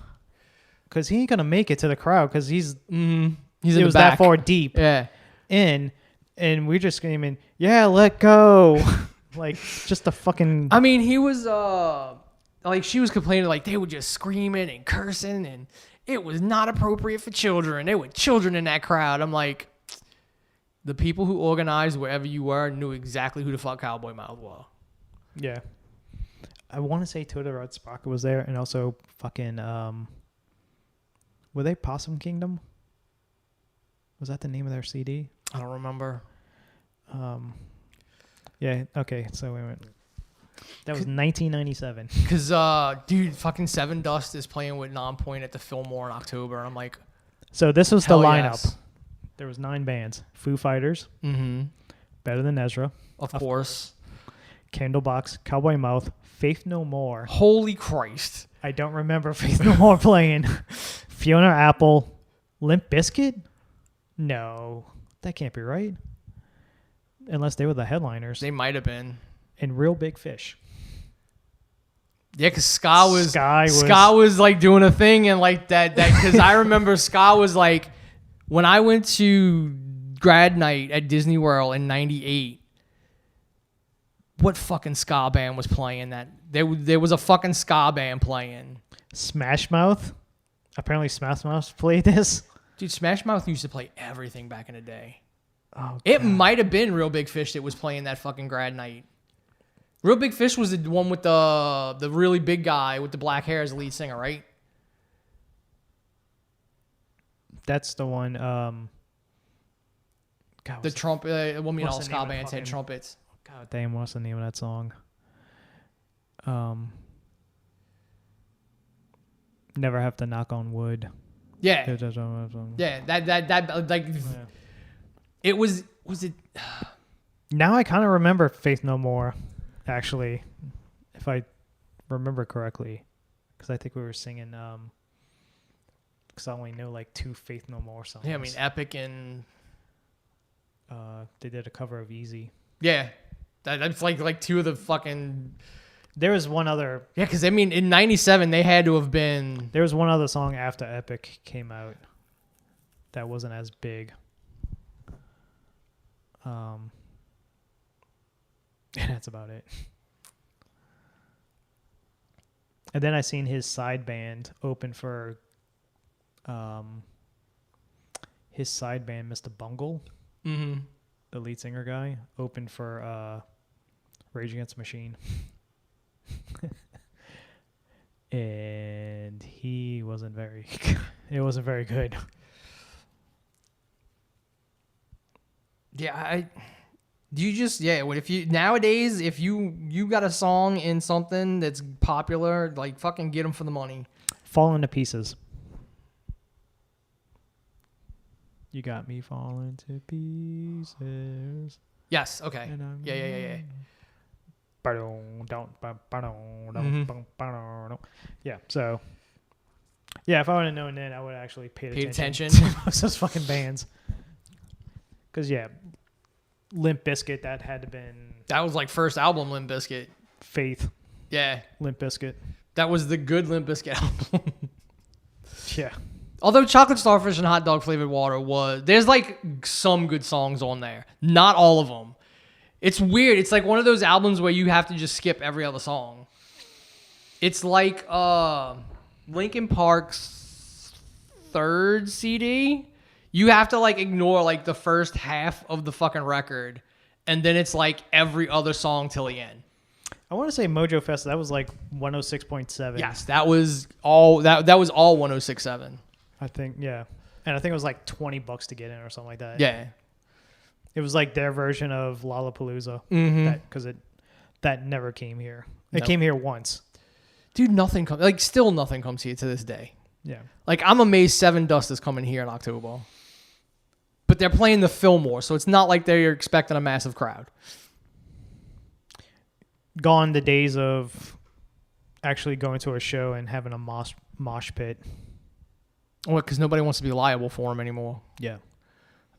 Because he ain't gonna make it to the crowd because he's in it the was back. that far deep Yeah. in, and we just screaming, yeah, let go. Like just a fucking. I mean, he was like she was complaining like they were just screaming and cursing and it was not appropriate for children. There were children in that crowd. I'm like, the people who organized wherever you were knew exactly who the fuck Cowboy Mouth was. Yeah. I want to say Toad the Red Sprocket was there, and also fucking were they Possum Kingdom? Was that the name of their CD? I don't remember. Yeah. Okay. So we went. That was 1997. Because, dude, fucking Seven Dust is playing with Nonpoint at the Fillmore in October. And I'm like, So this was the hell lineup. yes. There was 9 bands: Foo Fighters, Mm-hmm. Better Than Ezra, Of course. Candlebox, Cowboy Mouth, Faith No More. Holy Christ. I don't remember Faith No More playing. Fiona Apple, Limp Bizkit. No, that can't be right. Unless they were the headliners. They might have been. And Real Big Fish. Yeah, because Ska was Ska like doing a thing and like that because I remember Ska was like when I went to grad night at Disney World in '98. What fucking ska band was playing that? There was a fucking ska band playing. Smash Mouth. Apparently Smash Mouth played this. Dude, Smash Mouth used to play everything back in the day. Oh, It God. might have been Real Big Fish that was playing that fucking grad night. Real Big Fish was the one with the really big guy with the black hair as the lead singer, right? That's the one. God, The trumpet. All what's the name ska of the bands had fucking- trumpets. God damn, what's the name of that song? Never Have to Knock on Wood. Yeah, Yeah. yeah. That like it was it. Now I kind of remember Faith No More, actually, if I remember correctly, because I think we were singing. Because I only know like 2 Faith No More songs. Yeah, I mean Epic and they did a cover of Easy. yeah, that's like 2 of the fucking There was one other. yeah. Because I mean in '97 they had to have been There was one other song after Epic came out that wasn't as big. And that's about it. And then I seen his side band open for his side band, Mr. Bungle, mm-hmm. the lead singer guy, opened for Rage Against the Machine. And he wasn't very it wasn't very good. Yeah, if you nowadays if you got a song in something that's popular, like fucking get them for the money. Falling to Pieces. You got me falling to pieces. Yes, okay. And I'm Yeah. Yeah, so yeah, if I would have known then, I would have actually paid attention attention. to most of those fucking bands. Because yeah, Limp Bizkit, that had to been That was like first album Limp Bizkit. Faith. Yeah, Limp Bizkit. that was the good Limp Bizkit album. Yeah, Although Chocolate Starfish and Hot Dog Flavored Water there's like some good songs on there. Not all of them. It's weird. It's like one of those albums where you have to just skip every other song. It's like Linkin Park's 3rd CD. You have to like ignore like the first half of the fucking record, and then it's like every other song till the end. I want to say Mojo Fest. That was like 106.7. Yes, that was all. That was all 106.7. I think, yeah, and I think it was like $20 to get in or something like that. Yeah. It was like their version of Lollapalooza, because that never came here. It Nope. came here once. Dude, nothing comes. Still nothing comes here to this day. Yeah, Like, I'm amazed Seven Dust is coming here in October. But they're playing the Fillmore, so it's not like they're expecting a massive crowd. gone the days of actually going to a show and having a mosh pit. Well, because nobody wants to be liable for them anymore. Yeah.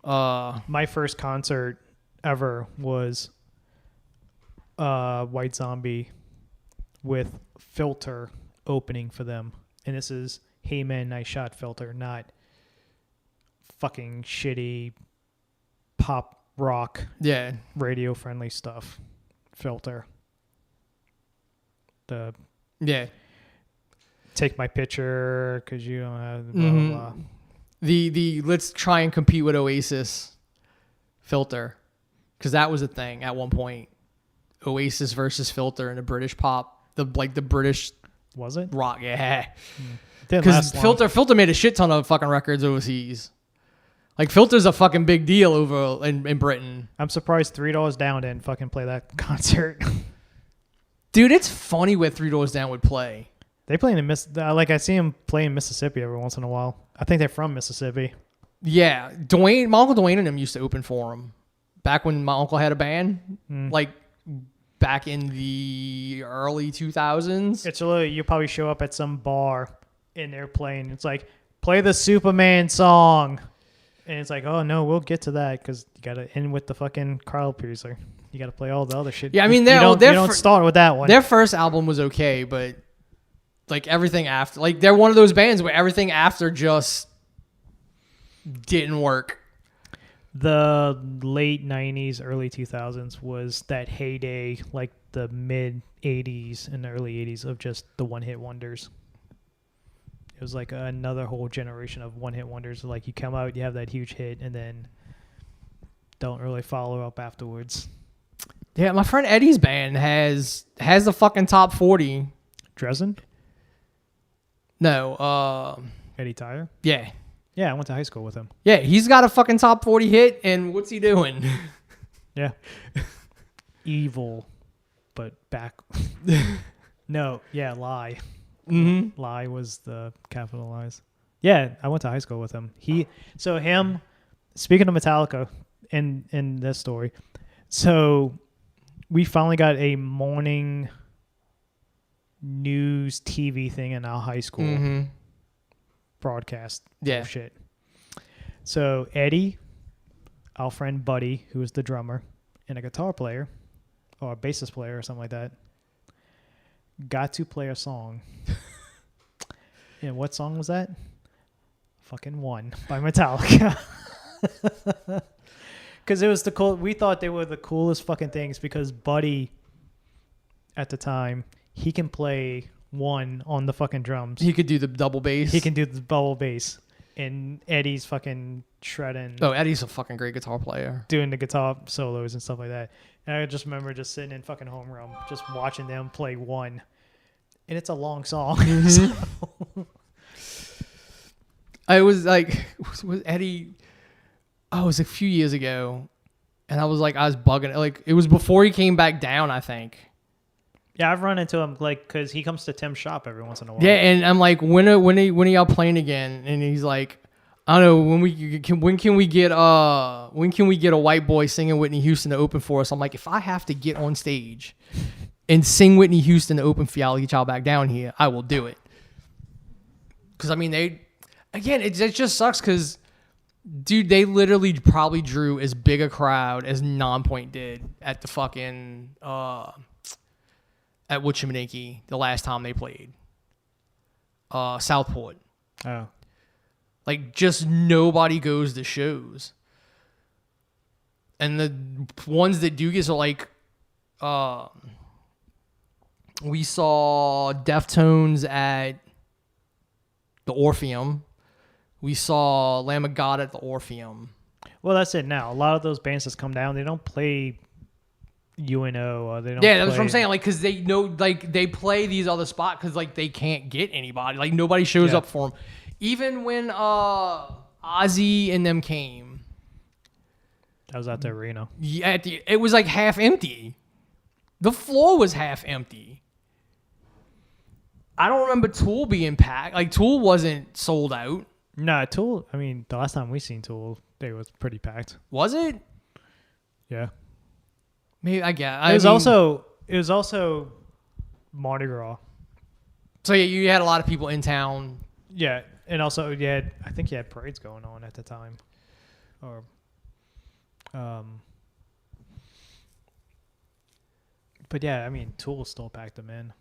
Uh, My first concert ever was White Zombie with Filter opening for them. And this is Hey Man, Nice Shot Filter, not fucking shitty pop rock yeah. radio friendly stuff. Filter. The Yeah. take my picture because you don't have blah, blah, blah. The let's try and compete with Oasis Filter. Because that was a thing at one point. Oasis versus Filter in the British pop. The British Was it? rock. Yeah. Didn't Because last long. Filter made a shit ton of fucking records overseas. Like Filter's a fucking big deal over in Britain. I'm surprised Three Doors Down didn't fucking play that concert. Dude, it's funny where Three Doors Down would play. They play in I see them play in Mississippi every once in a while. I think they're from Mississippi. Yeah, my uncle Dwayne and them used to open for him back when my uncle had a band, like back in the early 2000s. It's literally, you probably show up at some bar and they're playing. It's like, play the Superman song. And it's like, oh no, we'll get to that because you got to end with the fucking crowd pleaser. You got to play all the other shit. Yeah, I mean, you don't start with that one. Their first album was okay, but like everything after, like they're one of those bands where everything after just didn't work. The late 90s, early 2000s was that heyday, like the mid 80s and the early 80s of just the one-hit wonders. It was like another whole generation of one-hit wonders. Like you come out, you have that huge hit, and then don't really follow up afterwards. Yeah, my friend Eddie's band has the fucking top 40. Dresden? No, Eddie Tyler? yeah. Yeah, I went to high school with him. Yeah, he's got a fucking top 40 hit, and what's he doing? Yeah. Evil, but back. No, yeah, Lie. Mm-hmm. Lie was the capitalized. Yeah, I went to high school with him. Speaking of Metallica in this story, so we finally got a morning news TV thing in our high school. Mm-hmm. Broadcast Yeah. bullshit. So Eddie, our friend Buddy, who is the drummer and a guitar player or a bassist player or something like that, got to play a song. And what song was that? Fucking One by Metallica. Because it was we thought they were the coolest fucking things because Buddy at the time, he can play One on the fucking drums. He could do the double bass. He can do the double bass. And Eddie's fucking shredding. Oh, Eddie's a fucking great guitar player. Doing the guitar solos and stuff like that. And I just remember just sitting in fucking homeroom, just watching them play One. And it's a long song. Mm-hmm. I was like, was Eddie... Oh, it was a few years ago. And I was bugging. Like, it was before he came back down, I think. Yeah, I've run into him because he comes to Tim's shop every once in a while. Yeah, and I'm like, when are y'all playing again? And he's like, I don't know, when can we get a white boy singing Whitney Houston to open for us? I'm like, if I have to get on stage and sing Whitney Houston to open for y'all, get y'all back down here, I will do it. Because I mean, it just sucks because, dude, they literally probably drew as big a crowd as Nonpoint did at the fucking at Whatchamaniki the last time they played. Southport. Oh. Like, just nobody goes to shows. And the ones that do get are like, we saw Deftones at the Orpheum. We saw Lamb of God at the Orpheum. Well, that's it now. A lot of those bands that come down, they don't play UNO. Or they don't. Yeah, that's what I'm saying. Like, because they know, like, they play these other spots because, like, they can't get anybody. Like, nobody shows up for them. Even when Ozzy and them came. That was at the arena. Yeah, it was, like, half empty. The floor was half empty. I don't remember Tool being packed. Like, Tool wasn't sold out. No, Tool, I mean, the last time we seen Tool, they was pretty packed. Was it? Yeah. Maybe, I guess. It was also Mardi Gras. So, yeah, you had a lot of people in town. Yeah, and also I think you had parades going on at the time. Or but yeah, I mean, Tool still packed them in.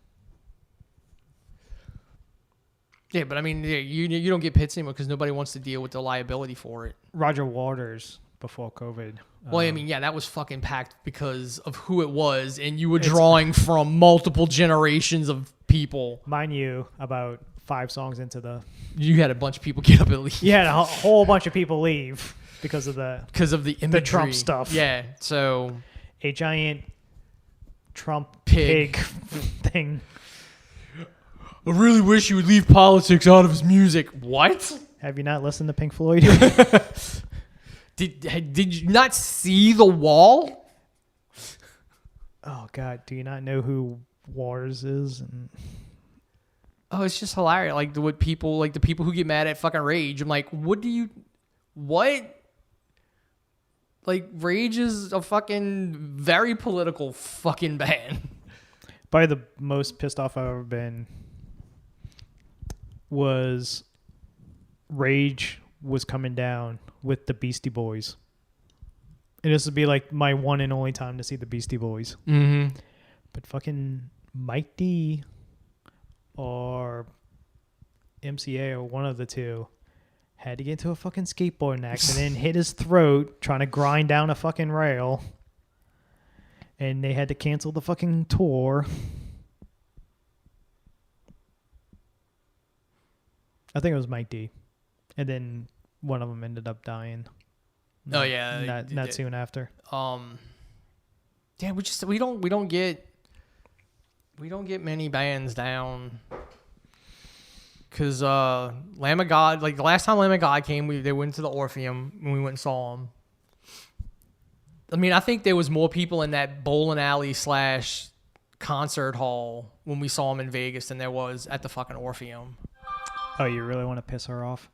Yeah, but I mean, you don't get pits anymore because nobody wants to deal with the liability for it. Roger Waters before COVID. Well, I mean, yeah, that was fucking packed because of who it was, and you were drawing from multiple generations of people. Mind you, about 5 songs into you had a bunch of people get up and leave. You had a whole bunch of people leave because of the imagery. The Trump stuff. Yeah, so a giant Trump pig thing. I really wish he would leave politics out of his music. What? Have you not listened to Pink Floyd? Did you not see the wall? Oh God, do you not know who Wars is? And Oh, it's just hilarious. Like the people who get mad at fucking Rage. I'm like, what? Like Rage is a fucking very political fucking band. probably the most pissed off I've ever been was Rage was coming down with the Beastie Boys. And this would be like my one and only time to see the Beastie Boys. Mm-hmm. But fucking Mike D or MCA or one of the two had to get into a fucking skateboarding accident, hit his throat trying to grind down a fucking rail. And they had to cancel the fucking tour. I think it was Mike D. And then one of them ended up dying. Oh yeah, Not soon after. Yeah, we don't get many bands down. Cause Lamb of God, like the last time Lamb of God came, they went to the Orpheum and we went and saw them. I mean, I think there was more people in that bowling alley / concert hall when we saw them in Vegas than there was at the fucking Orpheum. Oh, you really want to piss her off?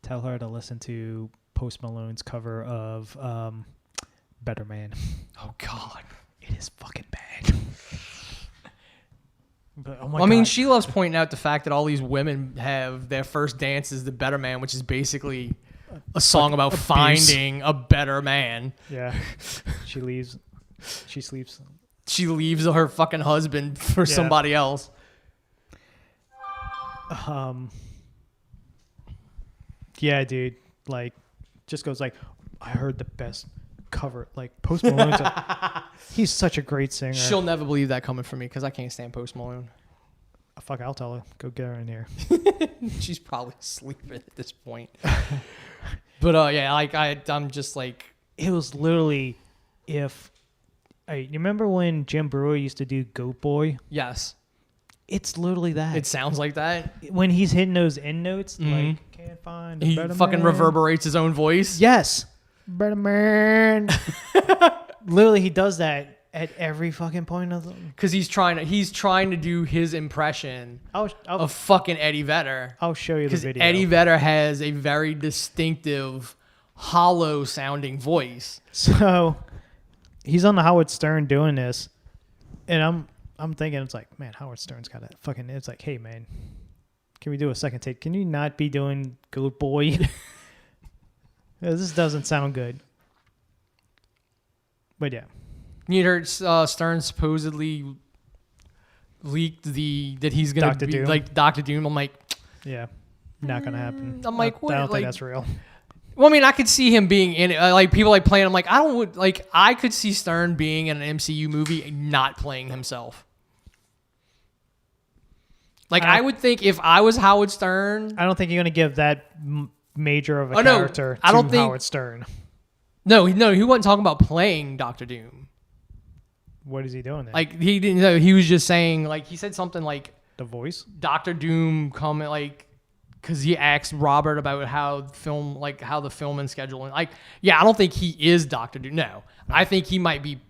Tell her to listen to Post Malone's cover of Better Man. Oh God, it is fucking bad. But, oh my I mean, God. she loves pointing out the fact that all these women have their first dance is the Better Man, which is basically a song about abuse. finding a better man. Yeah. She leaves. She sleeps. She leaves her fucking husband for somebody else. Yeah, dude. Like, just goes like, I heard the best cover. Like, Post Malone's he's such a great singer. She'll never believe that coming from me because I can't stand Post Malone. Fuck, I'll tell her. Go get her in here. She's probably sleeping at this point. But yeah, like I'm just like, It was literally if. You remember when Jim Brewer used to do Goat Boy? yes, It's literally that. it sounds like that. When he's hitting those end notes, like, can't find a He better fucking man. reverberates his own voice. Yes. Better man. Literally, he does that at every fucking point of the... Because he's trying to do his impression of fucking Eddie Vedder. I'll show you the Because video. Eddie Vedder has a very distinctive, hollow sounding voice. So, he's on the Howard Stern doing this, and I'm thinking, it's like, man, Howard Stern's got that fucking... It's like, hey, man, can we do a second take? Can you not be doing Goat Boy? This doesn't sound good. But yeah. You heard Stern supposedly leaked that he's gonna Dr. be Doom. like Dr. Doom. I'm like, Yeah. Not going to happen. I'm like, what? I don't Like- think that's real. well, I mean, I could see him being in it. Like people like playing. I'm like, I could see Stern being in an MCU movie and not playing himself. Like I would think if I was Howard Stern. I don't think you're going to give that major of a Oh, no, character I don't to think- Howard Stern. No, he wasn't talking about playing Dr. Doom. What is he doing there? Like he didn't know. He was just saying like he said something like the voice? Dr. Doom comment like because he asked Robert about how the film and scheduling. Like yeah, I don't think he is Dr. Doom. No, I think he might be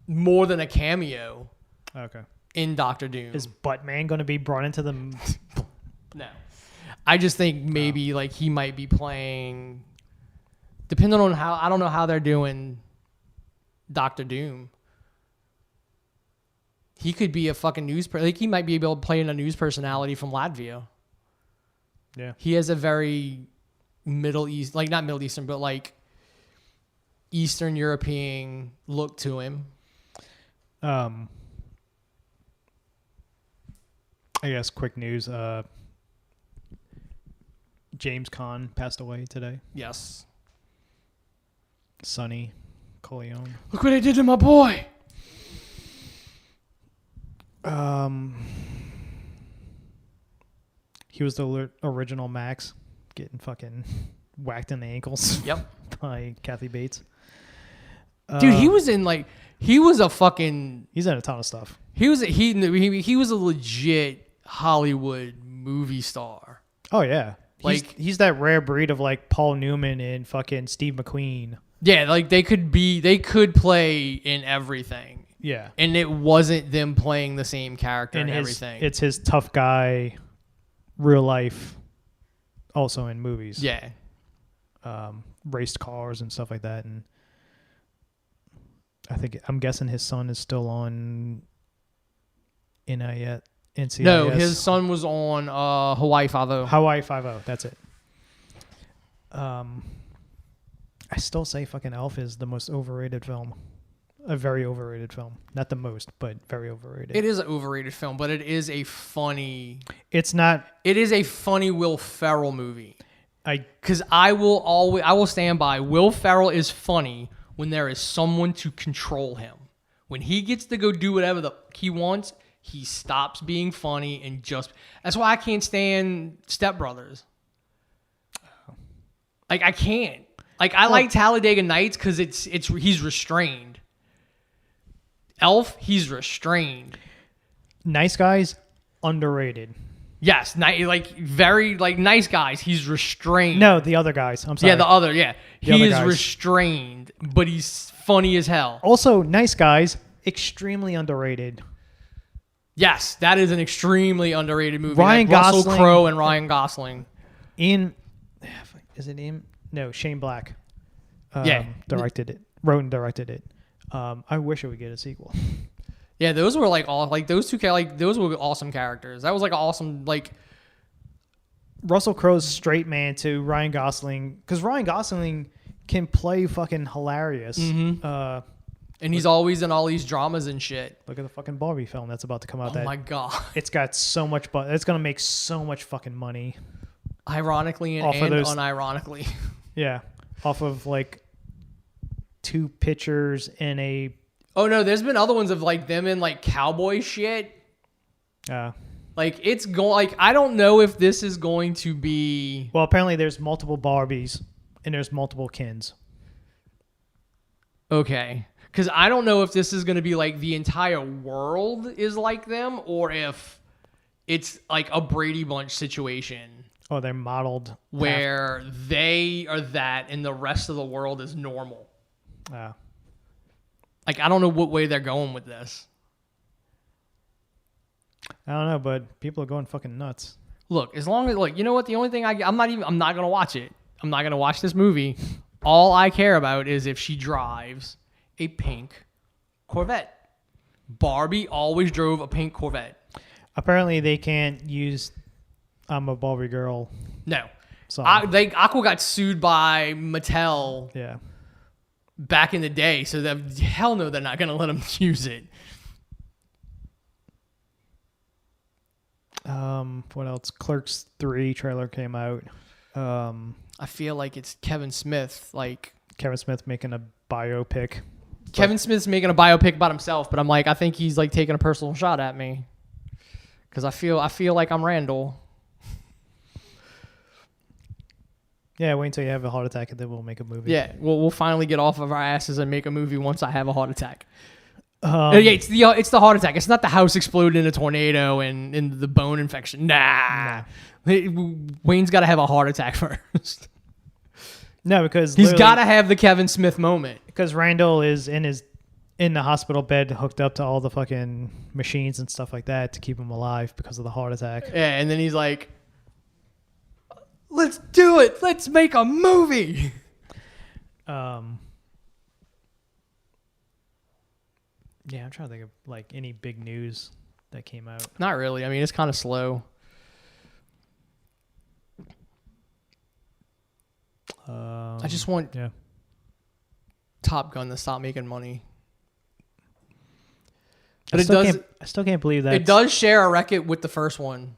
more than a cameo Okay. in Doctor Doom. Is Buttman going to be brought into the... No, I just think maybe like he might be playing. Depending on how I don't know how they're doing Doctor Doom. He could be a fucking like he might be able to play in a news personality from Latvia. Yeah. He has a very Middle East, like not Middle Eastern, but like Eastern European look to him. I guess quick news. James Caan passed away today. Yes. Sonny Corleone. Look what I did to my boy. He was the original Max, getting fucking whacked in the ankles Yep. by Kathy Bates. Dude, he was in like he was a fucking He's in a ton of stuff. he was a legit Hollywood movie star. Oh yeah, Like, he's that rare breed of like Paul Newman and fucking Steve McQueen. yeah, like they could play in everything. Yeah. And it wasn't them playing the same character and everything. It's his tough guy, real life, also in movies. Yeah. Raced cars and stuff like that. And I'm guessing his son is still on NCIS. No, his son was on Hawaii Five-0. Hawaii Five-0. That's it. I still say fucking Elf is the most overrated film. A very overrated film. Not the most, but very overrated. It is an overrated film, but it is a funny. It's not. It is a funny Will Ferrell movie. Because I will stand by. Will Ferrell is funny when there is someone to control him. When he gets to go do whatever he wants, he stops being funny and just. That's why I can't stand Step Brothers. Like I can't. Like I like Talladega Nights because he's restrained. Elf, he's restrained. Nice Guys, underrated. Yes, very nice guys. He's restrained. No, the other guys. I'm sorry. Yeah, the other. Yeah, he is guys. restrained, but he's funny as hell. Also, Nice Guys, extremely underrated. Yes, that is an extremely underrated movie. Ryan Russell Gosling. Crowe and Ryan Gosling. Is it Ian? No, Shane Black. Yeah. Wrote and directed it. I wish it would get a sequel. Yeah, those were those two those were awesome characters. That was like an awesome Russell Crowe's straight man to Ryan Gosling, because Ryan Gosling can play fucking hilarious. Mm-hmm. And he's always in all these dramas and shit. Look at the fucking Barbie film that's about to come out. Oh my god! It's got so much, it's gonna make so much fucking money. Ironically and unironically. Yeah, off of like 2 pictures in a. Oh no, there's been other ones of them in cowboy shit. It's going I don't know if this is going to be. Well, apparently there's multiple Barbies and there's multiple Kens. Okay, because I don't know if this is going to be the entire world is like them, or if it's a Brady Bunch situation. Oh, they're modeled where they are that and the rest of the world is normal. I don't know what way they're going with this. I don't know, but people are going fucking nuts. Look, as long as you know what, the only thing I'm not going to watch it. I'm not going to watch this movie. All I care about is if she drives a pink Corvette. Barbie always drove a pink Corvette. Apparently they can't use I'm a Barbie girl. No. So Aqua got sued by Mattel. Yeah. Back in the day, so hell no, they're not going to let them use it. What else? Clerks 3 trailer came out. I feel like it's Kevin Smith. Kevin Smith making a biopic. Kevin Smith's making a biopic about himself, but I think he's taking a personal shot at me. Because I feel like I'm Randall. Yeah, wait until you have a heart attack and then we'll make a movie. Yeah, we'll finally get off of our asses and make a movie once I have a heart attack. It's the heart attack. It's not the house exploded in a tornado and in the bone infection. Nah. Wayne's got to have a heart attack first. No, because he's got to have the Kevin Smith moment. Because Randall is in the hospital bed, hooked up to all the fucking machines and stuff like that to keep him alive because of the heart attack. Yeah, and then he's like, let's do it. Let's make a movie. Yeah, I'm trying to think of any big news that came out. Not really. I mean, it's kind of slow. I just want Top Gun to stop making money. But I still can't believe that. It does share a record with the first one.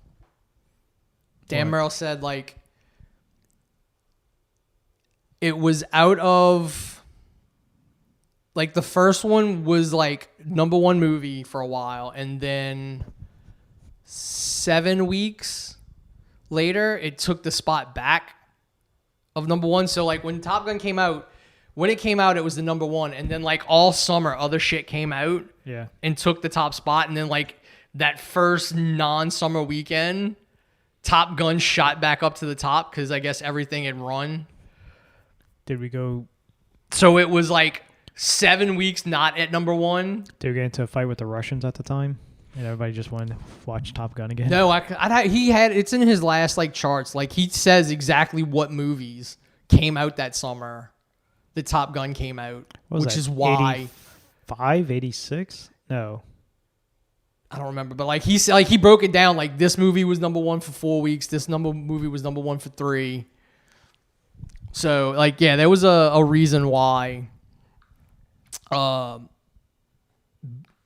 Dan Merrill said it was out of the first one was number 1 movie for a while, and then 7 weeks later it took the spot back of number 1. So when Top Gun came out, it was the number 1, and then all summer other shit came out and took the top spot, and then that first non-summer weekend Top Gun shot back up to the top because I guess everything had run. Did we go? So it was like 7 weeks not at number one. Did we get into a fight with the Russians at the time? And everybody just wanted to watch Top Gun again? No, he had it's in his last like charts. Like he says exactly what movies came out that summer. The Top Gun came out, What was which that, is why 85, 86? No. I don't remember. But like he broke it down. Like this movie was number one for 4 weeks. This movie was number one for 3. So like yeah, there was a reason why. And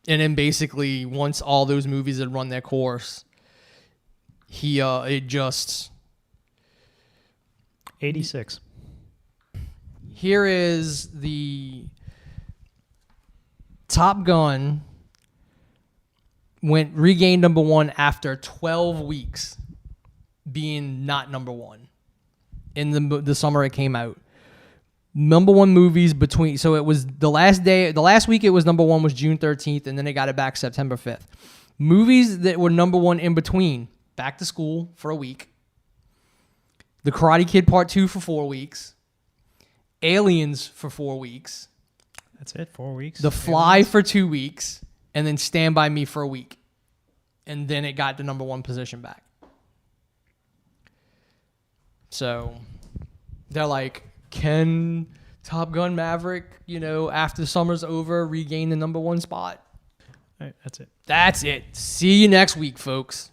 then basically once all those movies had run their course, it just 86. here is the Top Gun regained number one after 12 weeks being not number one in the summer it came out. Number one movies between, so it was the last week it was number one was June 13th, and then they got it back September 5th. Movies that were number one in between: Back to School for a week, The Karate Kid Part 2 for 4 weeks, Aliens for 4 weeks, That's it, 4 weeks. The Fly for 2 weeks, and then Stand By Me for a week. And then it got the number one position back. So they're like, can Top Gun Maverick, after summer's over, regain the number one spot? All right, that's it. That's it. See you next week, folks.